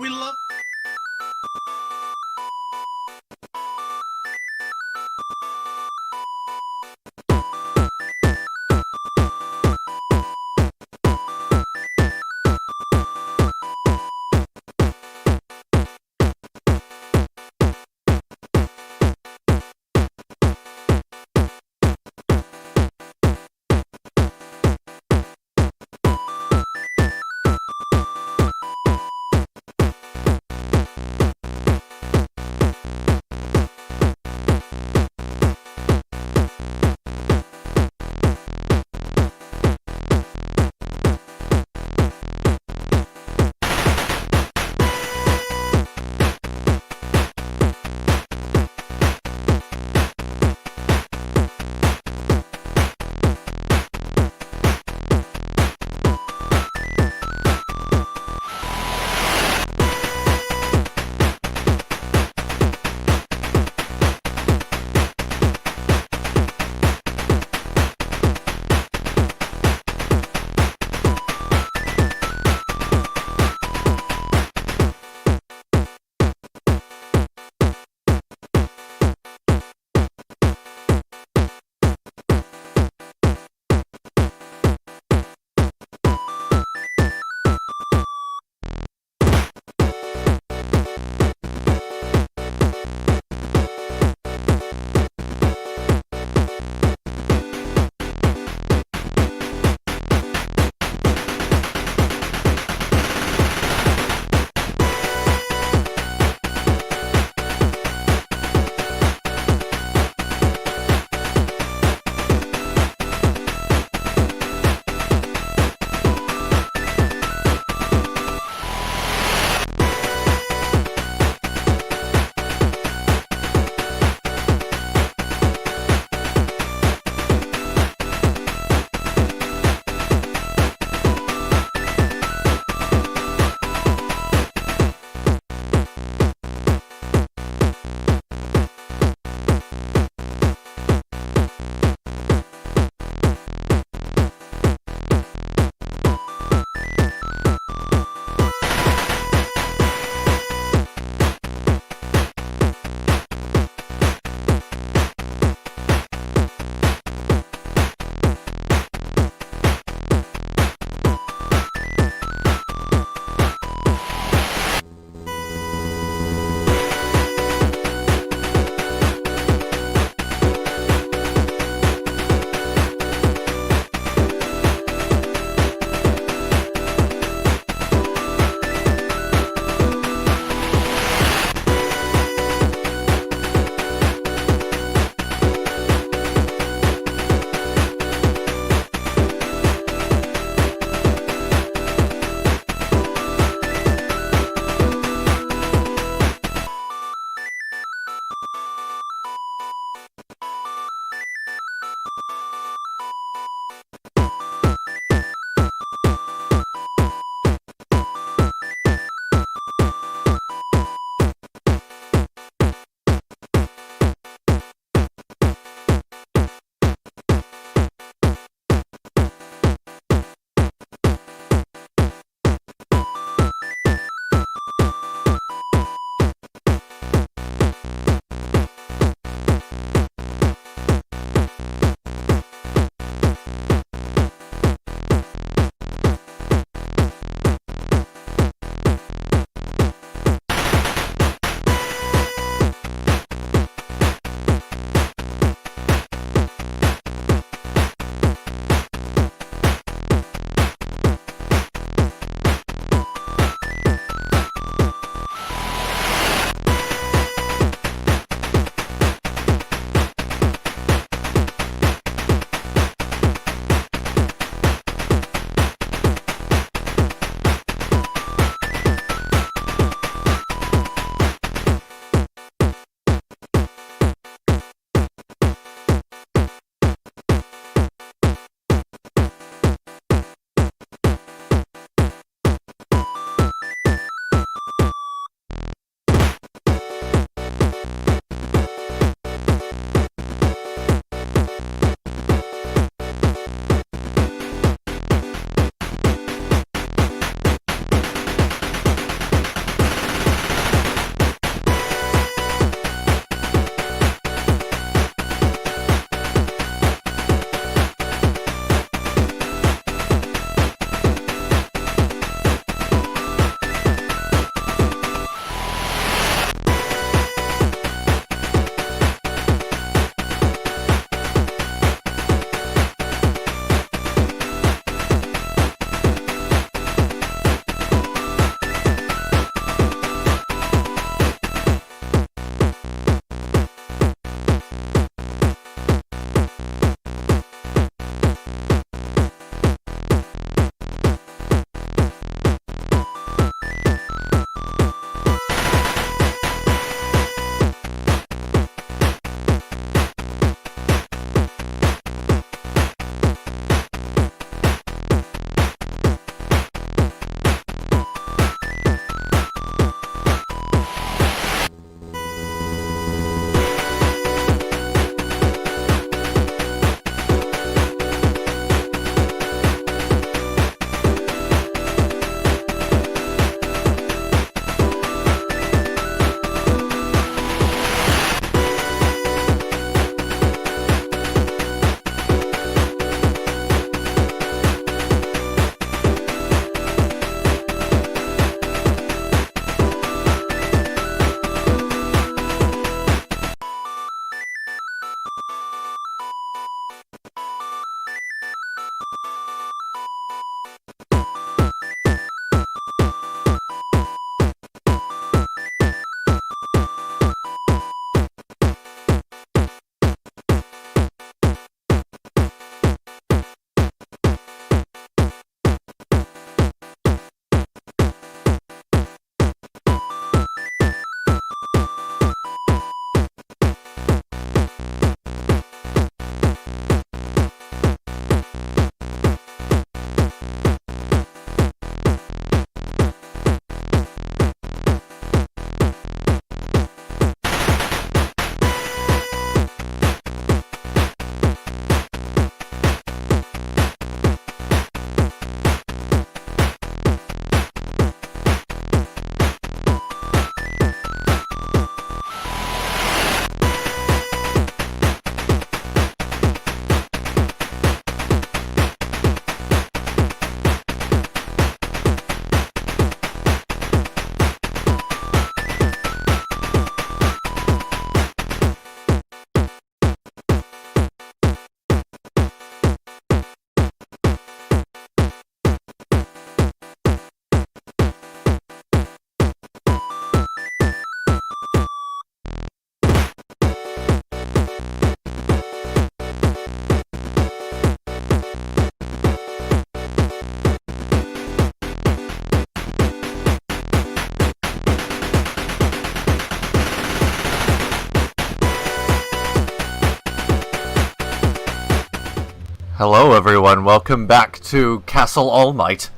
Hello, everyone. Welcome back to Castle All Might.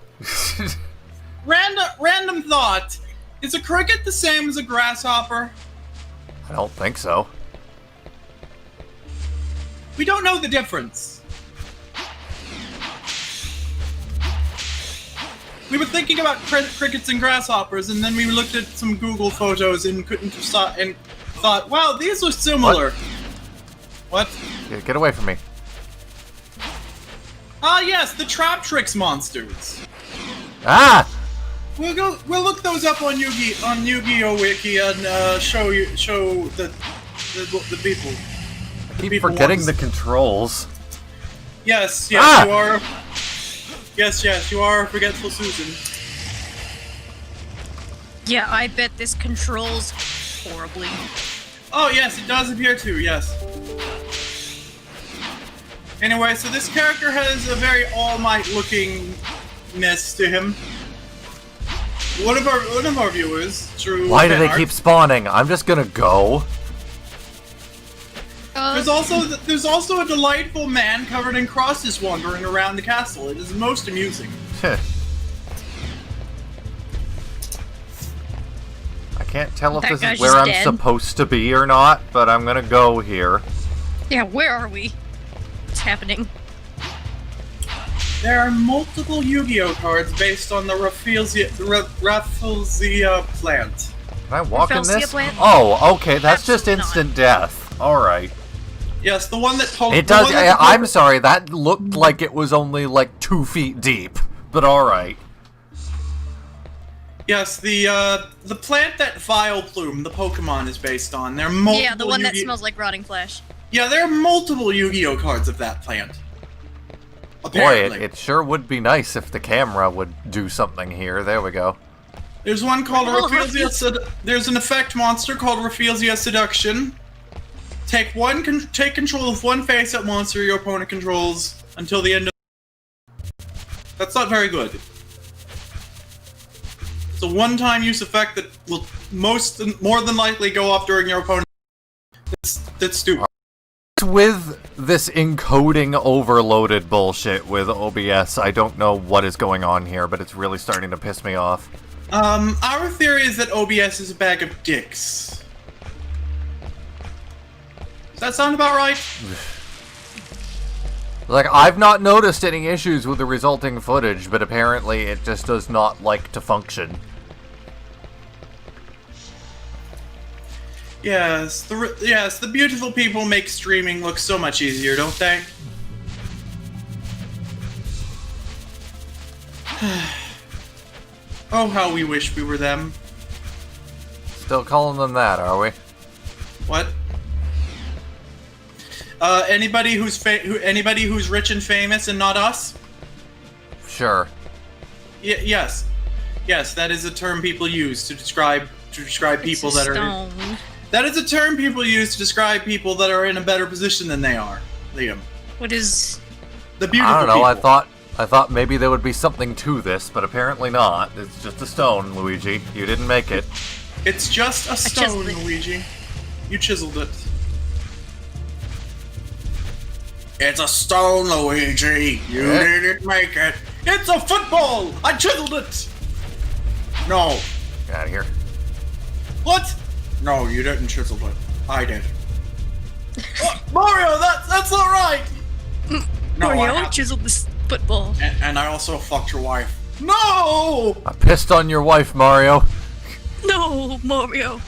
Random thought. Is a cricket the same as a grasshopper? I don't think so. We don't know the difference. We were thinking about crickets and grasshoppers, and then we looked at some Google photos and thought, wow, these are similar. What? Yeah, get away from me. Ah, yes, the Trap Tricks monsters. Ah! We'll look those up on Yu-Gi-Oh wiki and show the people. I keep forgetting the controls. Yes, Ah! you are. Yes, you are a forgetful Susan. Yeah, I bet this controls horribly. Oh yes, it does appear to, yes. Anyway, so this character has a very All Might lookingness to him. One of our viewers, Drew. Why do they Fanart, keep spawning? I'm just gonna go. There's also a delightful man covered in crosses wandering around the castle. It is most amusing. I can't tell if That this guy's is where just I'm dead. supposed to be or not, but I'm gonna go here. Yeah, where are we? What's happening? There are multiple Yu-Gi-Oh cards based on the Rafflesia plant. Can I walk in Rafflesia this? plant? Oh, okay, that's just Absolutely not. instant death. Alright. Yes, the one that told. It does. I'm sorry, that looked like it was only like 2 feet deep, but alright. Yes, the plant that Vileplume, the Pokemon, is based on. There are multiple. Yeah, the one that Yu-Gi- smells like rotting flesh. Yeah, there are multiple Yu-Gi-Oh cards of that plant. Boy, Apparently. it sure would be nice if the camera would do something here. There we go. There's one called Oh, There's an effect monster called Rafflesia Seduction. Take control of one face-up monster your opponent controls until the end of. That's not very good. It's a one-time use effect that will more than likely go off during your opponent. That's stupid. With this encoding overloaded bullshit with OBS, I don't know what is going on here, but it's really starting to piss me off. Our theory is that OBS is a bag of dicks. Does that sound about right? Like, I've not noticed any issues with the resulting footage, but apparently it just does not like to function. Yes, the beautiful people make streaming look so much easier, don't they? Oh, how we wish we were them. Still calling them that, are we? What? Anybody who's rich and famous and not us? Sure. Yes, that is a term people use to describe people that are. Stone. That is a term people use to describe people that are in a better position than they are, Liam. What is... The beautiful I don't know, people. I thought maybe there would be something to this, but apparently not. It's just a stone, Luigi. You didn't make it. It's just a stone, chiseled it. Luigi. You chiseled it. It's a stone, Luigi. You Yeah. didn't make it. It's a football. I chiseled it. No. Get out of here. What? No, you didn't chisel it. I did. Oh, Mario, that's not right. No, Mario I have- chiseled this football. and I also fucked your wife. No. I pissed on your wife, Mario. No, Mario.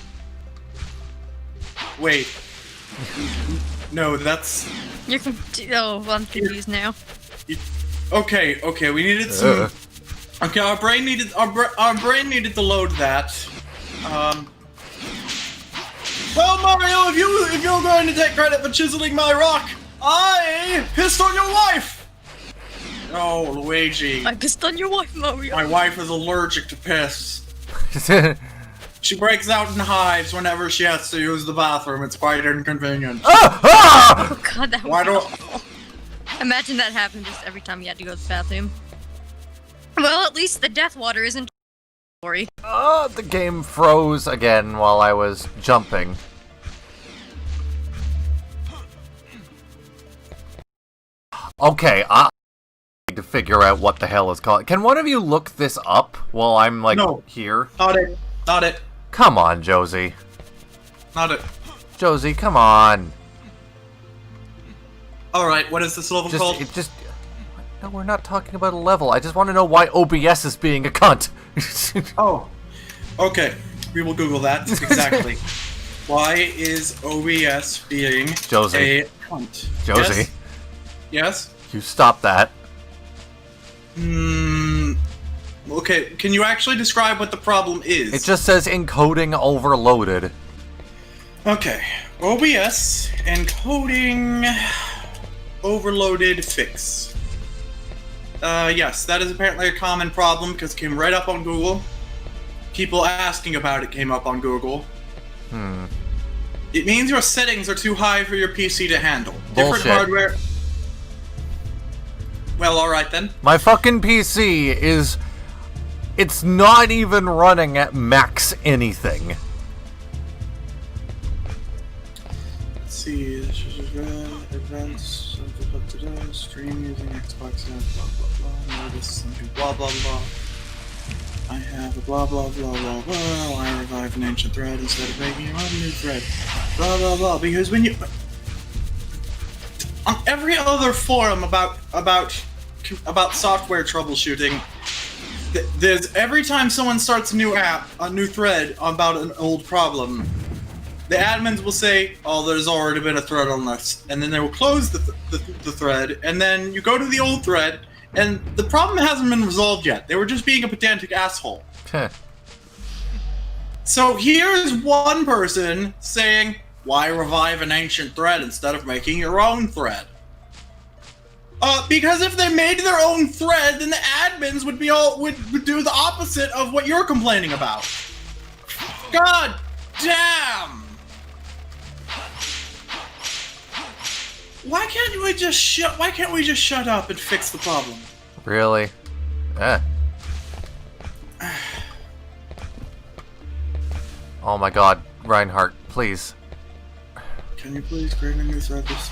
Wait. No, that's. Oh, I'm confused now. Okay, we needed some. Okay, our brain needed to load that. Well, Mario, if you're going to take credit for chiseling my rock, I pissed on your wife. Oh, Luigi, I pissed on your wife, Mario. my wife is allergic to piss. She breaks out in hives whenever she has to use the bathroom. It's quite inconvenient. Oh god, that Why was don't- awful. Imagine that happened just every time you had to go to the bathroom. Well, at least the death water isn't story. The game froze again while I was jumping. Okay, I need to figure out what the hell is called. Can one of you look this up while I'm, like, No. here? Not it. Not it. Come on, Josie. Not it. Josie, come on. Alright, what is this level called? No, we're not talking about a level. I just want to know why OBS is being a cunt. Oh. Okay. We will Google that. Exactly. Why is OBS being Josie. a cunt? Josie. Yes? Yes? You stop that. Okay, can you actually describe what the problem is? It just says encoding overloaded. Okay. OBS encoding overloaded fix. Yes, that is apparently a common problem because it came right up on Google. People asking about it came up on Google. It means your settings are too high for your PC to handle. Bullshit. Different hardware. Well, alright then. My fucking PC is... It's not even running at max anything. Let's see. Advanced stream using Xbox blah blah blah. Notice something blah blah blah. I have a blah blah blah blah blah. I revive an ancient thread instead of making a new thread. Blah blah blah. Because when you on every other forum about software troubleshooting, there's every time someone starts a new app, a new thread about an old problem, the admins will say, "Oh, there's already been a thread on this," and then they will close the thread, and then you go to the old thread. And the problem hasn't been resolved yet. They were just being a pedantic asshole. So here's one person saying, why revive an ancient thread instead of making your own thread? Because if they made their own thread, then the admins would do the opposite of what you're complaining about. God damn! Why can't we just shut up and fix the problem? Really? Oh my god, Reinhardt, please. Can you please create a new thread this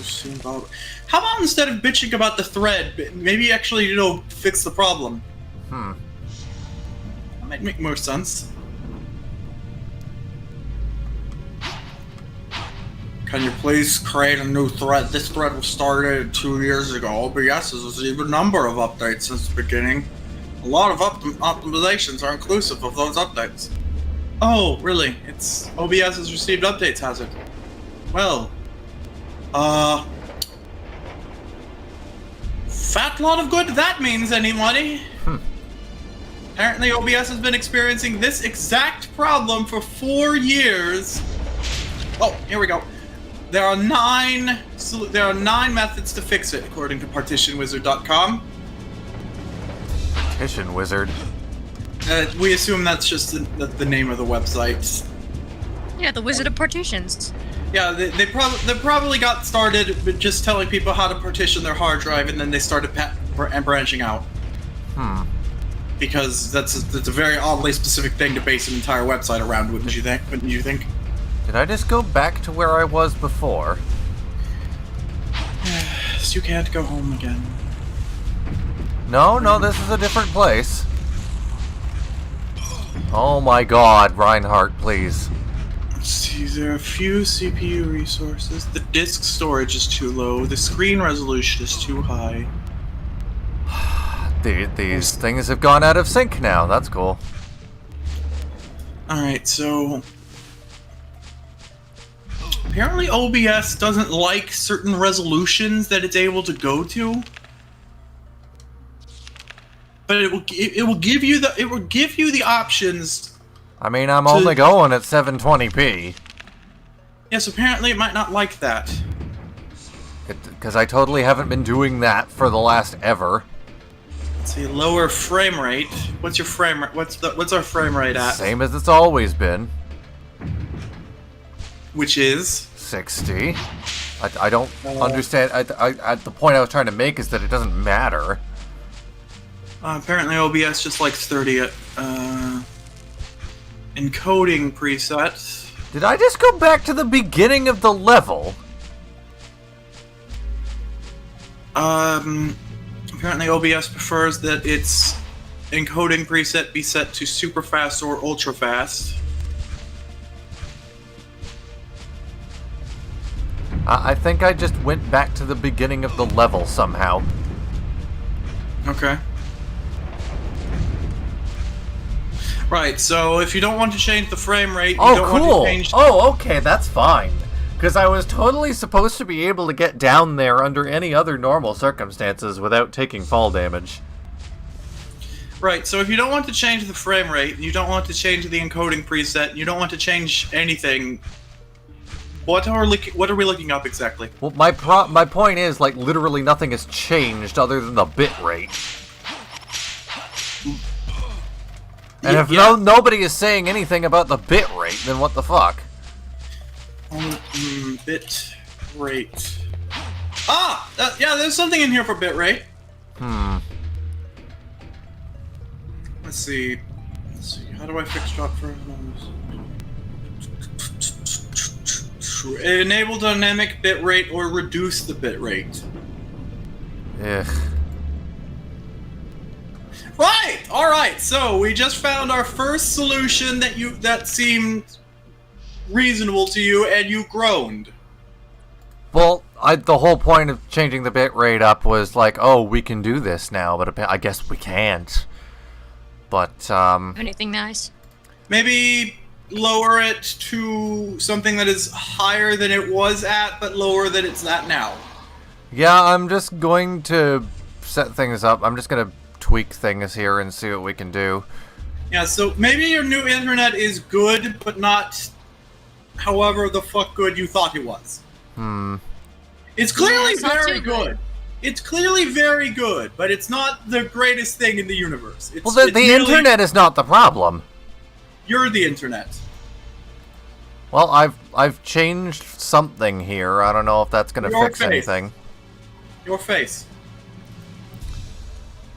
soon? How about instead of bitching about the thread, maybe actually, fix the problem? That might make more sense. Can you please create a new thread? This thread was started 2 years ago, but yes, there's an even number of updates since the beginning. A lot of optimizations are inclusive of those updates. Oh, really? It's OBS has received updates, has it? Well, fat lot of good that means, anybody. Apparently OBS has been experiencing this exact problem for 4 years. Oh, here we go. There are 9 methods to fix it, according to partitionwizard.com. Partition Wizard. We assume that's just the name of the website. Yeah, the Wizard of Partitions. Yeah, they probably got started with just telling people how to partition their hard drive, and then they started branching out. Because that's a very oddly specific thing to base an entire website around, wouldn't you think? Did I just go back to where I was before? Yes, you can't go home again. No, this is a different place. Oh my god, Reinhardt, please. Let's see, there are a few CPU resources. The disk storage is too low. The screen resolution is too high. These things have gone out of sync now. That's cool. Alright, so... apparently OBS doesn't like certain resolutions that it's able to go to. But it will give you the options. I mean, I'm only going at 720p. Yes, apparently it might not like that. Because I totally haven't been doing that for the last ever. Let's see, lower frame rate. What's your frame rate? What's our frame rate at? Same as it's always been. Which is 60. I don't understand. The point I was trying to make is that it doesn't matter. Apparently OBS just likes 30 encoding preset. Did I just go back to the beginning of the level? Apparently OBS prefers that its encoding preset be set to super fast or ultra fast. I think I just went back to the beginning of the level somehow. Okay. Right, so if you don't want to change the frame rate, you don't want to change... Oh, okay, that's fine. Because I was totally supposed to be able to get down there under any other normal circumstances without taking fall damage. Right, so if you don't want to change the frame rate, you don't want to change the encoding preset, you don't want to change anything, what are we looking up exactly? Well, my point is, like, literally nothing has changed other than the bit rate. And if nobody is saying anything about the bit rate, then what the fuck? Bit rate. Ah! Yeah, there's something in here for bit rate. Let's see. How do I fix drop frames? Enable dynamic bit rate or reduce the bit rate. Ugh. Right! Alright, so we just found our first solution that seemed reasonable to you, and you groaned. Well, the whole point of changing the bit rate up was like, oh, we can do this now, but I guess we can't. But, Anything nice? Maybe lower it to something that is higher than it was at, but lower than it's at now. Yeah, I'm just going to set things up. I'm just going to tweak things here and see what we can do. Yeah, so maybe your new internet is good, but not however the fuck good you thought it was. It's clearly it's not very too good. good. It's clearly very good, but it's not the greatest thing in the universe. It's, Well, the merely- internet is not the problem. You're the internet. Well, I've changed something here. I don't know if that's going to Your fix face. anything. Your face.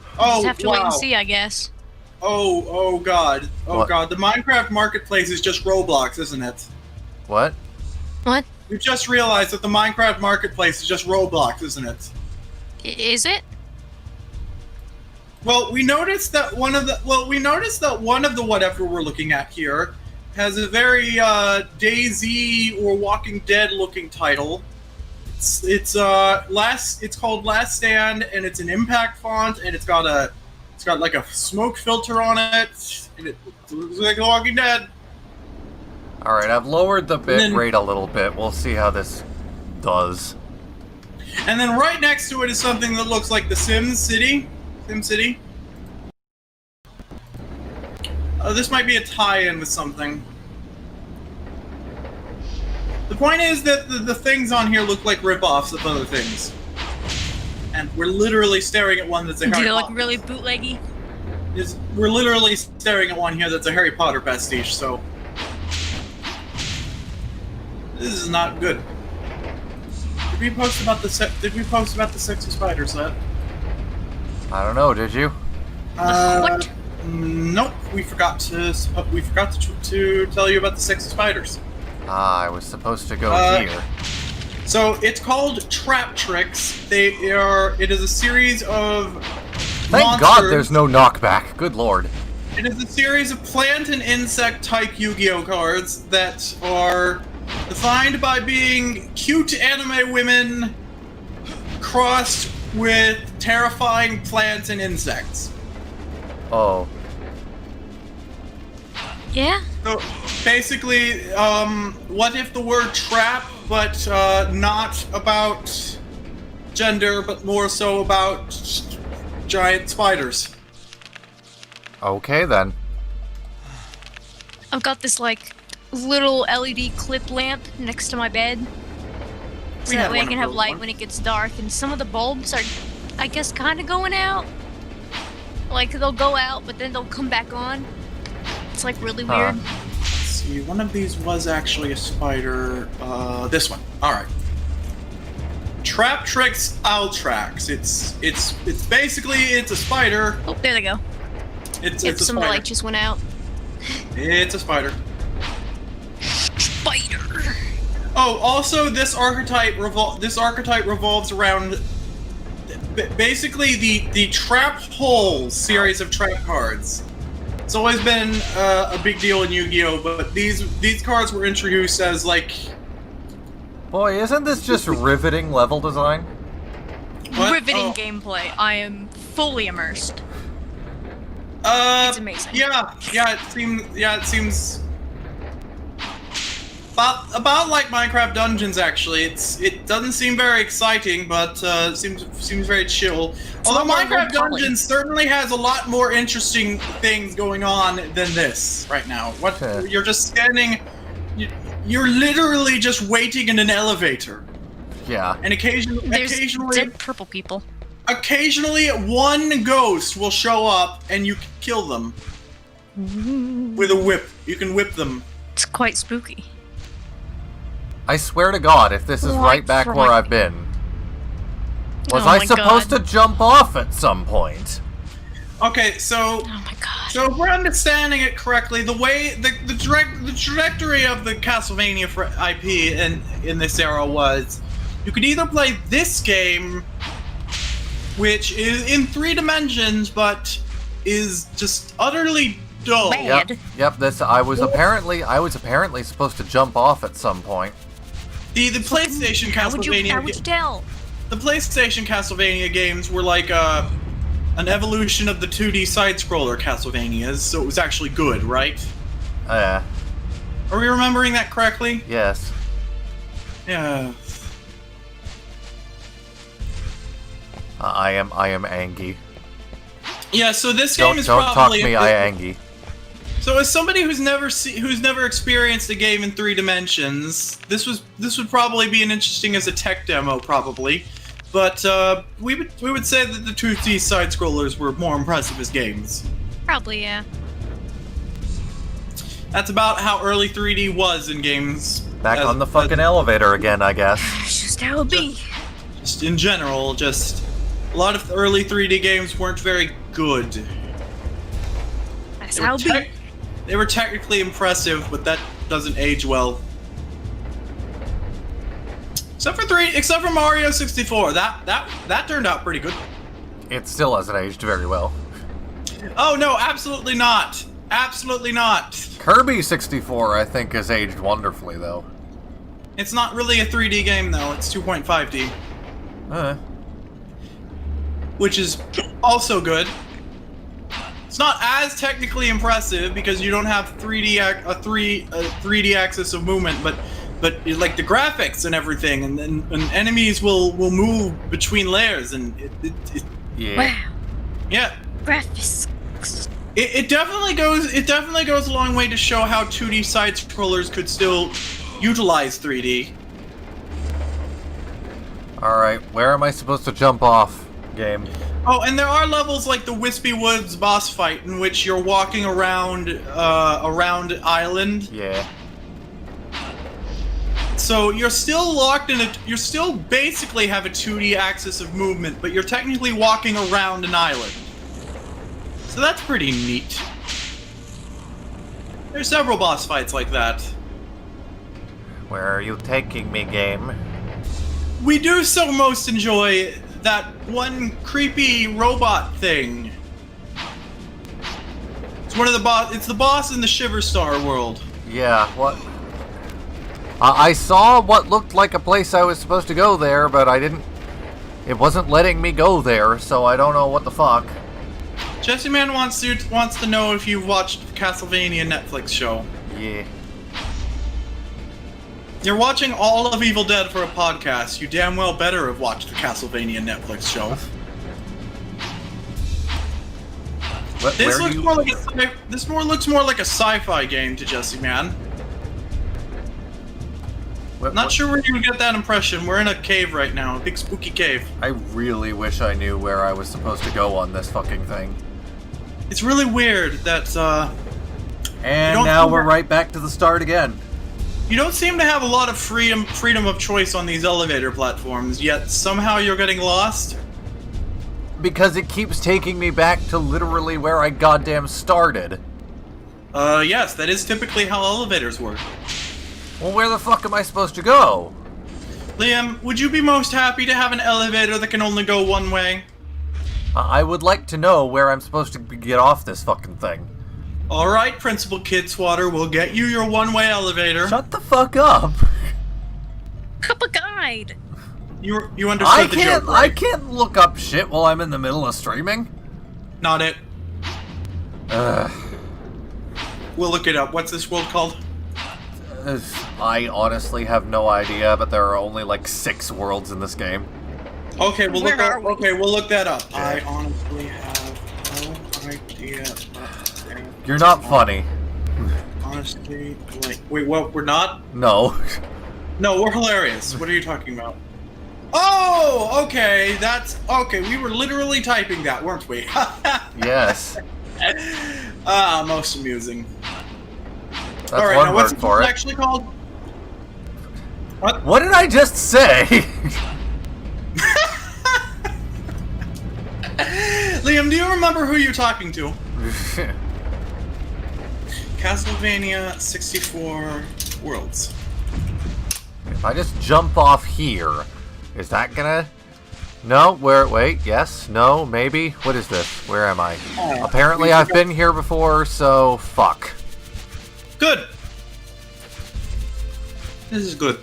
Just Oh, have to wow. wait and see, I guess. Oh god. Oh What? god. The Minecraft Marketplace is just Roblox, isn't it? What? What? You just realized that the Minecraft Marketplace is just Roblox, isn't it? Is it? Well, we noticed that one of the whatever we're looking at here has a very DayZ or Walking Dead looking title. It's called Last Stand, and it's an impact font, and it's got like a smoke filter on it, and it looks like The Walking Dead. Alright, I've lowered the bit then- rate a little bit. We'll see how this does. And then right next to it is something that looks like the Sim City. This might be a tie-in with something. The point is that the things on here look like rip-offs of other things. And we're literally staring at one that's a Do Harry they look Potter. really bootleggy? We're literally staring at one here that's a Harry Potter pastiche, so... This is not good. Did we post about the sexy spider set? I don't know, did you? What? Nope. We forgot to tell you about the sexy spiders. Ah, I was supposed to go here. So it's called Trap Tricks. It is a series of Thank God there's no knockback. Good lord. It is a series of plant and insect type Yu-Gi-Oh cards that are defined by being cute anime women crossed with terrifying plants and insects. Oh. Yeah? So basically, what if the word trap, but not about gender, but more so about giant spiders? Okay then. I've got this, like, little LED clip lamp next to my bed. So that way I can have light when it gets dark, and some of the bulbs are, I guess, kind of going out. Like, they'll go out, but then they'll come back on. It's, like, really weird. Let's see, one of these was actually a spider. This one. Alright. Trap Tricks Altrax. It's basically, it's a spider. Oh, there they go. It's Yep, a some of the spider. light just went out. It's a spider. Spider! Oh, also, this archetype revolves around basically the trap hole series of trap cards. It's always been a big deal in Yu-Gi-Oh, but these cards were introduced as like. Boy, isn't this just riveting level design? What? Riveting Oh. gameplay. I am fully immersed. It's amazing. Yeah, it seems about like Minecraft Dungeons actually. It doesn't seem very exciting, but seems very chill. Although more Minecraft role-playing. Dungeons certainly has a lot more interesting things going on than this right now. What Okay. you're just standing, you're literally just waiting in an elevator, Yeah. and occasionally Dead purple people. Occasionally, one ghost will show up and you can kill them with a whip. You can whip them. It's quite spooky. I swear to God, if this is right back where I've been. Was Oh I my supposed God. to jump off at some point? Okay, so Oh my god. so if we're understanding it correctly, the way the trajectory of the Castlevania IP in this era was, you could either play this game, which is in 3 dimensions, but is just utterly dull. Bad. Yep, I was apparently supposed to jump off at some point. The PlayStation How would you Castlevania tell? the PlayStation Castlevania games were like an evolution of the 2D side-scroller Castlevanias, so it was actually good, right? Yeah. Are we remembering that correctly? Yes. Yeah. I am angry. Yeah, so this game Don't is talk probably me, I angry. So as somebody who's never experienced a game in 3 dimensions, this would probably be an interesting as a tech demo probably. But we would say that the 2D side scrollers were more impressive as games. Probably, yeah. That's about how early 3D was in games. Back as- on the fucking elevator again, I guess. It's just how it be. Just in general, just a lot of the early 3D games weren't very good. That's They how were, it be. they were technically impressive, but that doesn't age well. Except for Mario 64, that turned out pretty good. It still hasn't aged very well. Oh no, absolutely not. Absolutely not. Kirby 64, I think, has aged wonderfully, though. It's not really a 3D game though, it's 2.5D, which is also good. It's not as technically impressive because you don't have 3D axis of movement, but like the graphics and everything, and enemies will move between layers, and Yeah. Wow. yeah, Graphics. it definitely goes a long way to show how 2D side scrollers could still utilize 3D. Alright, where am I supposed to jump off, game? Oh, and there are levels like the Wispy Woods boss fight in which you're walking around island. Yeah. So you're still locked in you still basically have a 2D axis of movement, but you're technically walking around an island. So that's pretty neat. There's several boss fights like that. Where are you taking me, game? We do so most enjoy that one creepy robot thing. It's one of the it's the boss in the Shiver Star world. Yeah, what? I saw what looked like a place I was supposed to go there, but I didn't... It wasn't letting me go there, so I don't know what the fuck. Jesse Man wants to know if you've watched the Castlevania Netflix show. Yeah. You're watching all of Evil Dead for a podcast. You damn well better have watched the Castlevania Netflix show. This looks more like a sci-fi game to Jesse Man. Not sure where you would get that impression. We're in a cave right now, a big spooky cave. I really wish I knew where I was supposed to go on this fucking thing. It's really weird that, And now we're right back to the start again. you don't seem to have a lot of freedom of choice on these elevator platforms, yet somehow you're getting lost. Because it keeps taking me back to literally where I goddamn started. Yes, that is typically how elevators work. Well, where the fuck am I supposed to go? Liam, would you be most happy to have an elevator that can only go one way? I would like to know where I'm supposed to get off this fucking thing. Alright, Principal Kidswatter, we'll get you your one-way elevator. Shut the fuck up. Cup of guide. You understood the joke, right? I can't look up shit while I'm in the middle of streaming. Not it. Ugh. We'll look it up. What's this world called? I honestly have no idea, but there are only like 6 worlds in this game. Okay, we'll Where look are up. we? Okay, we'll look that up. Yeah. I honestly have no idea. You're not funny. Honestly, wait, what? We're not? No. No, we're hilarious. What are you talking about? Oh, okay. That's okay. We were literally typing that, weren't we? Yes. Most amusing. That's All right, one now word what's for it it. actually called? What? What did I just say? Liam, do you remember who you're talking to? Castlevania 64 Worlds. If I just jump off here, is that gonna... No, wait, yes, no, maybe? What is this? Where am I? Apparently I've been here before, so fuck. Good. This is good.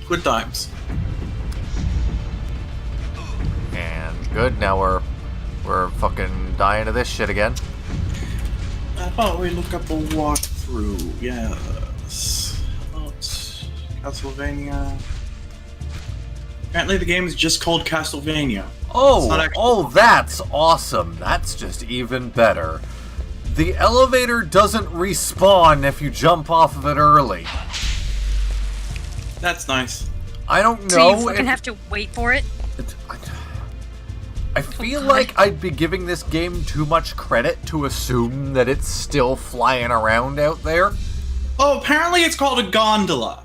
Good times. And good, now we're fucking dying of this shit again. How about we look up a walkthrough? Yes. How about Castlevania? Apparently the game is just called Castlevania. It's not actually- That's awesome. That's just even better. The elevator doesn't respawn if you jump off of it early. That's nice. I don't So know you fucking if... have to wait for it? I feel God. like I'd be giving this game too much credit to assume that it's still flying around out there. Oh, apparently it's called a gondola.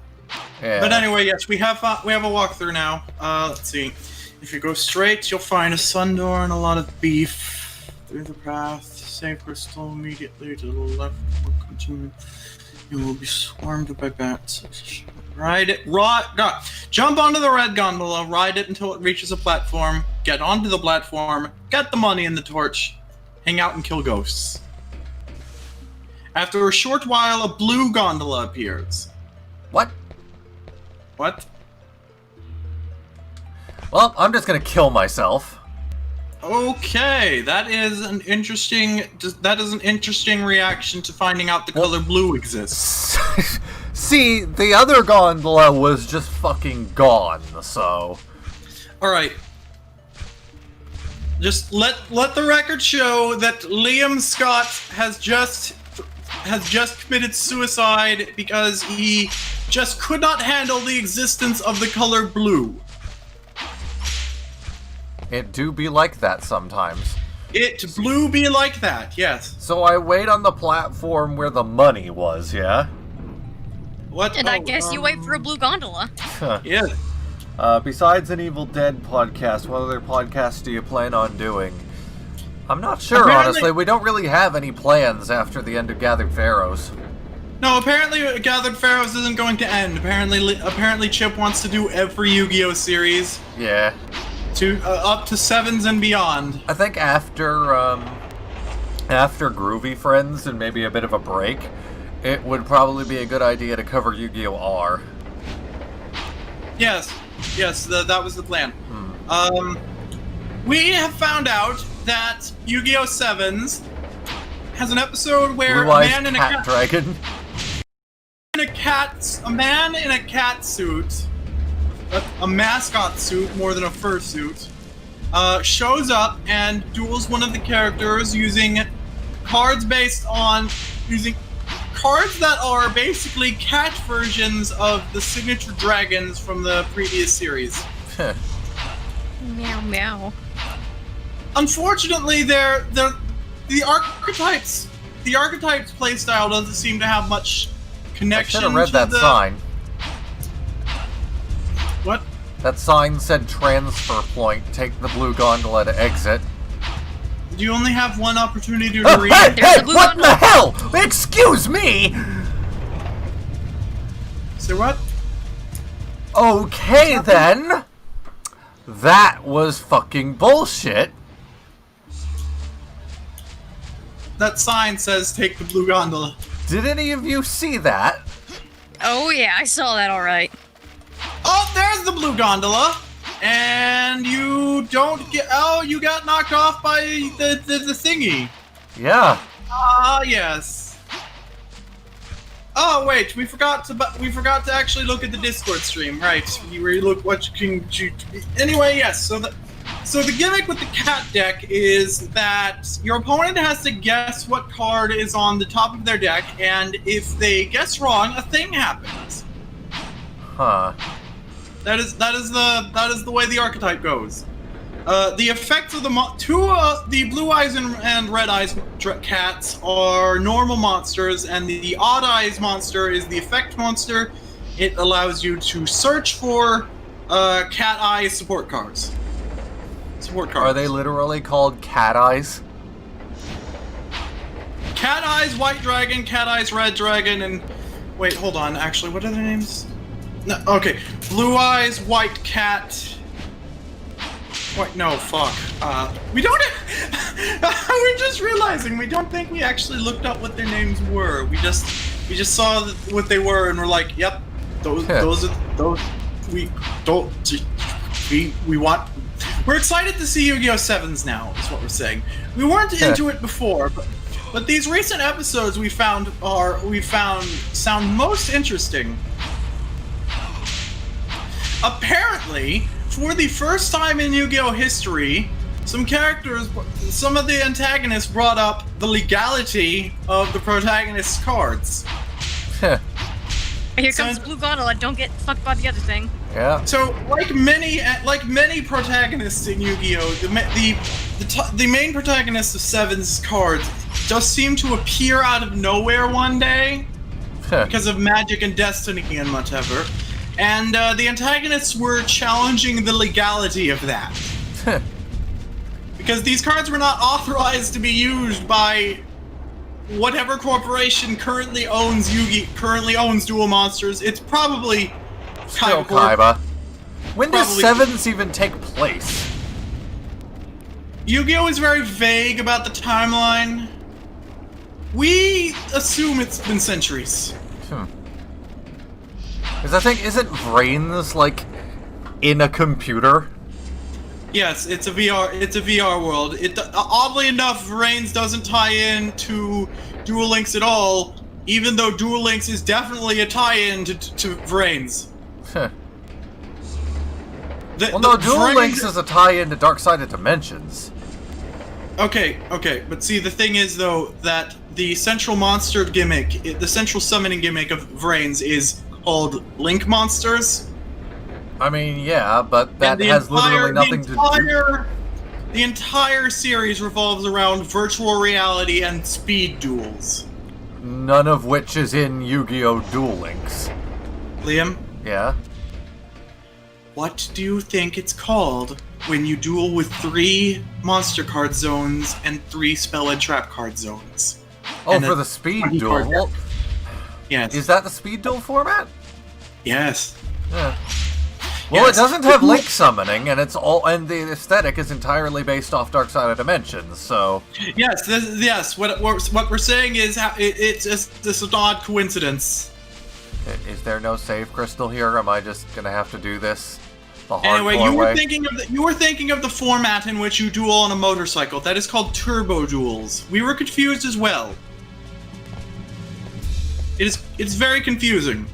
Yeah. But anyway, yes, we have a walkthrough now. Let's see. If you go straight, you'll find a sun door and a lot of beef. Through the path, save crystal immediately to the left. We'll continue. You will be swarmed by bats. Ride it. Jump onto the red gondola. Ride it until it reaches a platform. Get onto the platform. Get the money and the torch. Hang out and kill ghosts. After a short while, a blue gondola appears. What? What? Well, I'm just gonna kill myself. Okay, that is an interesting reaction to finding out the color blue exists. See, the other gondola was just fucking gone, so... Alright. Just let the record show that Liam Scott has just committed suicide because he just could not handle the existence of the color blue. It do be like that sometimes. It blue be like that, yes. So I wait on the platform where the money was, yeah? What? And I guess you wait for a blue gondola. Yeah. Besides an Evil Dead podcast, what other podcasts do you plan on doing? I'm not sure, Apparently- honestly. We don't really have any plans after the end of Gathered Pharaohs. No, apparently Gathered Pharaohs isn't going to end. Apparently Chip wants to do every Yu-Gi-Oh series Yeah. to up to 7s and beyond. I think after Groovy Friends and maybe a bit of a break, it would probably be a good idea to cover Yu-Gi-Oh! R. Yes, that was the plan. We have found out that Yu-Gi-Oh! 7s has an episode where Blue a Eyes man in Cat Dragon. a man in a cat suit, a mascot suit more than a fursuit, shows up and duels one of the characters using cards that are basically cat versions of the signature dragons from the previous series. Meow meow. Unfortunately, the archetypes playstyle doesn't seem to have much I connection should have read to that the sign. What? That sign said transfer point. Take the blue gondola to exit. You only have one opportunity to read. Hey, There's hey, the blue what in the gondola. hell? Excuse me! Say what? Okay, then. That was fucking bullshit. That sign says take the blue gondola. Did any of you see that? Oh yeah, I saw that alright. Oh, there's the blue gondola! And you don't get... Oh, you got knocked off by the thingy. Yeah. Ah, yes. Oh wait, we forgot to actually look at the Discord stream, right? Where you look what you can. Anyway, yes. So the gimmick with the cat deck is that your opponent has to guess what card is on the top of their deck, and if they guess wrong, a thing happens. Huh. That is the way the archetype goes. The effects of the blue eyes and red eyes cats are normal monsters, and the odd eyes monster is the effect monster. It allows you to search for cat eye support cards. Are they literally called cat eyes? Cat eyes white dragon, cat eyes red dragon, and wait, hold on. Actually, what are their names? No, okay, blue eyes white cat. Wait, no, fuck. We don't. We're just realizing we don't think we actually looked up what their names were. We just saw what they were and we're like, yep, those are those. We don't. We want. We're excited to see Yu-Gi-Oh! 7s now. Is what we're saying. We weren't into it before, but these recent episodes we found sound most interesting. Apparently, for the first time in Yu-Gi-Oh! History, some of the antagonists brought up the legality of the protagonist's cards. Here comes Blue Gondola, don't get fucked by the other thing. Yeah. So, like many protagonists in Yu-Gi-Oh!, the main protagonist of Seven's cards just seemed to appear out of nowhere one day because of magic and destiny and whatever. And the antagonists were challenging the legality of that. Because these cards were not authorized to be used by whatever corporation currently owns Duel Monsters. It's probably still Kaiba. When does Sevens even take place? Yu-Gi-Oh! Is very vague about the timeline. We assume it's been centuries. Because I think, isn't Vrains, like, in a computer? Yes, it's a VR world. Oddly enough, Vrains doesn't tie in to Duel Links at all, even though Duel Links is definitely a tie-in to Vrains. Well, no, Duel Links is a tie-in to Dark Side of Dimensions. Okay, but see, the thing is, though, that the central monster gimmick, the central summoning gimmick of Vrains is called Link Monsters. I mean, yeah, but that has literally nothing to do... The entire series revolves around virtual reality and speed duels. None of which is in Yu-Gi-Oh! Duel Links. Liam? Yeah? What do you think it's called when you duel with 3 monster card zones and 3 spell and trap card zones? Oh, and for the speed duel? Well, yes. Is that the speed duel format? Yes. Yeah. Well, yes. It doesn't have link summoning, and the aesthetic is entirely based off Dark Side of Dimensions. So yes. What we're saying is it's just this odd coincidence. Is there no save crystal here? Am I just gonna have to do this the hardcore way? Anyway, you were thinking of the format in which you duel on a motorcycle. That is called turbo duels. We were confused as well. It's very confusing.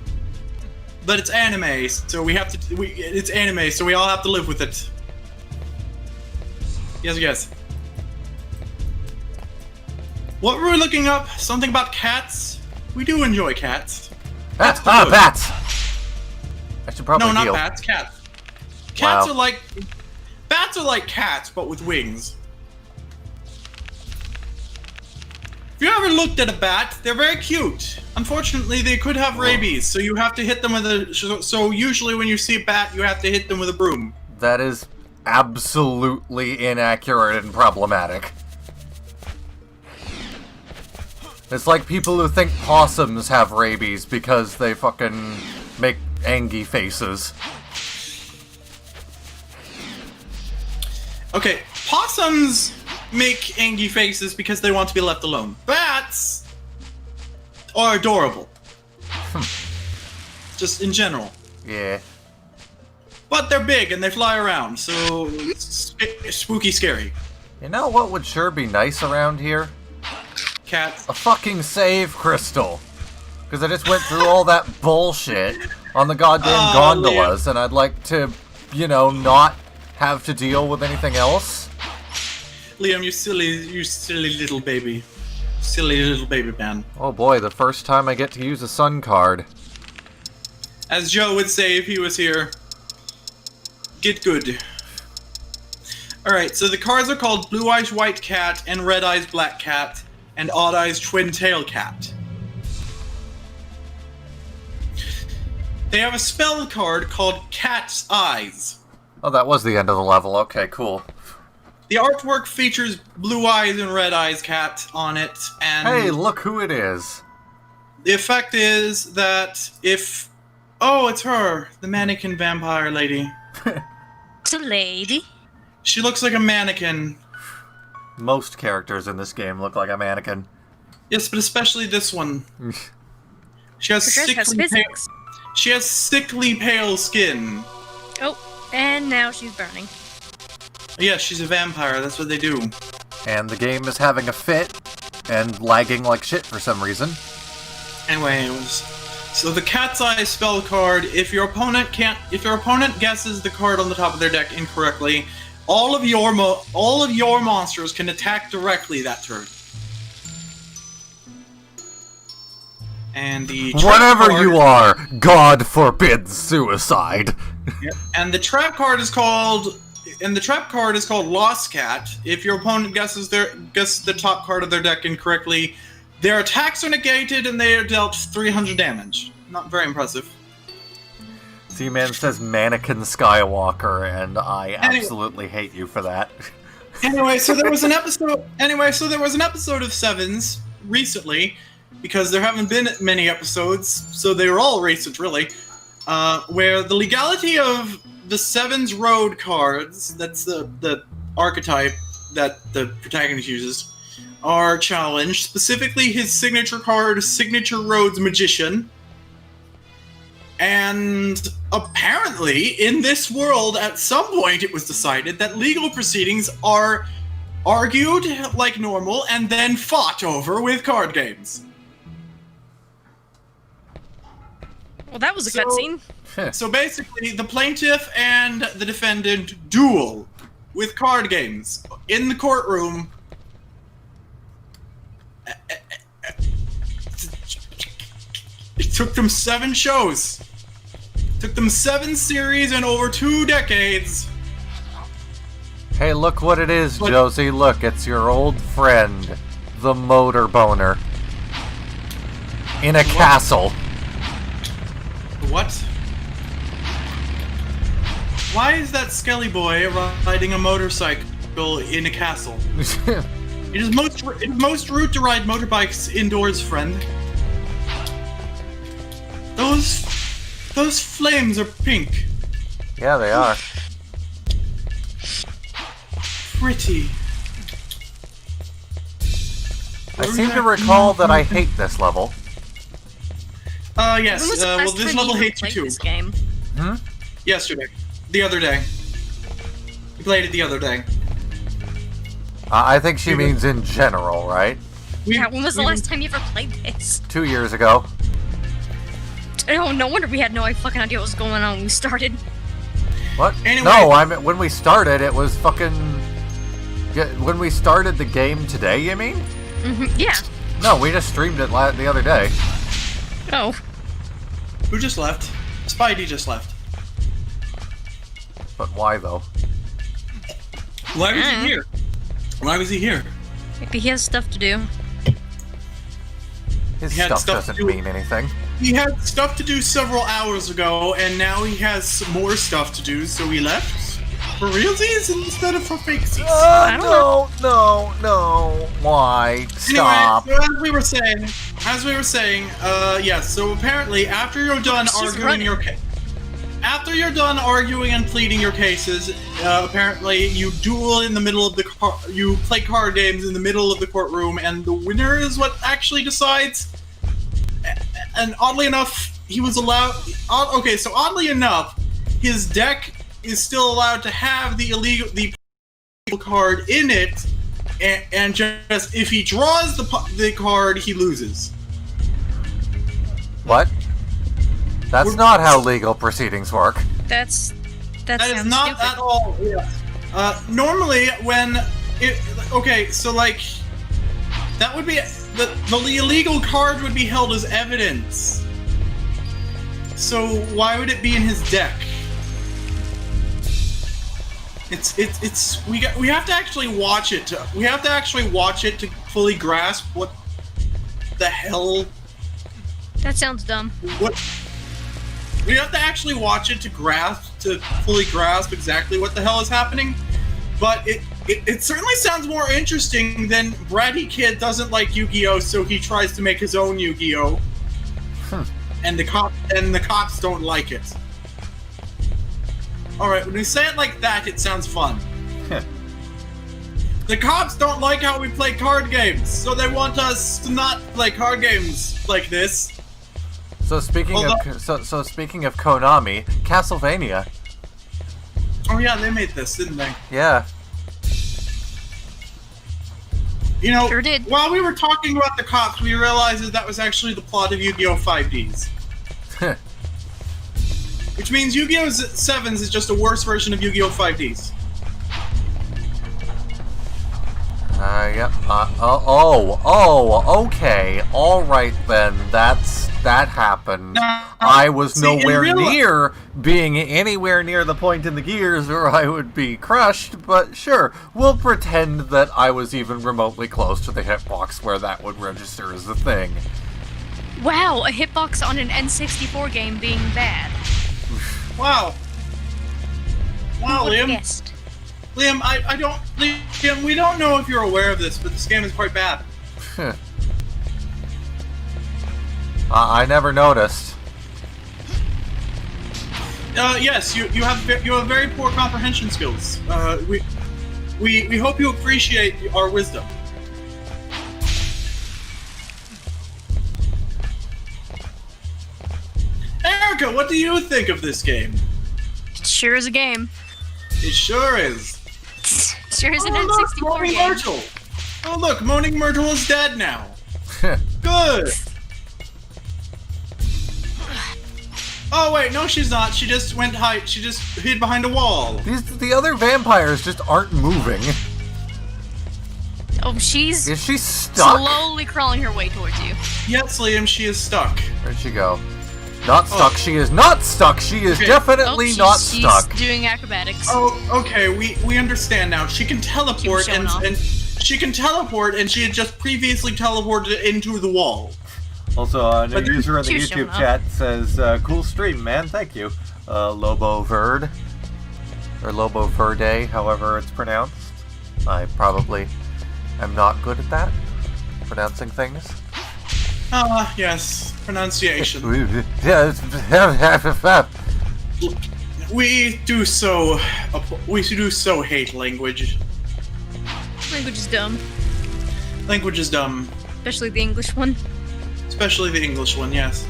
But it's anime, so it's anime, so we all have to live with it. Yes. What were we looking up? Something about cats? We do enjoy cats. Bats! I should probably No, not heal. bats, cats. Bats Wow. are like cats, but with wings. If you ever looked at a bat, they're very cute. Unfortunately, they could have rabies, so you have to hit them with a... So usually when you see a bat, you have to hit them with a broom. That is absolutely inaccurate and problematic. It's like people who think possums have rabies because they fucking make angy faces. Okay, possums make angry faces because they want to be left alone. Bats are adorable. Just in general. Yeah. But they're big and they fly around, so it's spooky scary. You know what would sure be nice around here? Cats. A fucking save crystal. Because I just went through all that bullshit on the goddamn gondolas, and I'd like to, you know, not have to deal with anything else. Liam, you silly little baby. Silly little baby man. Oh boy, the first time I get to use a sun card. As Joe would say if he was here, get good. Alright, so the cards are called Blue Eyes White Cat and Red Eyes Black Cat and Odd Eyes Twin Tail Cat. They have a spell card called Cat's Eyes. Oh, that was the end of the level. Okay, cool. The artwork features Blue Eyes and Red Eyes Cat on it, and Hey, look who it is. the effect is that if... Oh, it's her, the mannequin vampire lady. It's a lady. She looks like a mannequin. Most characters in this game look like a mannequin. Yes, but especially this one. She has Her dress has sickly pale, physics. she has sickly pale skin. Oh, and now she's burning. Yeah, she's a vampire, that's what they do. And the game is having a fit and lagging like shit for some reason. Anyway, it was... So the Cat's Eye spell card, if your opponent guesses the card on the top of their deck incorrectly, all of your monsters can attack directly that turn. And the trap Whatever card, you are, God forbids suicide. and the trap card is called Lost Cat. If your opponent guesses the top card of their deck incorrectly, their attacks are negated and they are dealt 300 damage. Not very impressive. C-Man says Mannequin Skywalker, and I absolutely hate you for that. Anyway, so there was an episode of Sevens recently, because there haven't been many episodes, so they were all recent, really, where the legality of the Sevens Road cards, that's the archetype that the protagonist uses, are challenged, specifically his signature card, Signature Roads Magician. And apparently, in this world, at some point it was decided that legal proceedings are argued like normal and then fought over with card games. Well, that was a cutscene. So basically, the plaintiff and the defendant duel with card games in the courtroom. It took them 7 shows. It took them 7 series and over 2 decades. Hey, look what it is, Josie. Look, it's your old friend, the Motor Boner. In a castle. What? Why is that Skelly boy riding a motorcycle in a castle? It is most rude to ride motorbikes indoors, friend. Those flames are pink. Yeah, they are. Pretty. I seem to recall that I hate this level. Yes. When was the Well, last this time level you hates you played too. this game? Yesterday. The other day. We played it the other day. I think she means in general, right? Yeah, when was the last time you ever played this? 2 years ago. Oh, no wonder we had no fucking idea what was going on when we started. What? Anyway. No, I mean, when we started, it was fucking... When we started the game today, you mean? Yeah. No, we just streamed it the other day. Oh. Who just left? Spidey just left. But why, though? Why was he here? Why was he here? Maybe he has stuff to do. His He had stuff stuff to doesn't do. mean anything. He had stuff to do several hours ago, and now he has more stuff to do, so he left. For realsies instead of for fakesies. I don't No. Why? Stop. Anyway, so as we were saying, yes, so apparently after you're done She's arguing running. After you're done arguing and pleading your cases, apparently you duel in the middle of the you play card games in the middle of the courtroom, and the winner is what actually decides. And oddly enough, he was allowed. Okay, so oddly enough, his deck is still allowed to have the illegal card in it, and just if he draws the card, he loses. What? That's not how legal proceedings work. That That is sounds not stupid. at all. Yeah. Normally, when okay, so like that would be the illegal card would be held as evidence. So why would it be in his deck? We have to actually watch it. We have to actually watch it to fully grasp what the hell. That sounds dumb. What? We have to actually watch it to fully grasp exactly what the hell is happening. But it certainly sounds more interesting than bratty kid doesn't like Yu-Gi-Oh, so he tries to make his own Yu-Gi-Oh. And the cops don't like it. All right, when we say it like that, it sounds fun. The cops don't like how we play card games, so they want us to not play card games like this. So speaking of Konami, Castlevania. Oh yeah, they made this, didn't they? Yeah. You know, Sure did. while we were talking about the cops, we realized that was actually the plot of Yu-Gi-Oh! 5Ds. Which means Yu-Gi-Oh! 7s is just a worse version of Yu-Gi-Oh! 5Ds. Yep. Okay. All right then. That happened. Now, I was see, in nowhere real- near being anywhere near the point in the gears where I would be crushed, but sure, we'll pretend that I was even remotely close to the hitbox where that would register as a thing. Wow, a hitbox on an N64 game being bad. Wow. Wow, Who would've Liam. guessed? Liam, Liam, we don't know if you're aware of this, but this game is quite bad. I never noticed. Yes, you have very poor comprehension skills. We hope you appreciate our wisdom. Erica, what do you think of this game? It sure is a game. It sure is. Sure is an Oh, look, N64 Moaning game. Myrtle. Oh look, Moaning Myrtle is dead now. Good. Oh wait, no, she's not. She just went hide. She just hid behind a wall. The other vampires just aren't moving. Oh, she's Is she stuck? slowly crawling her way towards you. Yes, Liam, she is stuck. Where'd she go? Not stuck. She is not stuck. She is Okay. definitely she's not stuck. doing acrobatics. Oh, okay. We understand now. She can teleport, Keep showing off. and she can teleport, and she had just previously teleported into the wall. Also, a new But user in the you're YouTube showing off. chat says, "Cool stream, man. Thank you." Lobo Verde or Lobo Verde, however it's pronounced. I probably am not good at that, pronouncing things. Ah, yes, pronunciation. We do so hate language. Language is dumb, Language is dumb, especially the English one. especially the English one. Yes.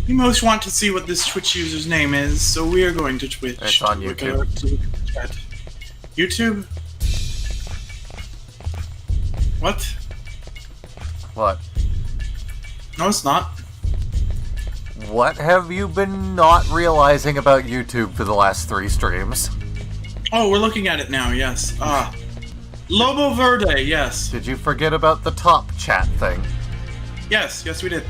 We most want to see what this Twitch user's name is, so we are going to Twitch. It's on We're YouTube. going to chat. YouTube? What? What? No, it's not. What have you been not realizing about YouTube for the last 3 streams? Oh, we're looking at it now, yes. Lobo Verde, yes. Did you forget about the top chat thing? Yes, we did.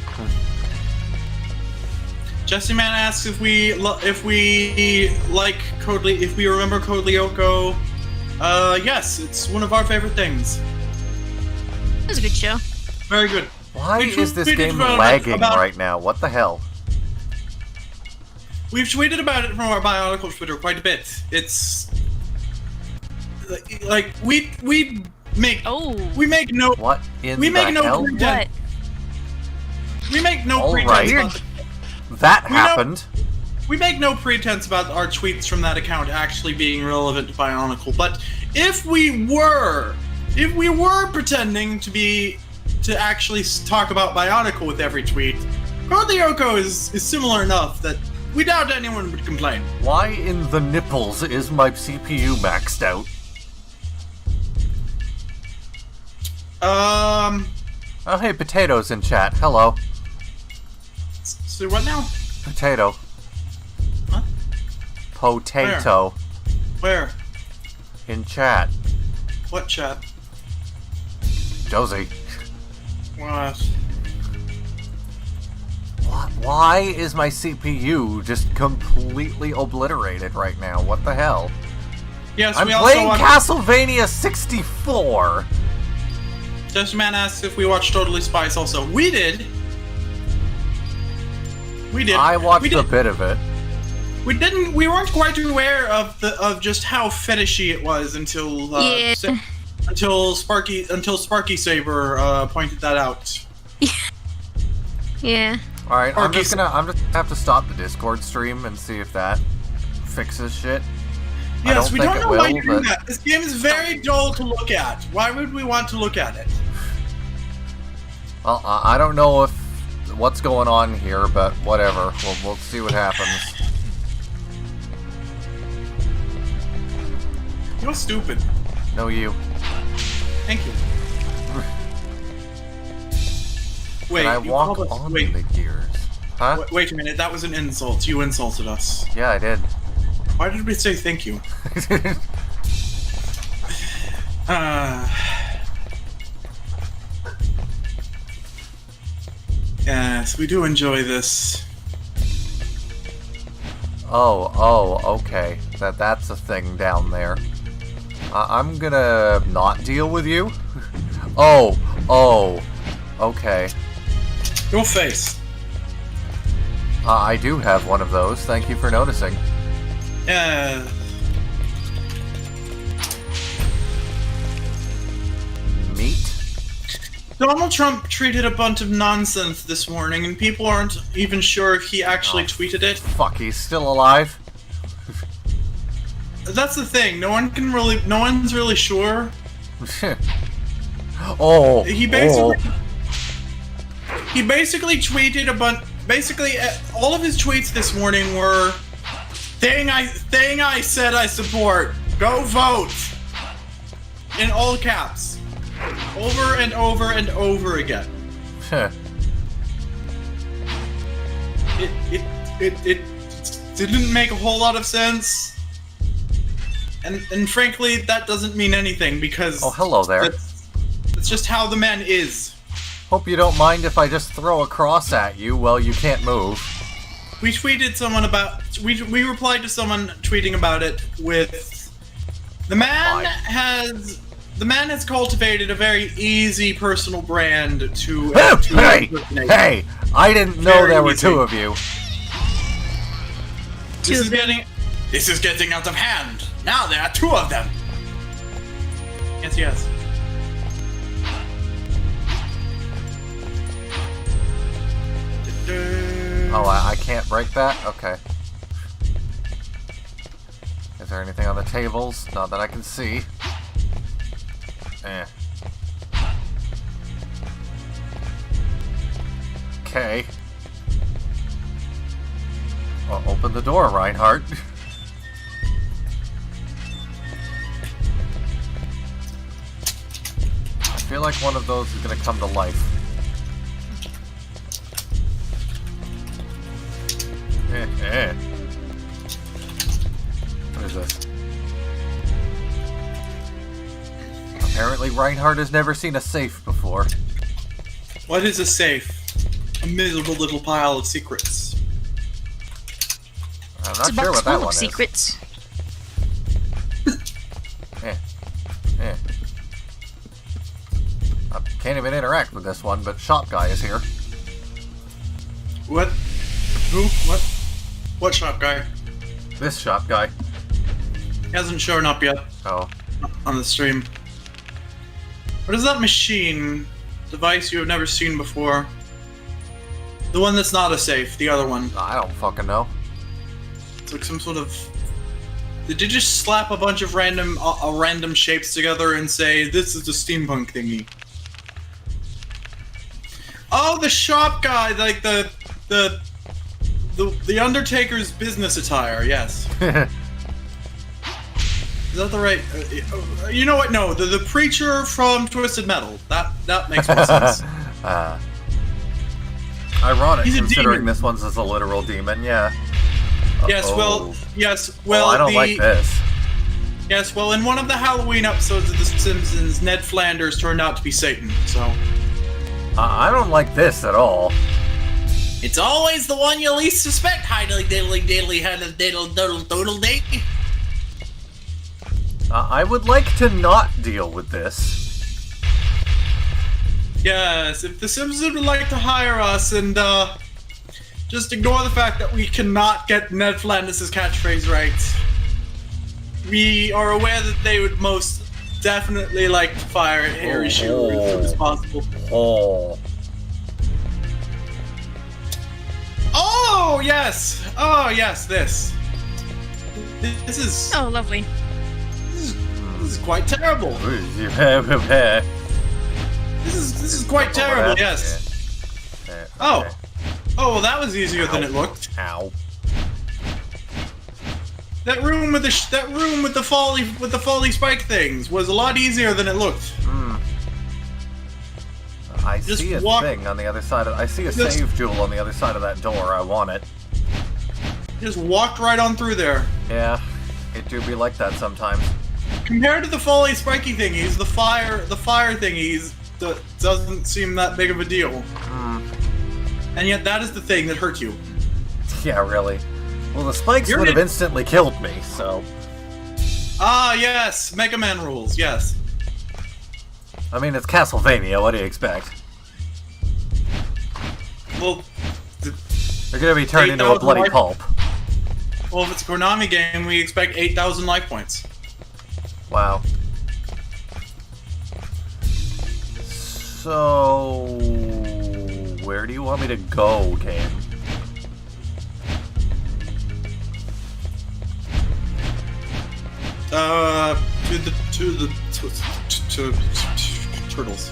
Jesse Man asks if we like if we remember Code Lyoko. Yes, it's one of our favorite things. It was a good show. Very good. Why We is this tweeted game about- lagging about- right now? What the hell? We've tweeted about it from our Bionicle Twitter quite a bit. It's like we make Oh. we make no What in We the make no hell? pretend- What? we make no All pretense right. about That We know- happened. we make no pretense about our tweets from that account actually being relevant to Bionicle, but if we were pretending to actually talk about Bionicle with every tweet, Code Lyoko is similar enough that we doubt anyone would complain. Why in the nipples is my CPU maxed out? Oh, hey, Potato's in chat. Hello. So what now? Potato. Huh? Potato. Where? In chat. What chat? Josie. What? Why is my CPU just completely obliterated right now? What the hell? Yes, I'm we also playing watched. Castlevania 64! Just man asked if we watched Totally Spice also. We did. We did. I watched we a did. bit of it. We didn't. We weren't quite aware of just how fetishy it was until Yeah. until Sparky Saber pointed that out. Yeah. Alright, I'm Sparky just gonna have to stop the Discord stream and see if that fixes shit. I Yes, don't we think don't it know why will, you do but- that. This game is very dull to look at. Why would we want to look at it? Well, I don't know if what's going on here, but whatever. We'll see what happens. You're stupid. No, you. Thank you. Wait, Can I you walk called us- on wait, the gears? Huh? wait a minute. That was an insult. You insulted us. Yeah, I did. Why did we say thank you? Yes, we do enjoy this. Oh, okay. That's a thing down there. I'm gonna not deal with you. Oh, okay. Your face. I do have one of those. Thank you for noticing. Yeah. Meat? Donald Trump tweeted a bunch of nonsense this morning, and people aren't even sure if he actually tweeted it. Fuck, he's still alive? That's the thing. No one's really sure. Oh, He basically tweeted a bunch. Basically, all of his tweets this morning were thing I said I support. Go vote. In all caps. Over and over and over again. It didn't make a whole lot of sense. And frankly, that doesn't mean anything because Oh, hello there. that's just how the man is. Hope you don't mind if I just throw a cross at you while you can't move. We tweeted someone about we replied to someone tweeting about it with the man has cultivated a very easy personal brand to impersonate. Hey! I didn't know Very there were easy. two of you. This is getting out of hand. Now there are two of them. Yes. Oh, I can't break that? Okay. Is there anything on the tables? Not that I can see. Okay. Well, open the door, Reinhardt. I feel like one of those is gonna come to life. What is this? Apparently Reinhardt has never seen a safe before. What is a safe? A miserable little pile of secrets. I'm It's not a sure box what that full one of is. secrets. I can't even interact with this one, but Shop Guy is here. What? Who? What? What shop guy? This Shop Guy. Hasn't shown up yet Oh. on the stream. What is that machine? Device you have never seen before. The one that's not a safe, the other one. I don't fucking know. It's like some sort of... Did you just slap a bunch of random shapes together and say, this is a steampunk thingy? Oh, the shop guy, like the Undertaker's business attire, yes. Is that the right... you know what, no, the preacher from Twisted Metal. That makes more sense. Ironic, He's a considering demon. this one's as a literal demon, yeah. Yes, well, I don't like this. Yes, well, in one of the Halloween episodes of The Simpsons, Ned Flanders turned out to be Satan, so... I don't like this at all. It's always the one you least suspect, hiddly diddly diddly hiddle diddle doodle doodle dee. I would like to not deal with this. Yes, if The Simpsons would like to hire us and, just ignore the fact that we cannot get Ned Flanders' catchphrase right. We are aware that they would most definitely like to fire Harry Shearer as soon as possible. Oh, yes! Oh, yes, this. This is... Oh, lovely. This is quite terrible. This is quite terrible, yes. Oh. Oh, well, that was easier than it looked. Ow. That room with the folly spike things was a lot easier than it looked. I Just see a walk- thing on the other side of... I see a Just- save jewel on the other side of that door. I want it. Just walked right on through there. Yeah, it do be like that sometimes. Compared to the folly spiky thingies, the fire thingies doesn't seem that big of a deal. And yet that is the thing that hurt you. Yeah, really. Well, the spikes You're would have in- instantly killed me, so... Ah, yes, Mega Man rules, yes. I mean, it's Castlevania, what do you expect? Well, They're gonna be turned into a 8,000 bloody life- pulp. well, if it's a Konami game, we expect 8,000 life points. Wow. So... where do you want me to go, game? To turtles.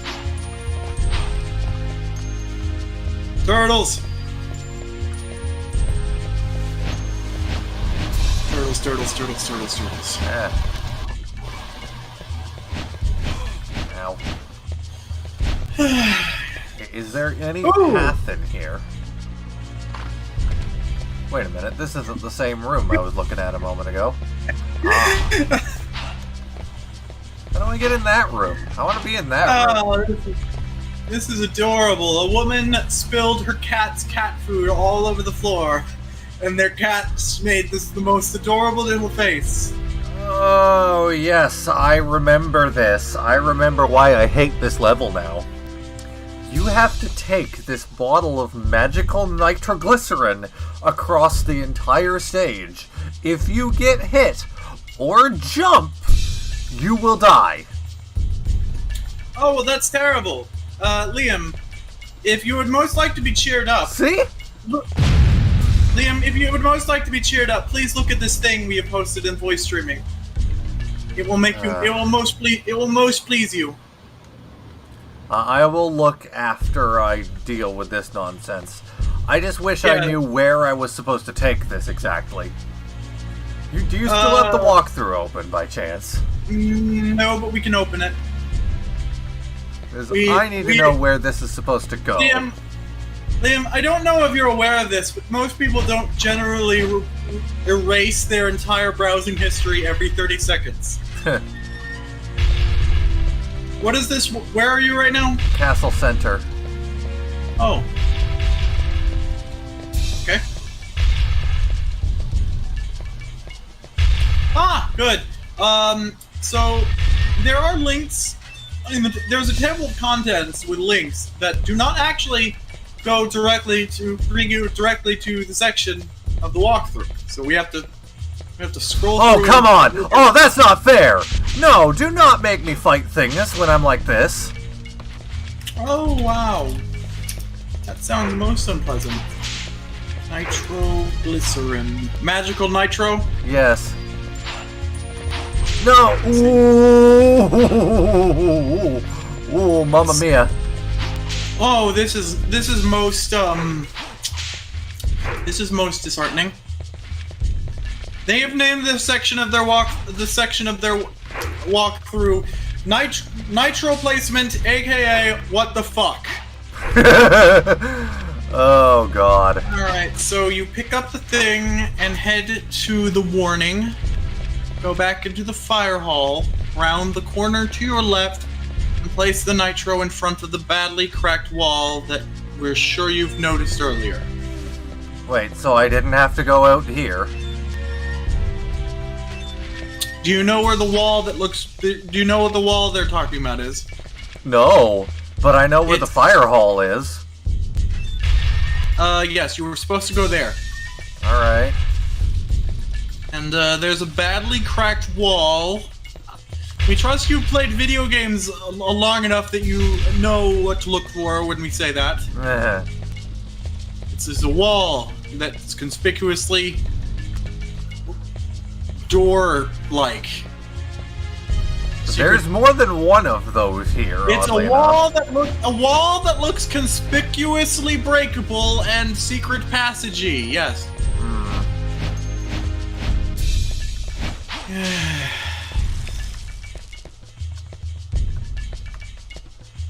Turtles! Turtles. Eh. Ow. Is there any Ooh. path in here? Wait a minute, this isn't the same room I was looking at a moment ago. Ah. How do I get in that room? I want to be in that room. Oh, this is adorable. A woman spilled her cat's cat food all over the floor, and their cat made this the most adorable little face. Oh, yes, I remember this. I remember why I hate this level now. You have to take this bottle of magical nitroglycerin across the entire stage. If you get hit or jump, you will die. Oh, well, that's terrible. Liam, if you would most like to be cheered up... See? Liam, if you would most like to be cheered up, please look at this thing we have posted in voice streaming. It will make you... it will most please you. I will look after I deal with this nonsense. I just wish I knew where I was supposed to take this exactly. Do you still have the walkthrough open by chance? No, but we can open it. 'Cause I need to know where this is supposed to go. Liam, I don't know if you're aware of this, but most people don't generally erase their entire browsing history every 30 seconds. What is this? Where are you right now? Castle Center. Oh. Okay. Ah, good. So there are links. There's a table of contents with links that do not actually go directly to bring you directly to the section of the walkthrough. So we have to scroll. Oh, through come on! Oh, that's not fair! No, do not make me fight things when I'm like this. Oh, wow. That sounds most unpleasant. Nitroglycerin. Magical nitro? Yes. No! Ooh! Ooh, mamma mia. Oh, this is most disheartening. They have named this section of their walkthrough nitro placement, aka what the fuck. Oh god. Alright, so you pick up the thing and head to the warning. Go back into the fire hall, round the corner to your left, and place the nitro in front of the badly cracked wall that we're sure you've noticed earlier. Wait, so I didn't have to go out here? Do you know where the wall that looks... Do you know what the wall they're talking about is? No, but I know where the It's- fire hall is. Yes, you were supposed to go there. Alright. And, there's a badly cracked wall. We trust you've played video games long enough that you know what to look for when we say that. Eh. It's just a wall that's conspicuously door-like. There's more than one of those here. It's oddly a wall that looks conspicuously breakable and secret passagey. Yes.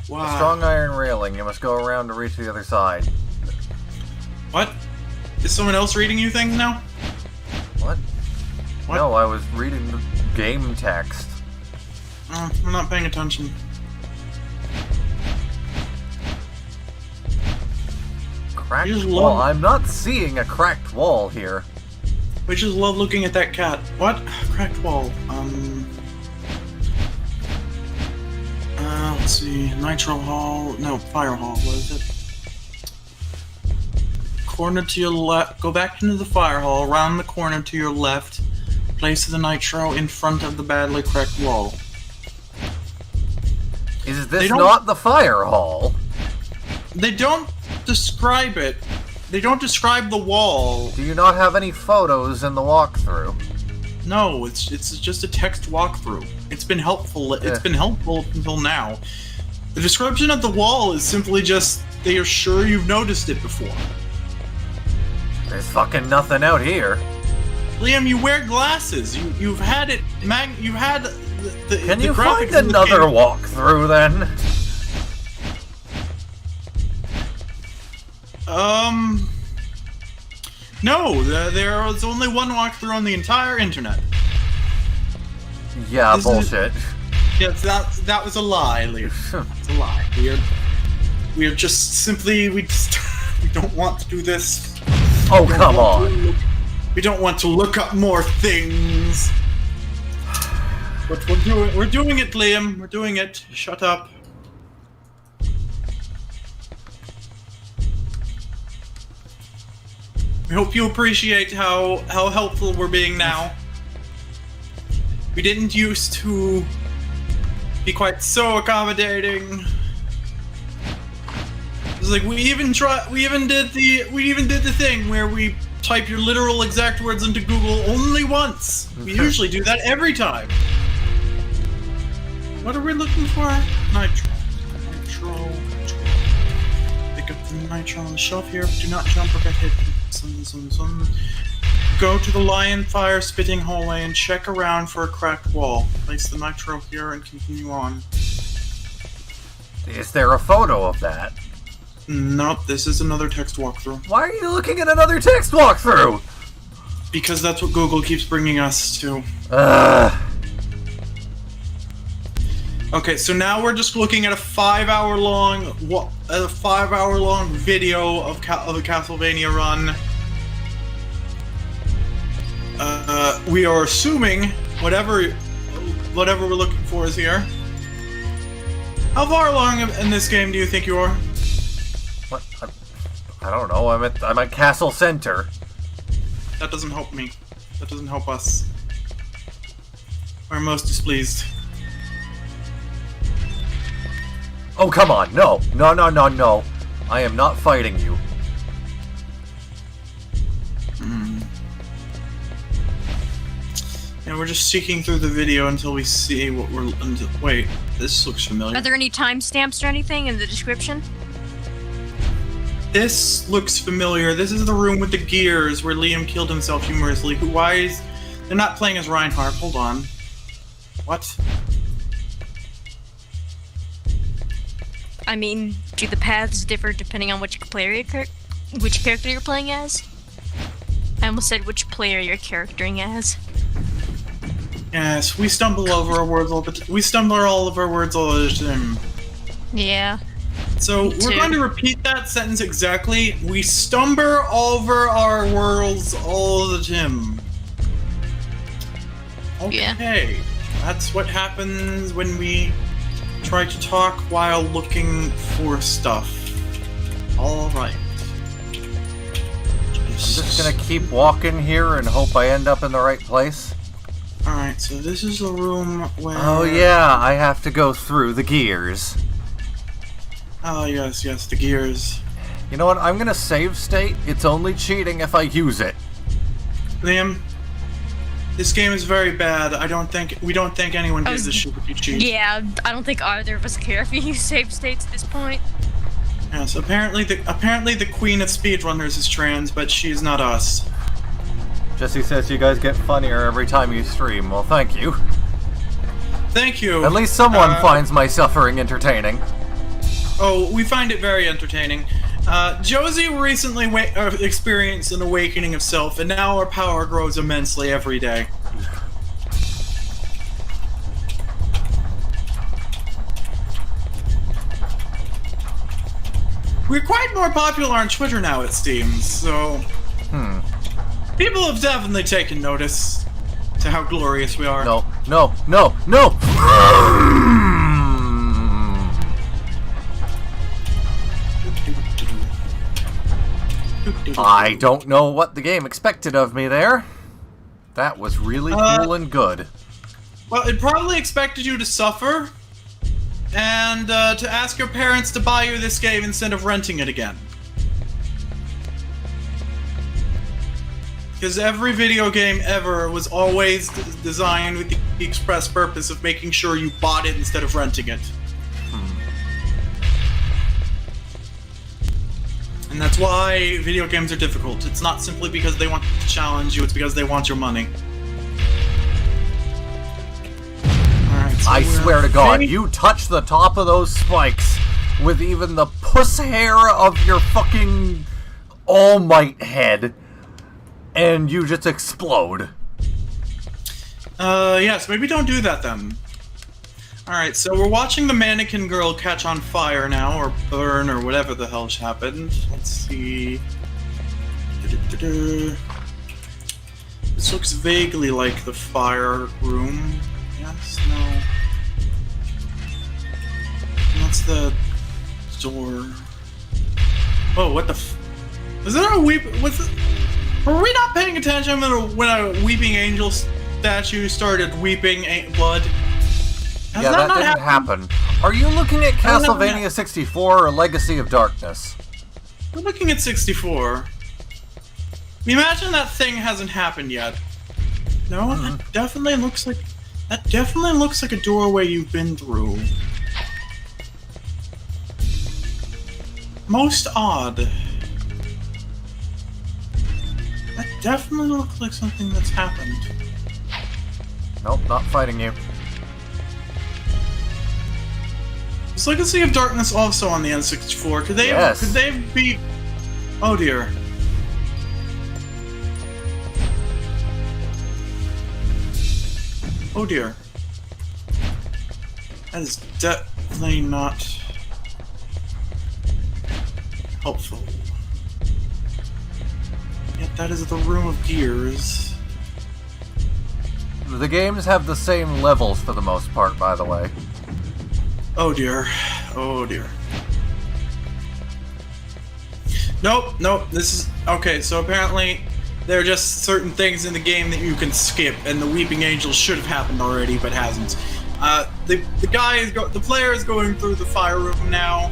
Wow. A strong iron railing. You must go around to reach the other side. What? Is someone else reading you things now? What? What? No, I was reading the game text. Oh, I'm not paying attention. Cracked You just wall? love- I'm not seeing a cracked wall here. We just love looking at that cat. What? Cracked wall. Let's see. Nitro hall. No, fire hall. What is it? Corner to your left. Go back into the fire hall. Around the corner to your left. Place the nitro in front of the badly cracked wall. Is They this don't- not the fire hall? They don't describe it. They don't describe the wall. Do you not have any photos in the walkthrough? No, it's just a text walkthrough. It's been helpful. It's been helpful until now. The description of the wall is simply just they are sure you've noticed it before. There's fucking nothing out here. Liam, you wear glasses. You've had it. You've had the. Can the you graphics find in this another game- walkthrough then? No, there is only one walkthrough on the entire internet. Yeah, This is- bullshit. Yes, that was a lie, Liam. That's a lie. We are just simply we don't want to do this. Oh, come on. We don't want to look up more things. But we're doing it, Liam. We're doing it. Shut up. We hope you appreciate how helpful we're being now. We didn't used to be quite so accommodating. It's like we even did the thing where we type your literal exact words into Google only once. We usually do that every time. What are we looking for? Nitro. Pick up the nitro on the shelf here. Do not jump or get hit. Go to the lion fire spitting hallway and check around for a cracked wall. Place the nitro here and continue on. Is there a photo of that? Nope, this is another text walkthrough. Why are you looking at another text walkthrough? Because that's what Google keeps bringing us to. Okay, so now we're just looking at a 5-hour long video of a Castlevania run. We are assuming whatever we're looking for is here. How far along in this game do you think you are? What? I don't know. I'm at Castle Center. That doesn't help me. That doesn't help us. We're most displeased. Oh, come on. No. No, no, no, no. I am not fighting you. And we're just seeking through the video until we see what we're... Wait, this looks familiar. Are there any timestamps or anything in the description? This looks familiar. This is the room with the gears where Liam killed himself humorously. Why is... They're not playing as Reinhardt. Hold on. What? I mean, do the paths differ depending on which character you're playing as? I almost said which player you're charactering as. Yes, we stumble over our words all the time. We stumble all of our words all the time. Yeah. So Me we're too. going to repeat that sentence exactly. We stumble over our words all the time. Okay. Yeah. That's what happens when we try to talk while looking for stuff. Alright. I'm just gonna keep walking here and hope I end up in the right place. Alright, so this is the room where... Oh yeah, I have to go through the gears. Oh, yes, the gears. You know what, I'm gonna save state. It's only cheating if I use it. Liam, this game is very bad. We don't think anyone gives a shit if you cheat. Yeah, I don't think either of us care if you use save states at this point. Yes, apparently the queen of speedrunners is trans, but she's not us. Jesse says you guys get funnier every time you stream. Well, thank you. Thank you. At least someone finds my suffering entertaining. Oh, we find it very entertaining. Josie recently experienced an awakening of self, and now our power grows immensely every day. We're quite more popular on Twitter now, it seems, so... People have definitely taken notice to how glorious we are. No. I don't know what the game expected of me there. That was really cool and good. Well, it probably expected you to suffer, and to ask your parents to buy you this game instead of renting it again. Because every video game ever was always designed with the express purpose of making sure you bought it instead of renting it. And that's why video games are difficult. It's not simply because they want to challenge you, it's because they want your money. Alright, so I swear to God, you touch the top of those spikes with even the puss hair of your fucking All Might head, and you just explode. Yes, maybe don't do that then. Alright, so we're watching the mannequin girl catch on fire now, or burn, or whatever the hell happened. Let's see... This looks vaguely like the fire room. Yes, no. That's the door. Oh, what the f... Was there a weep... Was it... Were we not paying attention when a weeping angel statue started weeping blood? Yeah, that didn't happen. Are you looking at Castlevania 64 or Legacy of Darkness? We're looking at 64. Imagine that thing hasn't happened yet. No, that definitely looks like a doorway you've been through. Most odd. That definitely looks like something that's happened. Nope, not fighting you. Is Legacy of Darkness also on the N64? Could they? Yes. Could they be? Oh dear. Oh dear. That is definitely not helpful. Yet that is the room of gears. The games have the same levels for the most part, by the way. Oh dear. Oh dear. Nope, this is... Okay, so apparently there are just certain things in the game that you can skip, and the Weeping Angel should have happened already, but hasn't. The player is going through the fire room now.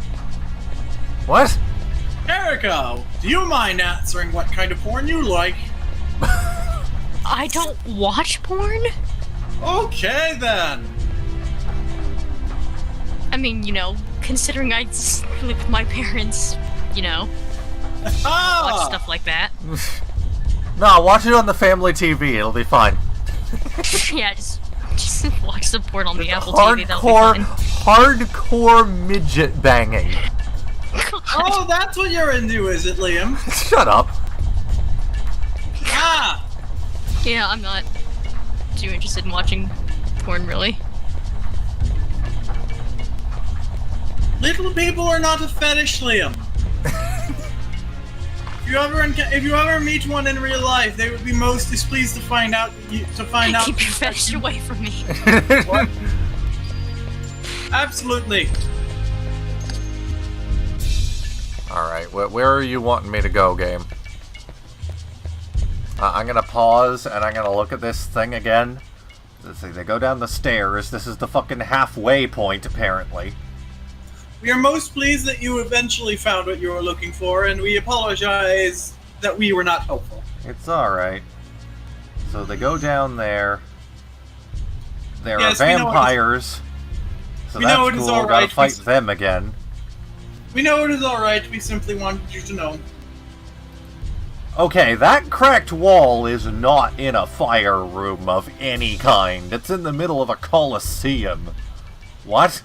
What? Erica, do you mind answering what kind of porn you like? I don't watch porn. Okay, then. I mean, you know, considering I just live with my parents, you know, watch stuff like that. No, watch it on the family TV. It'll be fine. Yeah, just watch some porn on the Apple TV. That'll be fine. Hardcore midget banging. Oh, that's what you're into, is it, Liam? Shut up. Ah! Yeah, I'm not too interested in watching porn, really. Little people are not a fetish, Liam. If you ever meet one in real life, they would be most displeased to find out. Keep your fetish away from me. What? Absolutely. Alright, where are you wanting me to go, game? I'm gonna pause, and I'm gonna look at this thing again. Let's see, they go down the stairs. This is the fucking halfway point, apparently. We are most pleased that you eventually found what you were looking for, and we apologize that we were not helpful. It's alright. So they go down there. There Yes, are we know vampires. So we know that's it is cool. alright. Gotta fight them again. We know it is alright, we simply wanted you to know. Okay, that cracked wall is not in a fire room of any kind. It's in the middle of a coliseum. What?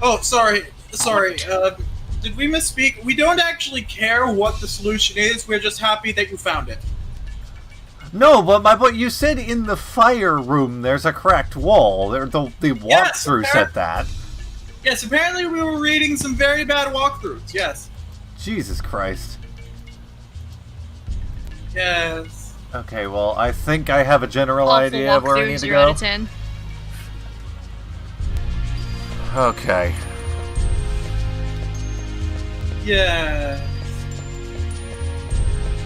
Oh, sorry. Did we misspeak? We don't actually care what the solution is, we're just happy that you found it. No, but you said in the fire room there's a cracked wall. The walkthrough said that. Yes, apparently we were reading some very bad walkthroughs, yes. Jesus Christ. Yes. Okay, well, I think I have a general Awful idea of where I need to 0 go. out of 10. Okay. Yes.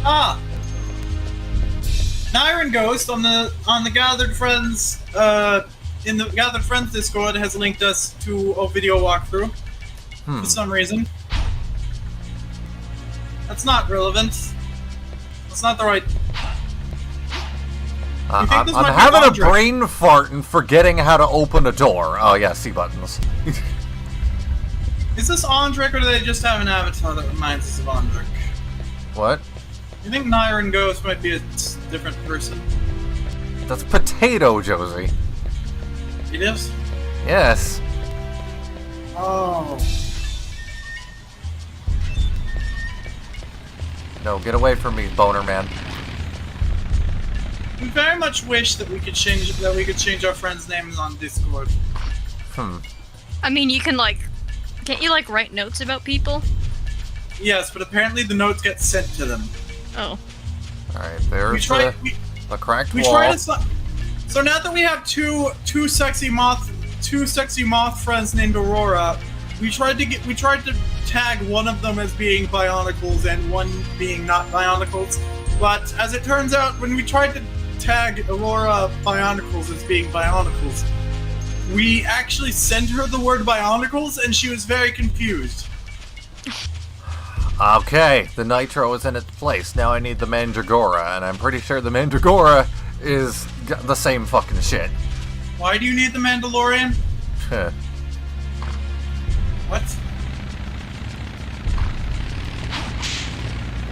Ah! Nyren Ghost on the Gathered Friends in the Gathered Friends Discord has linked us to a video walkthrough for some reason. That's not relevant. That's not the right. I'm having a brain fart and forgetting how to open a door. Oh yeah, C buttons. Is this Andrik, or do they just have an avatar that reminds us of Andrik? What? You think Nyren Ghost might be a different person? That's potato, Josie. It is? Yes. Oh. No, get away from me, boner man. We very much wish that we could change our friends' names on Discord. I mean, you can can't you write notes about people? Yes, but apparently the notes get sent to them. Oh. Alright, there's the cracked we wall. try to so now that we have two sexy moth friends named Aurora, we tried to tag one of them as being Bionicles and one being not Bionicles. But as it turns out, when we tried to tag Aurora Bionicles as being Bionicles, we actually sent her the word Bionicles and she was very confused. Okay, the nitro is in its place. Now I need the Mandragora, and I'm pretty sure the Mandragora is the same fucking shit. Why do you need the Mandalorian? What?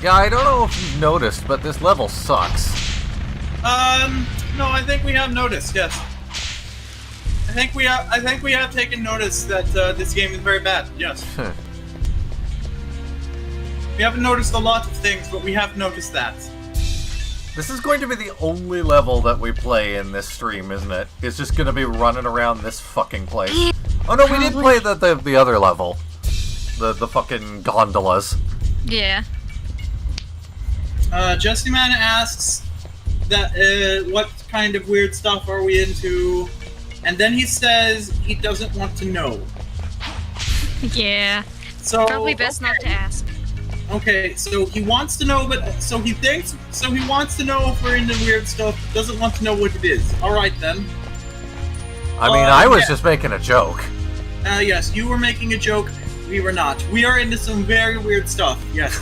Yeah, I don't know if you've noticed, but this level sucks. No, I think we have noticed, yes. I think we have taken notice that this game is very bad, yes. We haven't noticed a lot of things, but we have noticed that. This is going to be the only level that we play in this stream, isn't it? It's just going to be running around this fucking place. Oh no, we did play the other level. The fucking gondolas. Yeah. Jesse Man asks that what kind of weird stuff are we into, and then he says he doesn't want to know. Yeah. So Probably best not to ask. Okay, so he wants to know, he wants to know if we're into weird stuff, but doesn't want to know what it is. Alright then. I mean, I was just making a joke. Yes, you were making a joke. We were not. We are into some very weird stuff. Yes.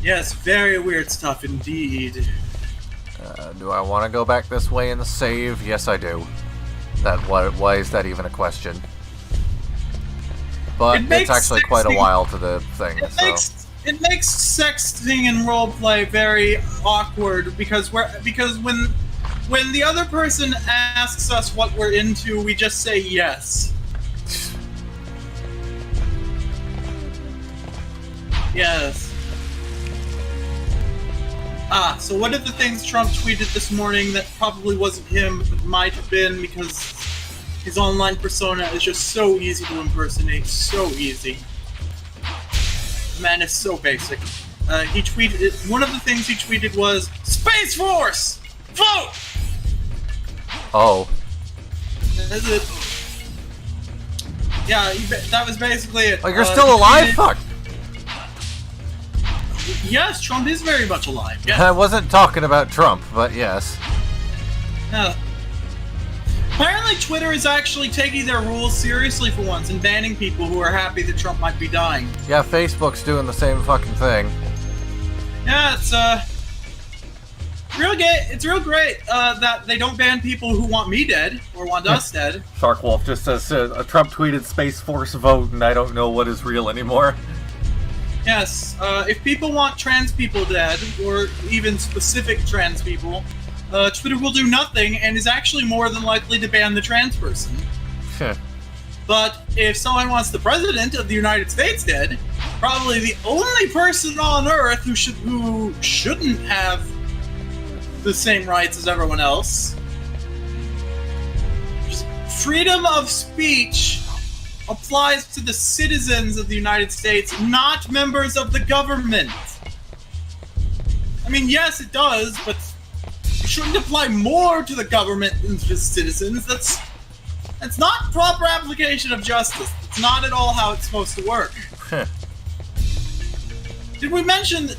Yes, very weird stuff indeed. Do I want to go back this way and save? Yes, I do. Why is that even a question? But it's actually quite a while to the thing, It makes sexting and roleplay very awkward because when the other person asks us what we're into, we just say yes. Yes. So one of the things Trump tweeted this morning that probably wasn't him, but might have been because his online persona is just so easy to impersonate, so easy. Man is so basic. He tweeted, one of the things he tweeted was, Space Force! Vote! Oh. That's it. Yeah, that was basically it. Oh, you're still alive? Fuck! Yes, Trump is very much alive. Yes. I wasn't talking about Trump, but yes. Apparently Twitter is actually taking their rules seriously for once and banning people who are happy that Trump might be dying. Yeah, Facebook's doing the same fucking thing. Yeah, it's real great that they don't ban people who want me dead or want us dead. Sharkwolf just says, Trump tweeted Space Force vote and I don't know what is real anymore. Yes, if people want trans people dead, or even specific trans people, Twitter will do nothing and is actually more than likely to ban the trans person. But if someone wants the President of the United States dead, probably the only person on Earth who shouldn't have the same rights as everyone else. Just freedom of speech applies to the citizens of the United States, not members of the government. I mean, yes, it does, but it shouldn't apply more to the government than to the citizens. That's not proper application of justice. It's not at all how it's supposed to work. Did we mention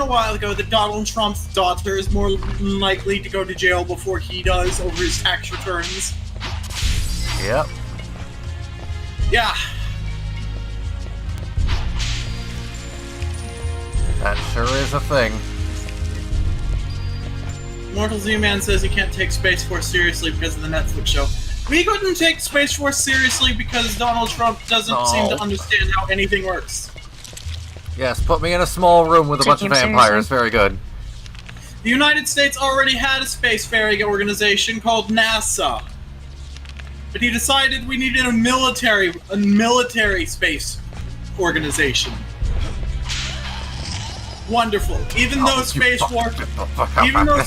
a while ago that Donald Trump's daughter is more likely to go to jail before he does over his tax returns? Yep. Yeah. That sure is a thing. Mortal Z-Man says he can't take Space Force seriously because of the Netflix show. We couldn't take Space Force seriously because Donald Trump doesn't seem to understand how anything works. Yes, put me in a small room with a bunch of vampires. Very good. The United States already had a spacefaring organization called NASA. But he decided we needed a military space organization. Wonderful. Even though Space Force, even though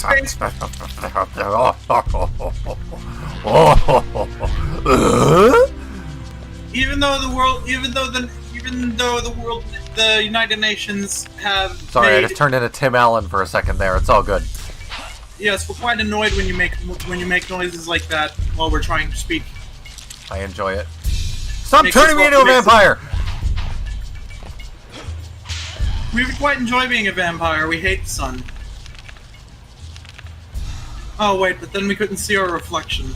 the United Nations have. Sorry, I just turned into Tim Allen for a second there. It's all good. Yes, we're quite annoyed when you make noises like that while we're trying to speak. I enjoy it. Stop turning me into a vampire! We quite enjoy being a vampire. We hate the sun. Oh wait, but then we couldn't see our reflection.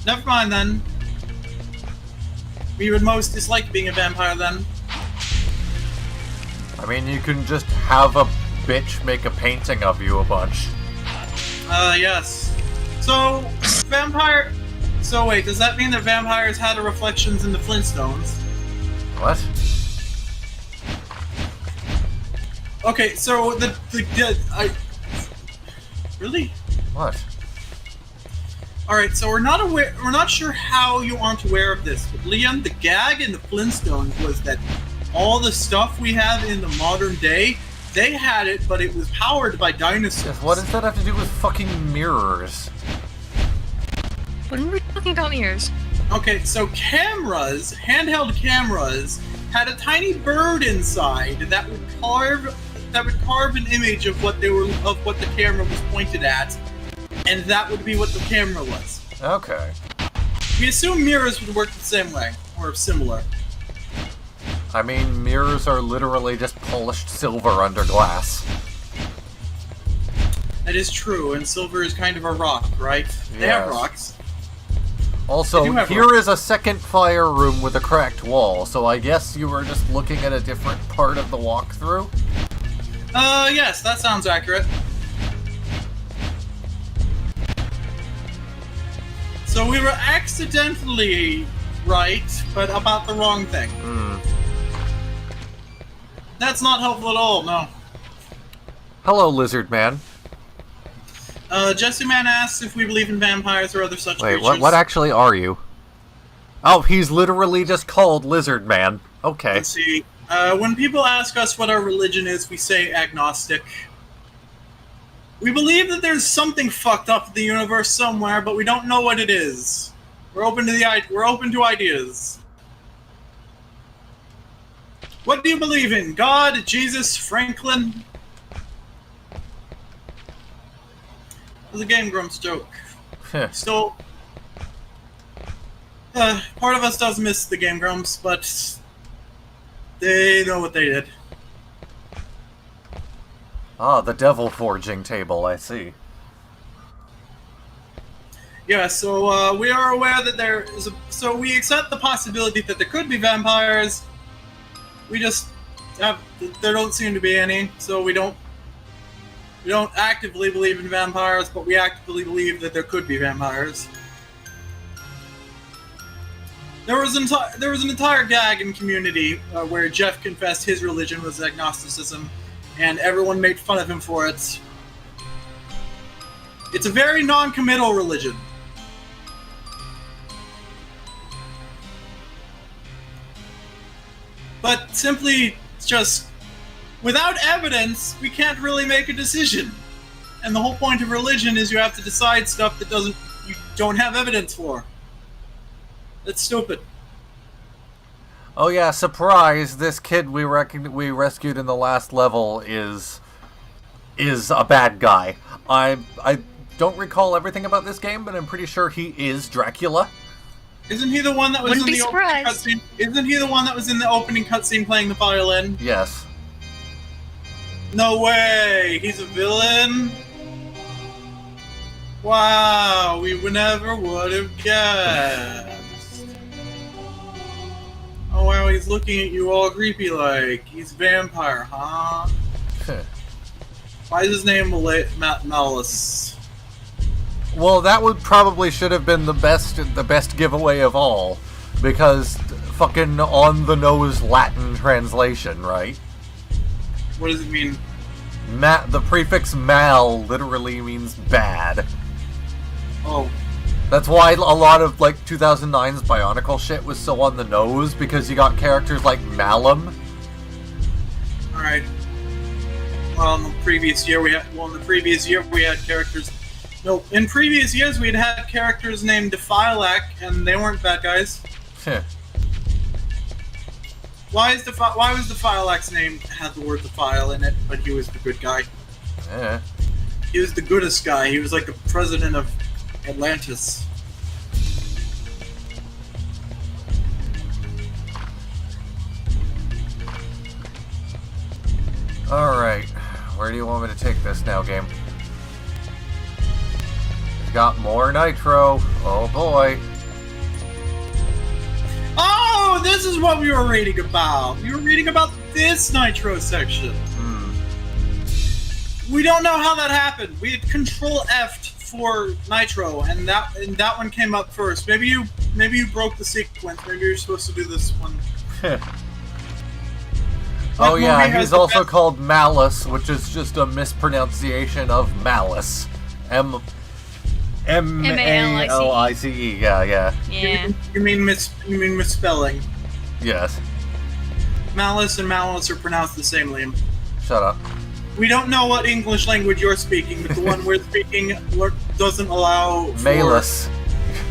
Never mind then. We would most dislike being a vampire then. I mean, you can just have a bitch make a painting of you a bunch. Yes. So, vampire... So wait, does that mean that vampires had reflections in the Flintstones? What? Okay, so Really? What? Alright, so we're not sure how you aren't aware of this, but Liam, the gag in the Flintstones was that all the stuff we have in the modern day, they had it, but it was powered by dinosaurs. Yes, what does that have to do with fucking mirrors? When are we talking about mirrors? Okay, so cameras, handheld cameras, had a tiny bird inside that would carve an image of what the camera was pointed at, and that would be what the camera was. Okay. We assume mirrors would work the same way, or similar. I mean, mirrors are literally just polished silver under glass. That is true, and silver is kind of a rock, right? They have Yes. rocks. Also, I do have here is a second fire room with a cracked wall, so I guess you were just looking at a different part of the walkthrough? Yes, that sounds accurate. So we were accidentally right, but about the wrong thing. That's not helpful at all, no. Hello, Lizard Man. Jesse Man asks if we believe in vampires or other such Wait, creatures. what actually are you? Oh, he's literally just called Lizard Man. Okay. Let's see. When people ask us what our religion is, we say agnostic. We believe that there's something fucked up in the universe somewhere, but we don't know what it is. We're open to ideas. What do you believe in? God, Jesus, Franklin? It was a Game Grumps joke. Still, part of us does miss the Game Grumps, but they know what they did. Ah, the devil forging table, I see. Yeah, so we are aware that there is so we accept the possibility that there could be vampires. We just there don't seem to be any, so we don't actively believe in vampires, but we actively believe that there could be vampires. There was an entire gag in Community where Jeff confessed his religion was agnosticism, and everyone made fun of him for it. It's a very non-committal religion. But simply just, without evidence, we can't really make a decision. And the whole point of religion is you have to decide stuff that you don't have evidence for. That's stupid. Oh yeah, surprise! This kid we rescued in the last level is a bad guy. I don't recall everything about this game, but I'm pretty sure he is Dracula. Isn't he the one that was Wouldn't in be the opening surprised. cutscene? Isn't he the one that was in the opening cutscene playing the violin? Yes. No way! He's a villain? Wow, we never would have guessed. Oh wow, he's looking at you all creepy like. He's a vampire, huh? Why is his name Malice? Well, that would probably should have been the best giveaway of all, because fucking on the nose Latin translation, right? What does it mean? The prefix mal literally means bad. Oh. That's why a lot of like 2009's Bionicle shit was so on the nose, because you got characters like Malum. Alright. Well, in the previous year we had characters. No, in previous years we'd had characters named Defilac, and they weren't bad guys. Heh. Why was Defilac's name had the word defile in it, but he was the good guy? Eh. He was the goodest guy. He was like the president of Atlantis. Alright, where do you want me to take this now, game? We've got more nitro. Oh boy. Oh, this is what we were reading about. We were reading about this nitro section. We don't know how that happened. We had Control F for nitro, and that one came up first. Maybe you broke the sequence. Maybe you're supposed to do this one. Oh What yeah, movie has he's the also best- called Malice, which is just a mispronunciation of Malice. M-A-L-I-C-E. Yeah. Yeah. You mean misspelling? Yes. Malice and Malice are pronounced the same, Liam. Shut up. We don't know what English language you're speaking, but the one we're speaking doesn't allow for Malus.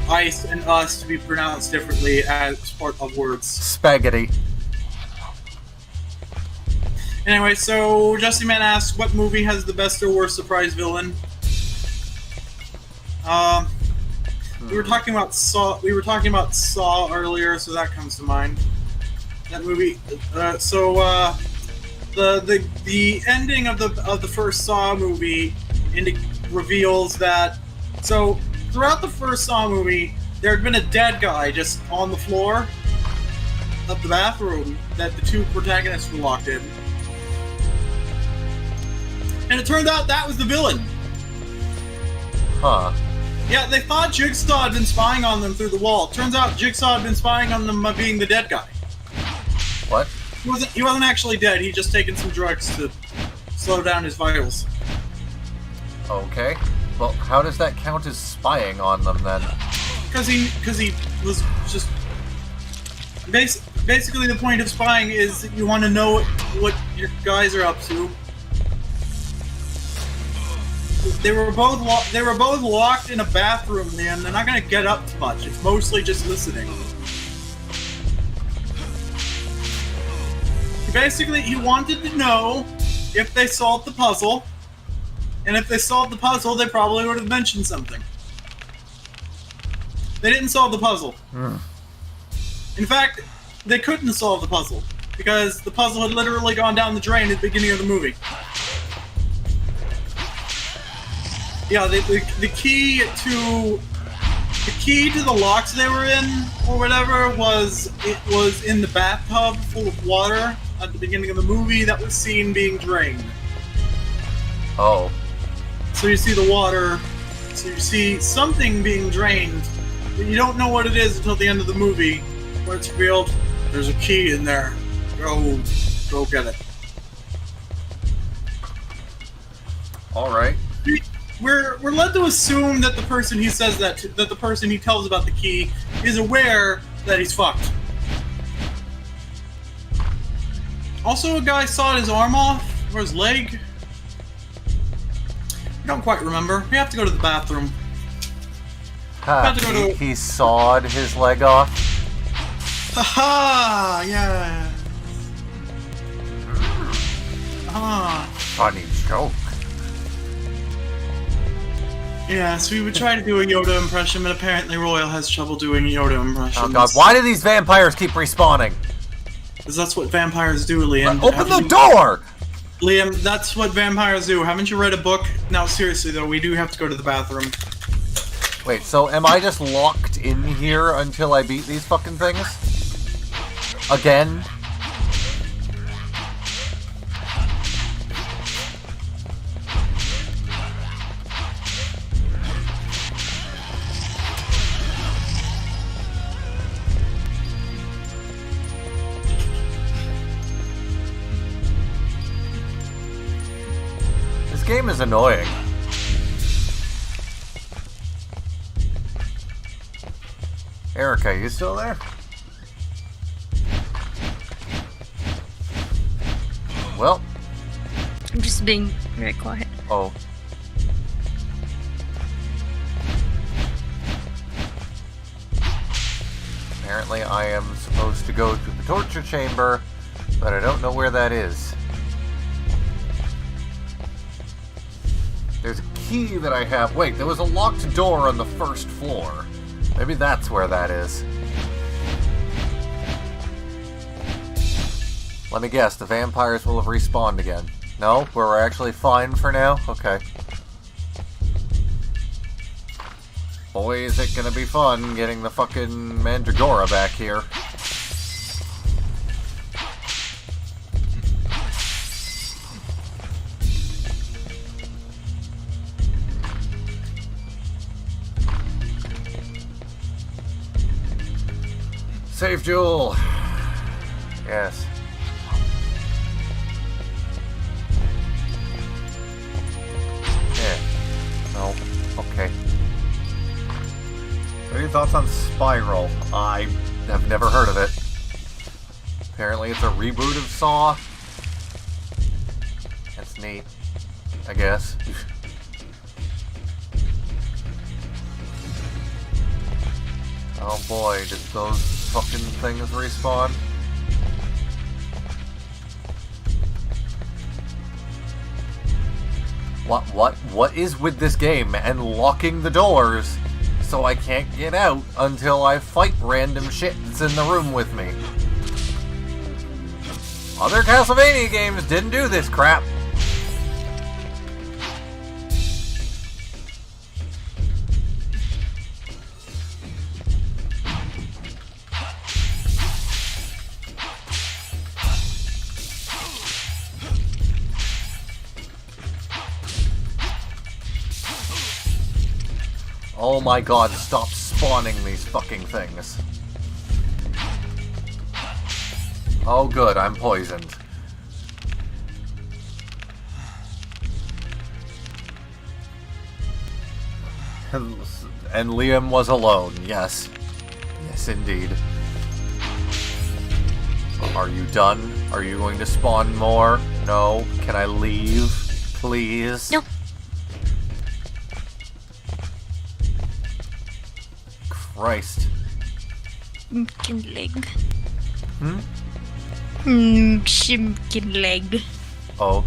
ice and us to be pronounced differently as part of words. Spaghetti. Anyway, so Justy Man asks, what movie has the best or worst surprise villain? We were talking about Saw. We were talking about Saw earlier, so that comes to mind. That movie. The ending of the first Saw movie reveals that. So throughout the first Saw movie, there had been a dead guy just on the floor of the bathroom that the two protagonists were locked in. And it turned out that was the villain. Huh. Yeah, they thought Jigsaw had been spying on them through the wall. Turns out Jigsaw had been spying on them by being the dead guy. What? He wasn't actually dead, he just taken some drugs to slow down his vitals. Okay. Well, how does that count as spying on them then? Because he was just... Basically the point of spying is that you want to know what your guys are up to. They were both locked in a bathroom, man. They're not gonna get up too much. It's mostly just listening. Basically, he wanted to know if they solved the puzzle, and if they solved the puzzle, they probably would have mentioned something. They didn't solve the puzzle. In fact, they couldn't solve the puzzle because the puzzle had literally gone down the drain at the beginning of the movie. Yeah, the key to the locks they were in, or whatever, was in the bathtub full of water at the beginning of the movie that was seen being drained. Oh. So you see the water, so you see something being drained, but you don't know what it is until the end of the movie, where it's revealed there's a key in there. Go get it. Alright. We're led to assume that the person he says that the person he tells about the key is aware that he's fucked. Also, a guy sawed his arm off, or his leg. I don't quite remember. We have to go to the bathroom. He sawed his leg off? Haha! Yeah. Funny joke. Yes, we would try to do a Yoda impression, but apparently Royal has trouble doing Yoda impressions. Oh god, why do these vampires keep respawning? Because that's what vampires do, Liam. Open the door! Liam, that's what vampires do. Haven't you read a book? No, seriously though, we do have to go to the bathroom. Wait, so am I just locked in here until I beat these fucking things? Again? This game is annoying. Erica, you still there? Well. I'm just being very quiet. Oh. Apparently I am supposed to go to the torture chamber, but I don't know where that is. There's a key that I have. Wait, there was a locked door on the first floor. Maybe that's where that is. Let me guess, the vampires will have respawned again. No? We're actually fine for now? Okay. Boy, is it gonna be fun getting the fucking Mandragora back here. Save Jewel! Yes. Yeah. No. Okay. What are your thoughts on Spiral? I have never heard of it. Apparently it's a reboot of Saw. That's neat. I guess. Oh boy, did those fucking things respawn? What is with this game and locking the doors so I can't get out until I fight random shit that's in the room with me? Other Castlevania games didn't do this crap. Oh my god, stop spawning these fucking things. Oh good, I'm poisoned. And Liam was alone, yes. Yes, indeed. Are you done? Are you going to spawn more? No? Can I leave? Please? No. Christ. Chicken leg. Hmm? Chicken leg. Oh.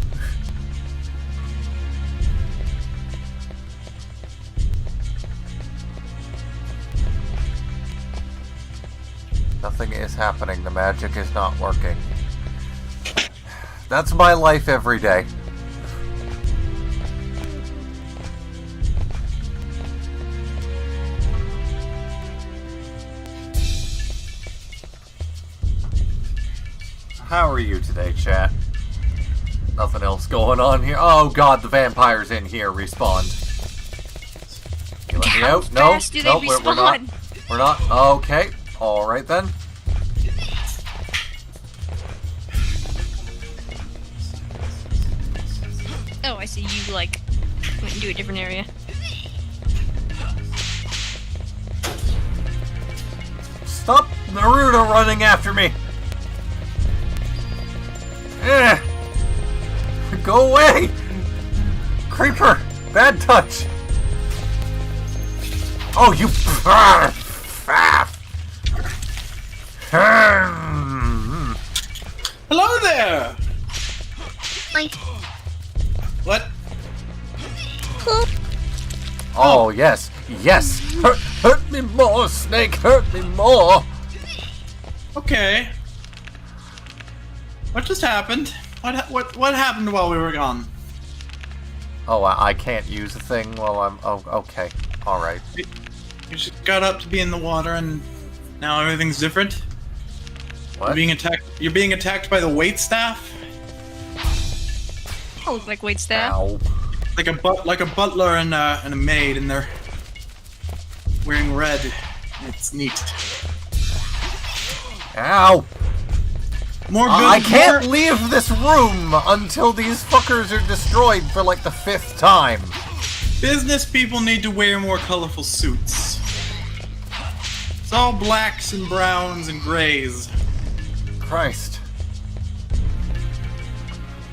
Nothing is happening. The magic is not working. That's my life every day. How are you today, chat? Nothing else going on here. Oh god, the vampire's in here. Respawned. You let me out? No, fast do they no, we're not. respawn? We're not. Okay. All right then. Oh, I see you, like, went into a different area. Stop Naruto running after me! Eh! Go away! Creeper! Bad touch! Oh, you... Hello there! Like, What? Oh, yes. Yes! Hurt me more, Snake! Hurt me more! Okay. What just happened? What happened while we were gone? Oh, I can't use the thing while I'm... Oh, okay. Alright. You just got up to be in the water and now everything's different? What? You're being attacked by the waitstaff? I look like waitstaff. Ow. Like a butler and a maid, and they're wearing red. It's neat. Ow! More I can't leave this room until these fuckers are destroyed for like the 5th time. Business people need to wear more colorful suits. It's all blacks and browns and grays. Christ.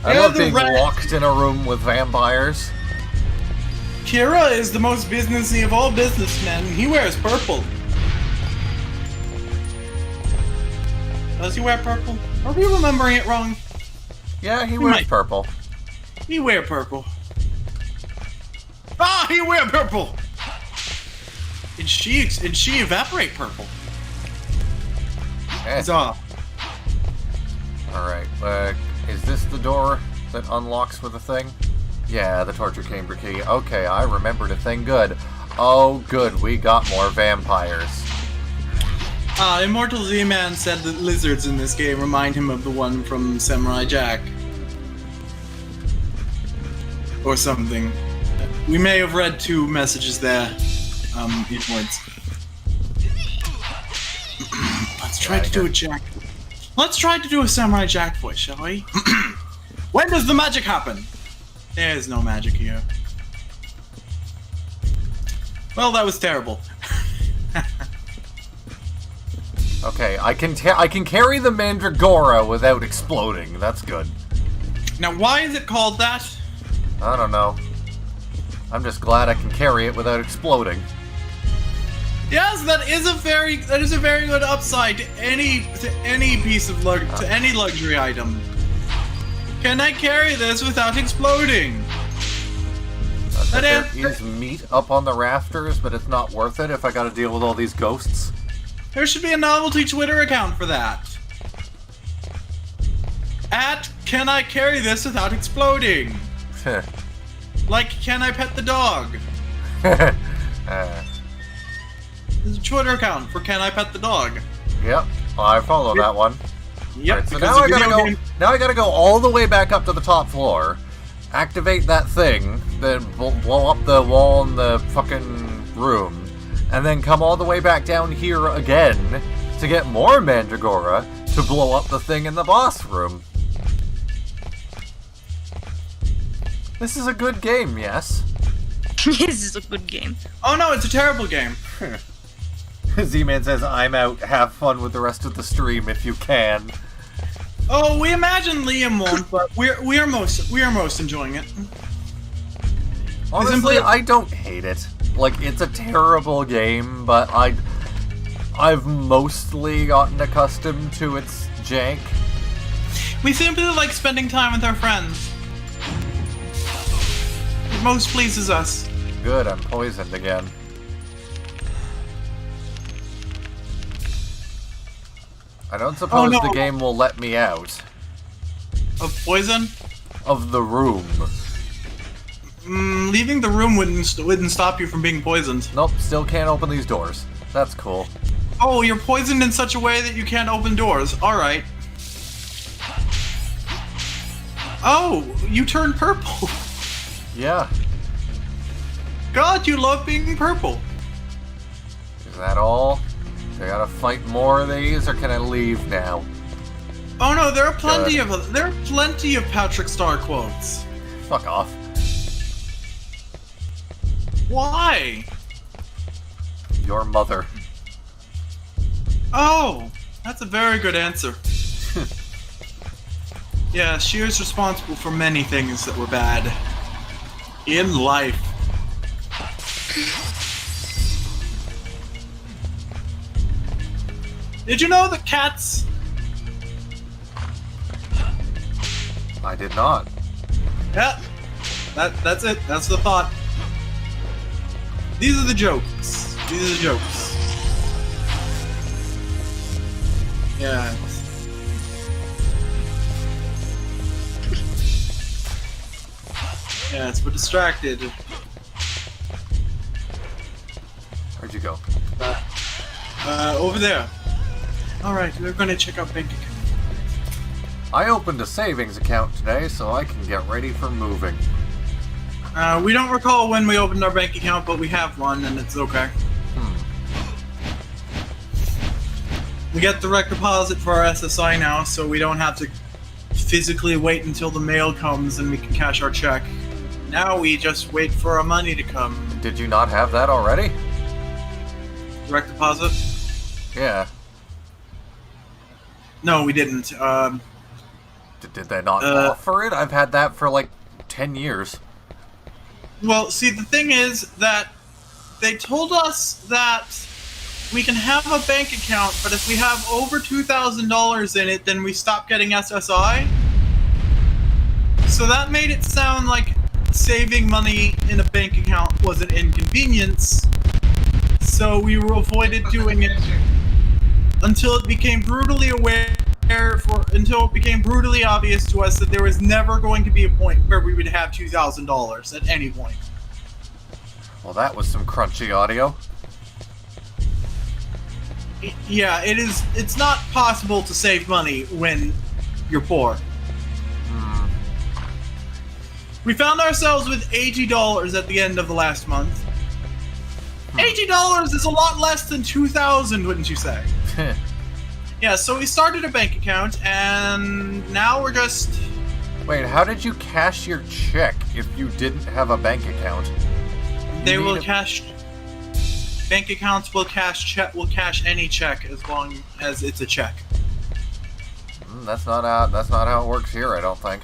I Yeah, love the being rat- locked in a room with vampires. Kira is the most businessy of all businessmen. He wears purple. Does he wear purple? Are we remembering it wrong? Yeah, he wears might. purple. He wear purple. Ah, he wear purple. And she evaporate purple. Eh. Huzzah. Alright, is this the door that unlocks with a thing? Yeah, the torture chamber key. Okay, I remembered a thing good. Oh, good, we got more vampires. Immortal Z-Man said that lizards in this game remind him of the one from Samurai Jack. Or something. We may have read 2 messages there, inwards. Let's try to do a Jack. Let's try to do a Samurai Jack voice, shall we? When does the magic happen? There's no magic here. Well, that was terrible. Okay, I can carry the Mandragora without exploding. That's good. Now, why is it called that? I don't know. I'm just glad I can carry it without exploding. Yes, that is a very good upside to any piece of any luxury item. Can I carry this without exploding? There is meat up on the rafters, but it's not worth it if I gotta deal with all these ghosts. There should be a novelty Twitter account for that. At can I carry this without exploding? Like, can I pet the dog? There's a Twitter account for can I pet the dog. Yep, I follow that one. Yep. Right, so because now the video game- I gotta go all the way back up to the top floor, activate that thing, then blow up the wall in the fucking room, and then come all the way back down here again to get more Mandragora to blow up the thing in the boss room. This is a good game, yes? This is a good game. Oh no, it's a terrible game. Z-Man says, I'm out. Have fun with the rest of the stream if you can. Oh, we imagine Liam won't, but we are most enjoying it. Honestly, I don't hate it. Like, it's a terrible game, but I've mostly gotten accustomed to its jank. We simply like spending time with our friends. It most pleases us. Good, I'm poisoned again. I don't suppose the game will let me out. Of poison? Of the room. Leaving the room wouldn't stop you from being poisoned. Nope, still can't open these doors. That's cool. Oh, you're poisoned in such a way that you can't open doors. Alright. Oh, you turned purple. Yeah. God, you love being purple. Is that all? Do I gotta fight more of these, or can I leave now? Oh no, there are plenty of Patrick Star quotes. Fuck off. Why? Your mother. Oh, that's a very good answer. Yeah, she was responsible for many things that were bad in life. Did you know that cats? I did not. Yeah, that's it. That's the thought. These are the jokes. These are the jokes. Yeah. Yes, we're distracted. Where'd you go? Over there. Alright, we're gonna check out bank account. I opened a savings account today, so I can get ready for moving. We don't recall when we opened our bank account, but we have one, and it's okay. We get direct deposit for our SSI now, so we don't have to physically wait until the mail comes and we can cash our check. Now we just wait for our money to come. Did you not have that already? Direct deposit? Yeah. No, we didn't. Did they not offer it? I've had that for like 10 years. Well, see, the thing is that they told us that we can have a bank account, but if we have over $2,000 in it, then we stop getting SSI. So that made it sound like saving money in a bank account was an inconvenience. So we were avoided doing it until it became brutally until it became brutally obvious to us that there was never going to be a point where we would have $2,000 at any point. Well, that was some crunchy audio. Yeah, it's not possible to save money when you're poor. We found ourselves with $80 at the end of the last month. $80 is a lot less than $2,000, wouldn't you say? Yeah, so we started a bank account, and now we're just... Wait, how did you cash your check if you didn't have a bank account? They will cash... Bank accounts will cash any check as long as it's a check. That's not how it works here, I don't think.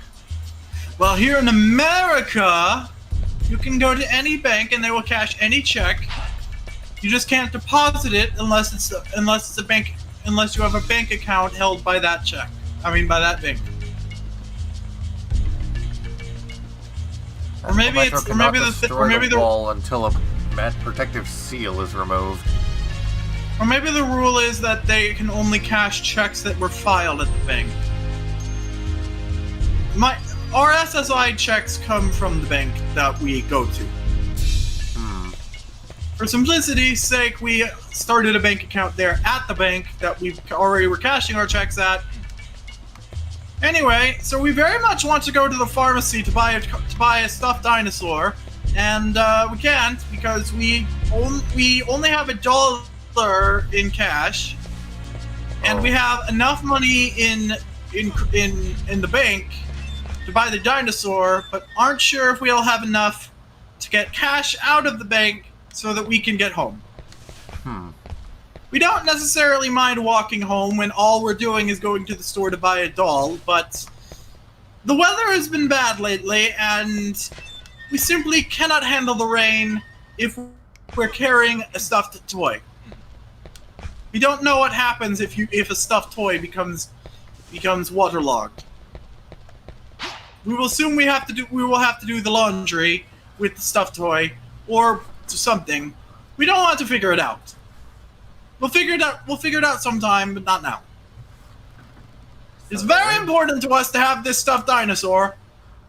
Well, here in America, you can go to any bank and they will cash any check. You just can't deposit it unless you have a bank account held by that check. I mean, by that bank. Or maybe the wall until a protective seal is removed. Or maybe the rule is that they can only cash checks that were filed at the bank. Our SSI checks come from the bank that we go to. For simplicity's sake, we started a bank account there at the bank that we already were cashing our checks at. Anyway, so we very much want to go to the pharmacy to buy a stuffed dinosaur, and we can't because we only have $1 in cash, and we have enough money in the bank to buy the dinosaur, but aren't sure if we'll have enough to get cash out of the bank so that we can get home. We don't necessarily mind walking home when all we're doing is going to the store to buy a doll, but the weather has been bad lately, and we simply cannot handle the rain if we're carrying a stuffed toy. We don't know what happens if a stuffed toy becomes waterlogged. We will assume we will have to do the laundry with the stuffed toy or something. We don't want to figure it out. We'll figure it out sometime, but not now. It's very important to us to have this stuffed dinosaur.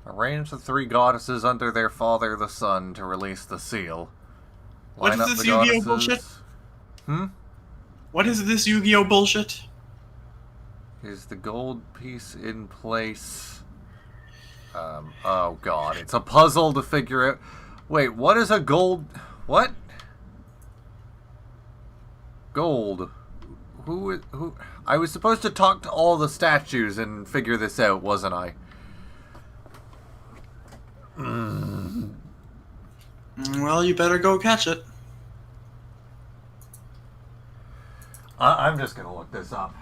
Arrange the 3 goddesses under their father, the sun, to release the seal. What is this Yu-Gi-Oh bullshit? What is this Yu-Gi-Oh bullshit? Is the gold piece in place? Oh god, it's a puzzle to figure out. Wait, what is a gold... What? Gold. Who... I was supposed to talk to all the statues and figure this out, wasn't I? Well, you better go catch it. I'm just gonna look this up.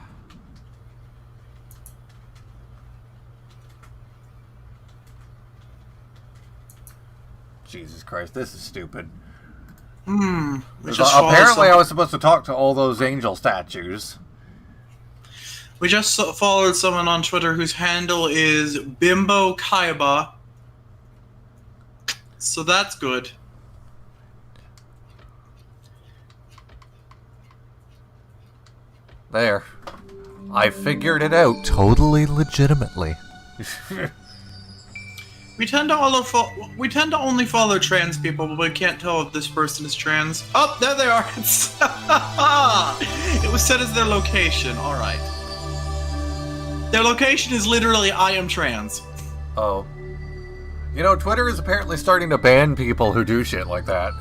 Jesus Christ, this is stupid. Apparently I was supposed to talk to all those angel statues. We just followed someone on Twitter whose handle is Bimbo Kaiba. So that's good. There. I figured it out totally legitimately. We tend to only follow trans people, but we can't tell if this person is trans. Oh, there they are. It was set as their location. All right. Their location is literally I am trans. Oh. You know, Twitter is apparently starting to ban people who do shit like that.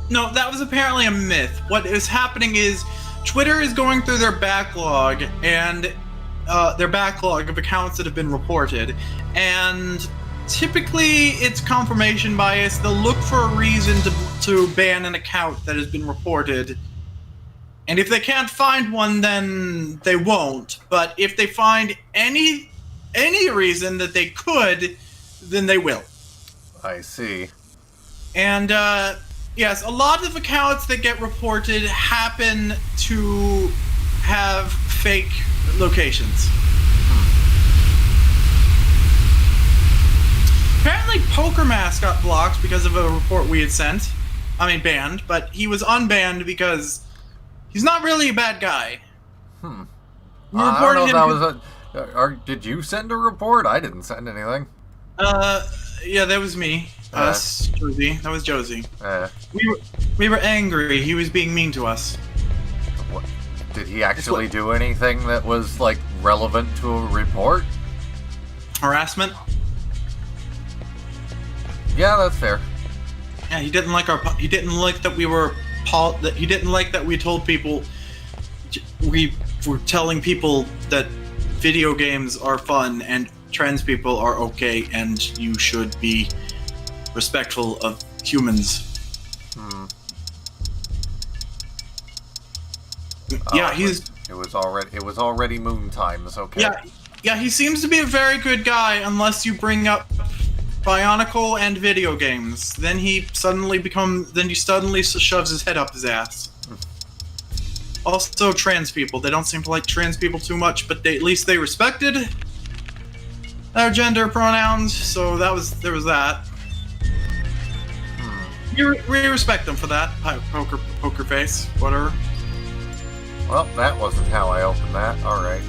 No, that was apparently a myth. What is happening is Twitter is going through their backlog and their backlog of accounts that have been reported, and typically it's confirmation bias. They'll look for a reason to ban an account that has been reported, and if they can't find one, then they won't. But if they find any reason that they could, then they will. I see. And yes, a lot of accounts that get reported happen to have fake locations. Apparently Poker Mask got blocked because of a report we had sent. I mean banned, but he was unbanned because he's not really a bad guy. I don't know if that was did you send a report? I didn't send anything. Yeah, that was me. Us, Josie. That was Josie. Uh, We were angry. He was being mean to us. What? Did he actually do anything that was, like, relevant to a report? Harassment? Yeah, that's fair. Yeah, he didn't like he didn't like that we were he didn't like that we told people we were telling people that video games are fun and trans people are okay and you should be respectful of humans. Yeah, it was already moon time. It's okay. Yeah, he seems to be a very good guy unless you bring up Bionicle and video games. Then he suddenly shoves his head up his ass. Also, trans people. They don't seem to like trans people too much, but at least they respected their gender pronouns. So there was that. We respect them for that. Poker face, whatever. Well, that wasn't how I opened that. All right.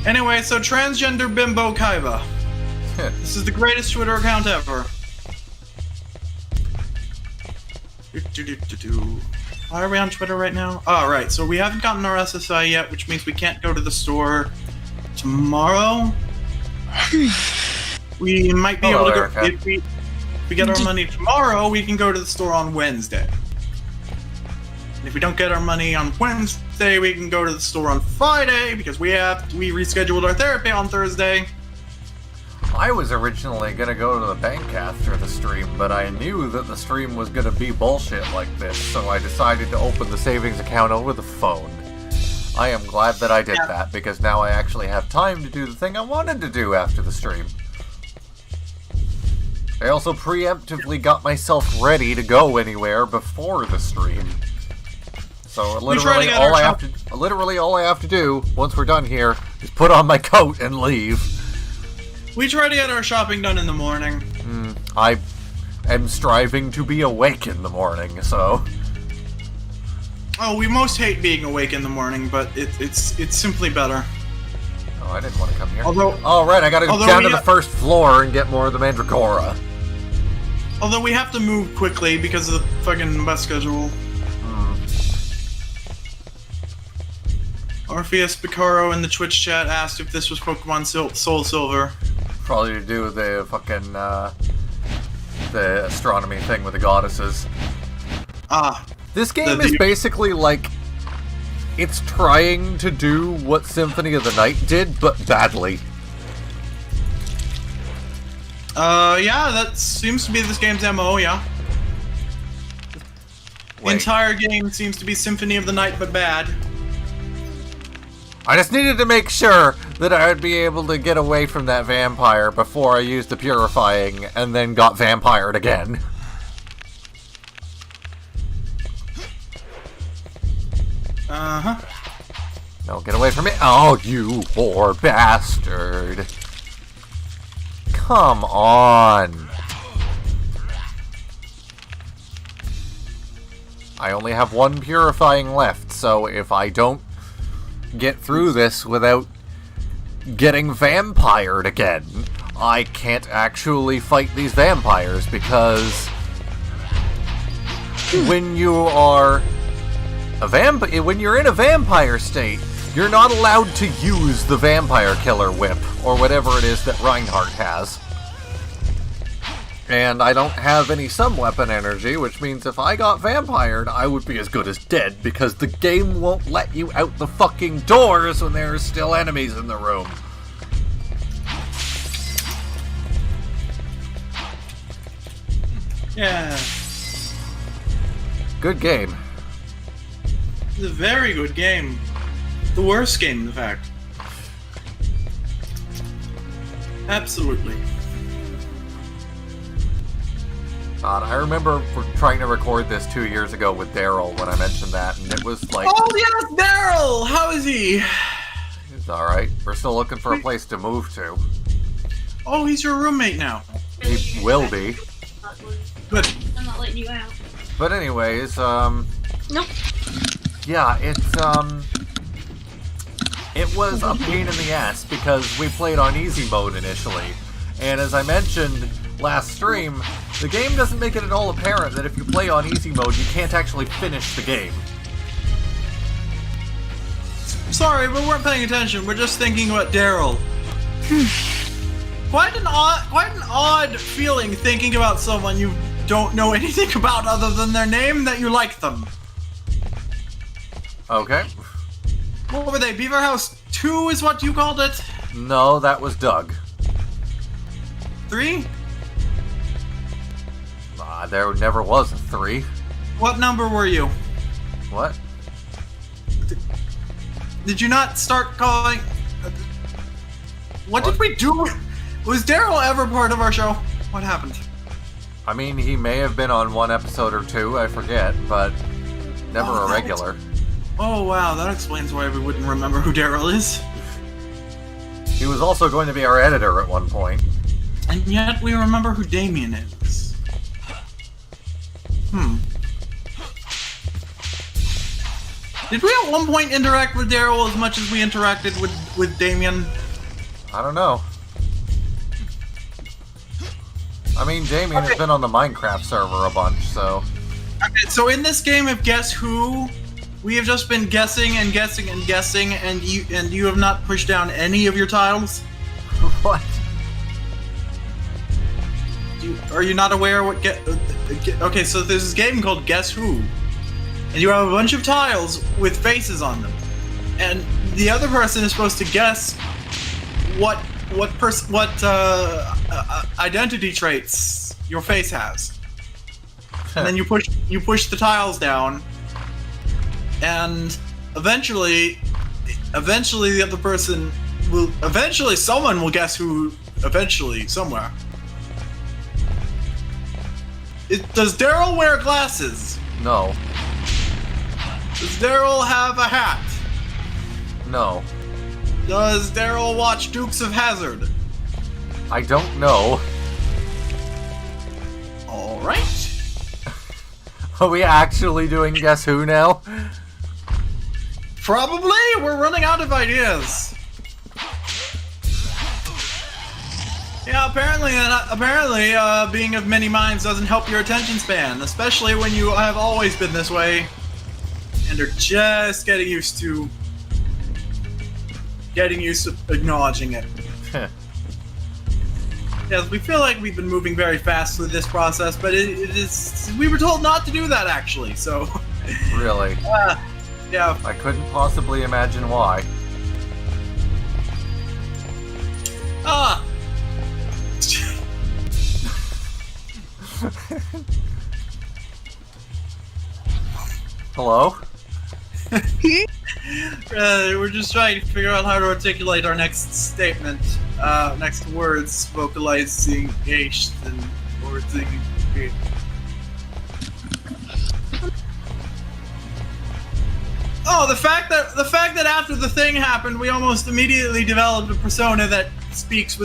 Anyway, so transgender Bimbo Kaiba. This is the greatest Twitter account ever. Why are we on Twitter right now? Oh, right. So we haven't gotten our SSI yet, which means we can't go to the store tomorrow. We might be able to go we get our money tomorrow, we can go to the store on Wednesday. And if we don't get our money on Wednesday, we can go to the store on Friday because we rescheduled our therapy on Thursday. I was originally gonna go to the bank after the stream, but I knew that the stream was gonna be bullshit like this, so I decided to open the savings account over the phone. I am glad that I did that, because now I actually have time to do the thing I wanted to do after the stream. I also preemptively got myself ready to go anywhere before the stream. So literally all I have to do, once we're done here, is put on my coat and leave. We try to get our shopping done in the morning. I am striving to be awake in the morning, so... Oh, we most hate being awake in the morning, but it's simply better. Oh, I didn't want to come here. Although... Oh, right, I gotta go down to the first floor and get more of the Mandragora. Although we have to move quickly because of the fucking bus schedule. Orpheus Picaro in the Twitch chat asked if this was Pokemon Soul Silver. Probably to do with the fucking, the astronomy thing with the goddesses. This game is basically like... It's trying to do what Symphony of the Night did, but badly. Yeah, that seems to be this game's MO, yeah. The entire game seems to be Symphony of the Night, but bad. I just needed to make sure that I would be able to get away from that vampire before I used the purifying, and then got vampired again. No, get away from me. Oh, you poor bastard. Come on. I only have one purifying left, so if I don't get through this without getting vampired again, I can't actually fight these vampires, because when you are when you're in a vampire state, you're not allowed to use the vampire killer whip, or whatever it is that Reinhardt has. And I don't have any sub-weapon energy, which means if I got vampired, I would be as good as dead, because the game won't let you out the fucking doors when there are still enemies in the room. Yeah. Good game. It's a very good game. The worst game, in fact. Absolutely. God, I remember trying to record this 2 years ago with Daryl when I mentioned that, and it was like... Oh yes, Daryl! How is he? He's alright. We're still looking for a place to move to. Oh, he's your roommate now. He will be. Good. I'm not letting you out. But anyways, Nope. yeah, it was a pain in the ass because we played on easy mode initially. And as I mentioned last stream, the game doesn't make it at all apparent that if you play on easy mode, you can't actually finish the game. Sorry, we weren't paying attention. We're just thinking about Daryl. Quite an odd feeling thinking about someone you don't know anything about other than their name, that you like them. Okay. What were they? Beaver House 2 is what you called it? No, that was Doug. 3? There never was a 3. What number were you? What? Did you not start calling... What did we do? Was Daryl ever part of our show? What happened? I mean, he may have been on one episode or two, I forget, but never a regular. Oh wow, that explains why we wouldn't remember who Daryl is. He was also going to be our editor at one point. And yet we remember who Damien is. Did we at one point interact with Daryl as much as we interacted with Damien? I don't know. I mean, Damien has been on the Minecraft server a bunch, so... Okay, so in this game of Guess Who, we have just been guessing and guessing and guessing, and you have not pushed down any of your tiles? What? Are you not aware what okay, so there's this game called Guess Who, and you have a bunch of tiles with faces on them, and the other person is supposed to guess what identity traits your face has, and then you push the tiles down, and eventually the other person someone will guess who somewhere. Does Daryl wear glasses? No. Does Daryl have a hat? No. Does Daryl watch Dukes of Hazzard? I don't know. Alright. Are we actually doing Guess Who now? Probably. We're running out of ideas. Yeah, apparently being of many minds doesn't help your attention span, especially when you have always been this way and are just getting used to acknowledging it. Yes, we feel like we've been moving very fast through this process, but we were told not to do that actually, so... Really? Yeah. I couldn't possibly imagine why. Hello? We're just trying to figure out how to articulate our next statement. Next words, vocalizing H and words. Oh, the fact that after the thing happened, we almost immediately developed a persona that speaks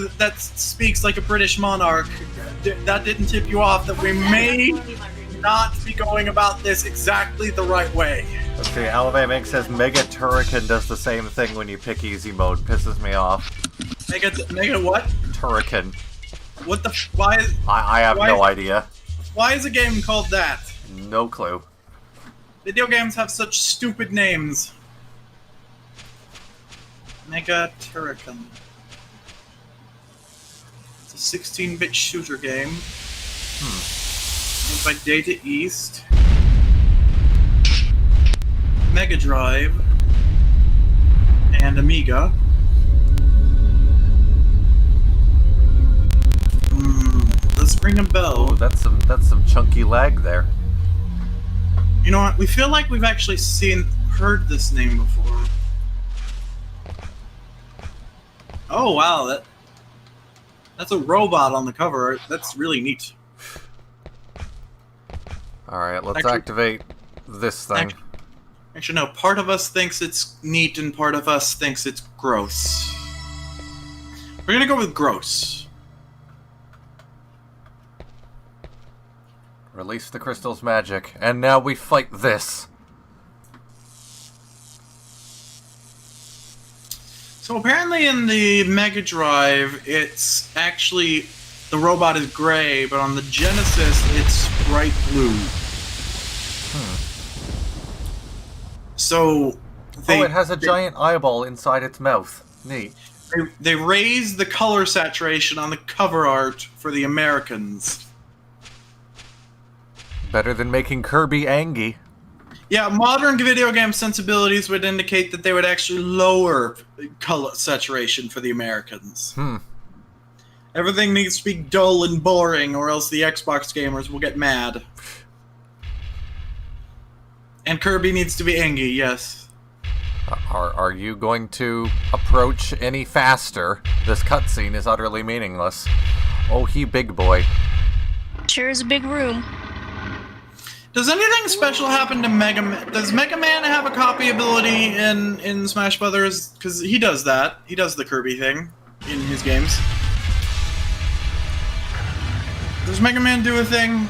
like a British monarch. That didn't tip you off that we may not be going about this exactly the right way. Let's see, Alabama Inc. says Mega Turrican does the same thing when you pick easy mode. Pisses me off. Mega what? Turrican. What the why is... I have no idea. Why is a game called that? No clue. Video games have such stupid names. Mega Turrican. It's a 16-bit shooter game. Made by Data East. Mega Drive. And Amiga. Let's ring a bell. Oh, that's some chunky lag there. You know what? We feel like we've actually heard this name before. Oh wow, that's a robot on the cover. That's really neat. Alright, let's activate this thing. Actually, no. Part of us thinks it's neat and part of us thinks it's gross. We're gonna go with gross. Release the crystal's magic, and now we fight this. So apparently in the Mega Drive, it's actually... the robot is gray, but on the Genesis, it's bright blue. So... it has a giant eyeball inside its mouth. Neat. They raised the color saturation on the cover art for the Americans. Better than making Kirby angry. Yeah, modern video game sensibilities would indicate that they would actually lower color saturation for the Americans. Everything needs to be dull and boring, or else the Xbox gamers will get mad. And Kirby needs to be angry, yes. Are you going to approach any faster? This cutscene is utterly meaningless. Oh, he big boy. Sure is a big room. Does anything special happen to Mega Man? Does Mega Man have a copy ability in Smash Brothers? Because he does that. He does the Kirby thing in his games. Does Mega Man do a thing?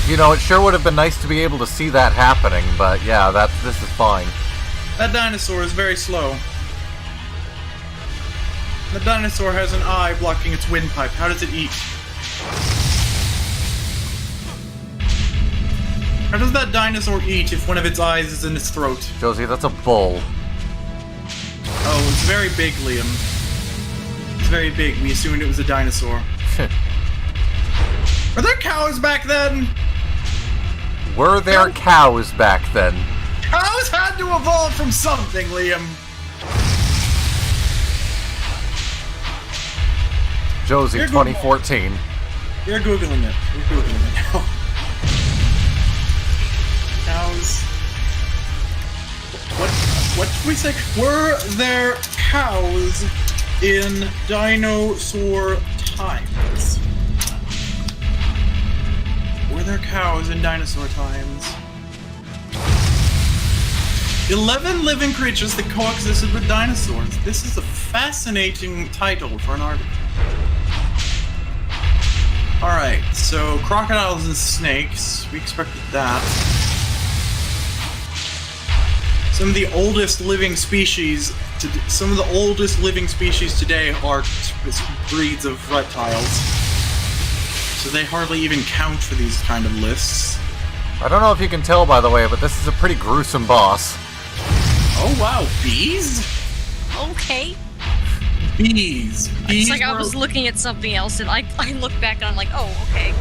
You know, it sure would have been nice to be able to see that happening, but yeah, this is fine. That dinosaur is very slow. The dinosaur has an eye blocking its windpipe. How does it eat? How does that dinosaur eat if one of its eyes is in its throat? Josie, that's a bull. Oh, it's very big, Liam. It's very big. We assumed it was a dinosaur. Are there cows back then? Were there cows back then? Cows had to evolve from something, Liam. Josie, You're 2014. You're Googling it. We're Googling it now. Cows. What did we say? Were there cows in dinosaur times? Were there cows in dinosaur times? 11 living creatures that coexisted with dinosaurs. This is a fascinating title for an article. Alright, so crocodiles and snakes. We expected that. Some of the oldest living species today are breeds of reptiles. So they hardly even count for these kind of lists. I don't know if you can tell, by the way, but this is a pretty gruesome boss. Oh wow, bees? Okay. Bees. It's like I was looking at something else, and I looked back and I'm like, oh, okay.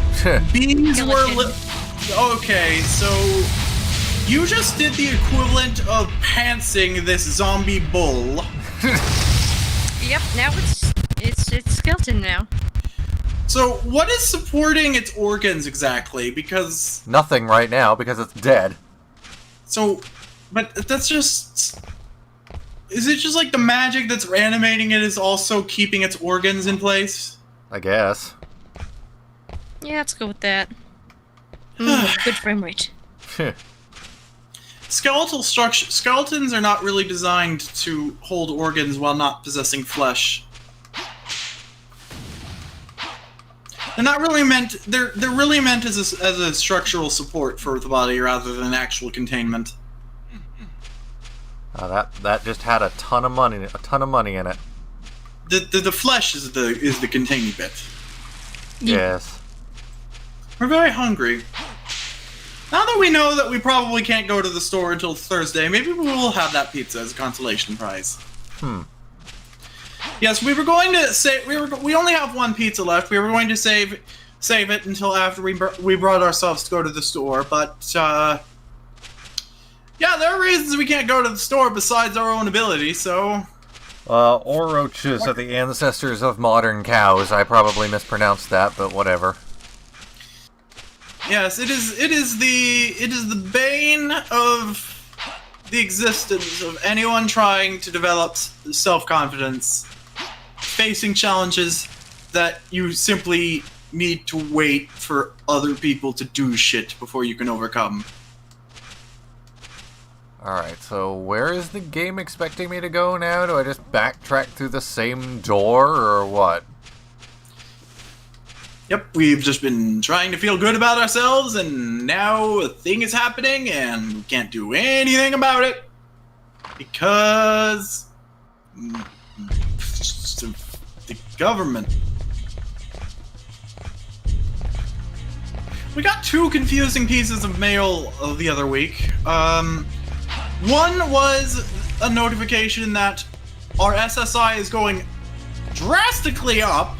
Bees were Skeleton. Okay, so you just did the equivalent of pantsing this zombie bull. Yep, now it's skeleton now. So what is supporting its organs exactly? Because Nothing right now, because it's dead. so, but that's just. Is it just like the magic that's animating it is also keeping its organs in place? I guess. Yeah, let's go with that. Good frame rate. Skeletons are not really designed to hold organs while not possessing flesh. They're not really meant. They're really meant as a structural support for the body rather than actual containment. That just had a ton of money in it. The flesh is the containing bit. Yes. We're very hungry. Now that we know that we probably can't go to the store until Thursday, maybe we will have that pizza as a consolation prize. Yes, we were going to say we only have one pizza left. We were going to save it until after we brought ourselves to go to the store, but yeah, there are reasons we can't go to the store besides our own ability. So, Oroches are the ancestors of modern cows. I probably mispronounced that, but whatever. yes, it is the bane of the existence of anyone trying to develop self-confidence, facing challenges that you simply need to wait for other people to do shit before you can overcome. Alright, so where is the game expecting me to go now? Do I just backtrack through the same door, or what? Yep, we've just been trying to feel good about ourselves, and now a thing is happening, and we can't do anything about it because the government. We got two confusing pieces of mail the other week. One was a notification that our SSI is going drastically up.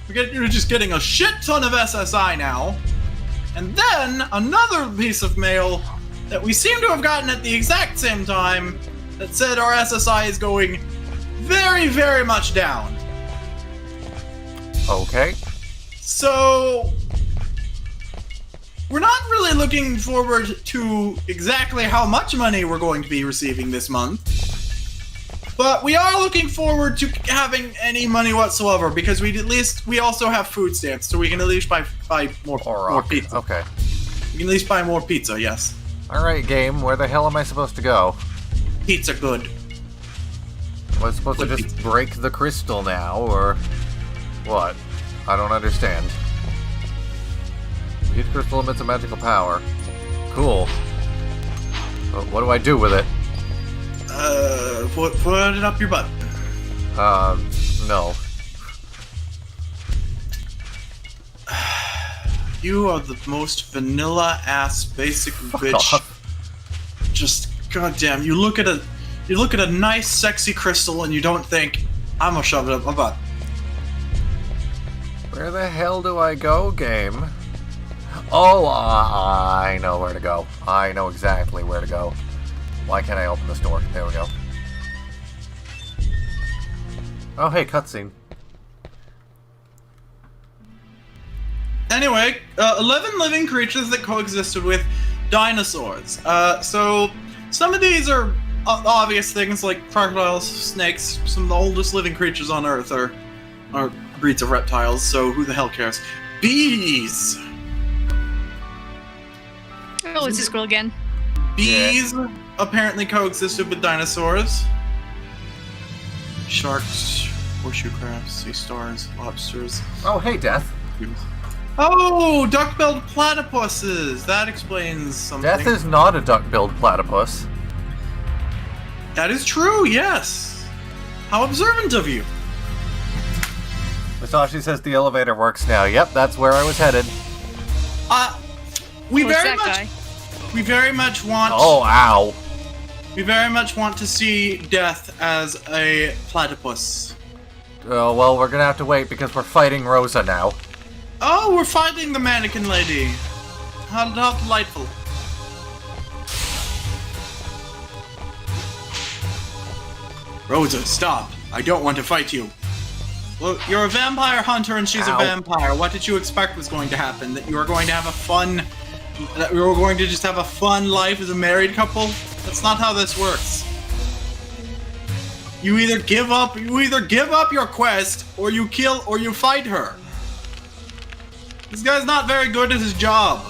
We're just getting a shit ton of SSI now. And then another piece of mail that we seem to have gotten at the exact same time that said our SSI is going very, very much down. Okay. So we're not really looking forward to exactly how much money we're going to be receiving this month, but we are looking forward to having any money whatsoever because we also have food stamps, so we can at least buy more pizza. Okay. We can at least buy more pizza. Yes. Alright, game, where the hell am I supposed to go? Pizza good. Am I supposed to just break the crystal now, or what? I don't understand. Each crystal emits a magical power. Cool. But what do I do with it? Put it up your butt. No. You are the most vanilla-ass basic bitch. Off. Just goddamn, you look at a nice, sexy crystal and you don't think, I'm gonna shove it up my butt. Where the hell do I go, game? Oh, I know where to go. I know exactly where to go. Why can't I open this door? There we go. Oh, hey, cutscene. Anyway, 11 living creatures that coexisted with dinosaurs. So some of these are obvious things like crocodiles, snakes. Some of the oldest living creatures on Earth are breeds of reptiles, so who the hell cares? Bees! Oh, it's a squirrel again. Bees apparently coexisted with dinosaurs. Sharks, horseshoe crabs, sea stars, lobsters. Oh, hey, Death. Oh, duck-billed platypuses! That explains something. Death is not a duck-billed platypus. That is true, yes! How observant of you! Masashi says the elevator works now. Yep, that's where I was headed. We What's very that much... guy? We very much want... Oh, ow. We very much want to see Death as a platypus. Oh, well, we're gonna have to wait because we're fighting Rosa now. Oh, we're fighting the mannequin lady. How delightful. Rosa, stop. I don't want to fight you. Well, you're a vampire hunter and she's Ow. a vampire. What did you expect was going to happen? That you were going to have a fun... That we were going to just have a fun life as a married couple? That's not how this works. You either give up your quest, or you kill, or you fight her. This guy's not very good at his job.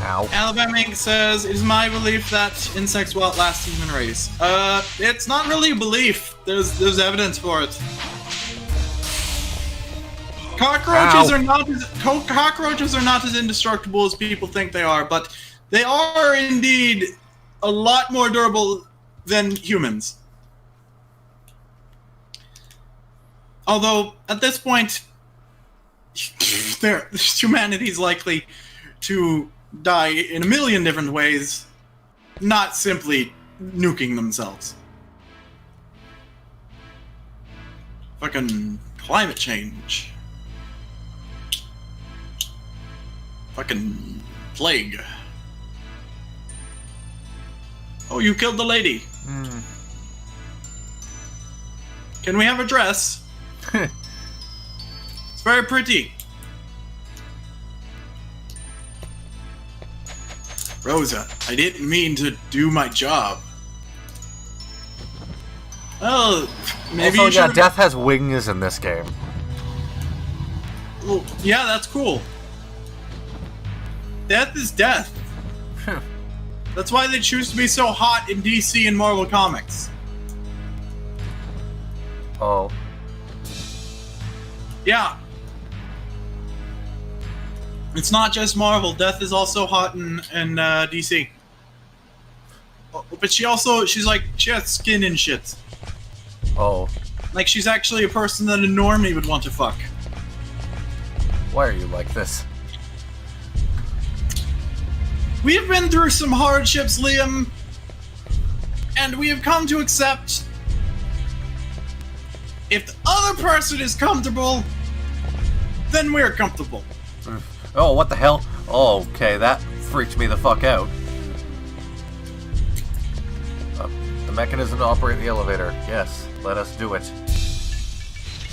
Ow. Alabama Inc. says, it is my belief that insects will outlast the human race. It's not really a belief. There's evidence for it. Cockroaches are not as indestructible as people think they are, but they are indeed a lot more durable than humans. Although, at this point, humanity's likely to die in a million different ways, not simply nuking themselves. Fucking climate change. Fucking plague. Oh, you killed the lady. Can we have a dress? It's very pretty. Rosa, I didn't mean to do my job. Oh, maybe Also, you yeah, should. Death has wings in this game. Well, yeah, that's cool. Death is death. That's why they choose to be so hot in DC and Marvel Comics. Oh. Yeah. It's not just Marvel. Death is also hot in DC. But she has skin and shit. Oh. Like, she's actually a person that a normie would want to fuck. Why are you like this? We have been through some hardships, Liam. And we have come to accept... if the other person is comfortable, then we're comfortable. Oh, what the hell? Oh, okay, that freaked me the fuck out. The mechanism to operate the elevator. Yes, let us do it.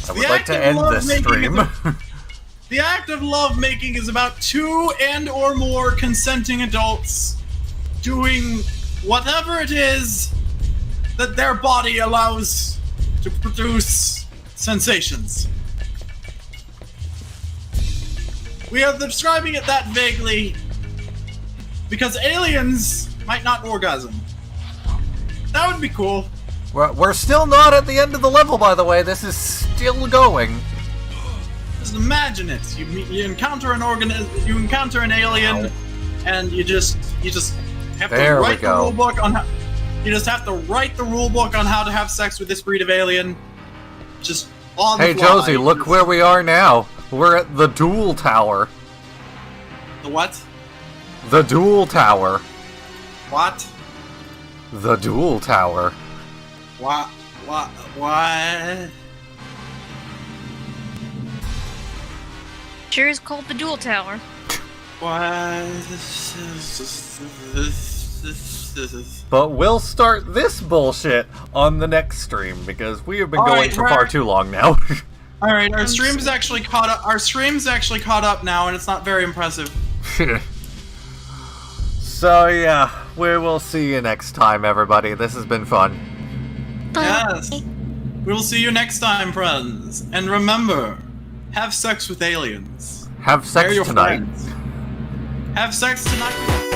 I would like to end this stream. The act of lovemaking is about 2 and or more consenting adults doing whatever it is that their body allows to produce sensations. We are describing it that vaguely because aliens might not orgasm. That would be cool. We're still not at the end of the level, by the way. This is still going. Just imagine it. You encounter an alien, and you just have to There we write the go. rule book on how. You just have to write the rule book on how to have sex with this breed of alien. Just on Hey, the fly. Josie, look where we are now. We're at the Duel Tower. The what? The Duel Tower. What? The Duel Tower. What? Sure is called the Duel Tower. What? But we'll start this bullshit on the next stream because we have been going Alright, for far too long now. All right, our stream's actually caught up. Our stream's actually caught up now, and it's not very impressive. So yeah, we will see you next time, everybody. This has been fun. Yes. We will see you next time, friends. And remember, have sex with aliens. Have They're sex your tonight. friends. Have sex tonight.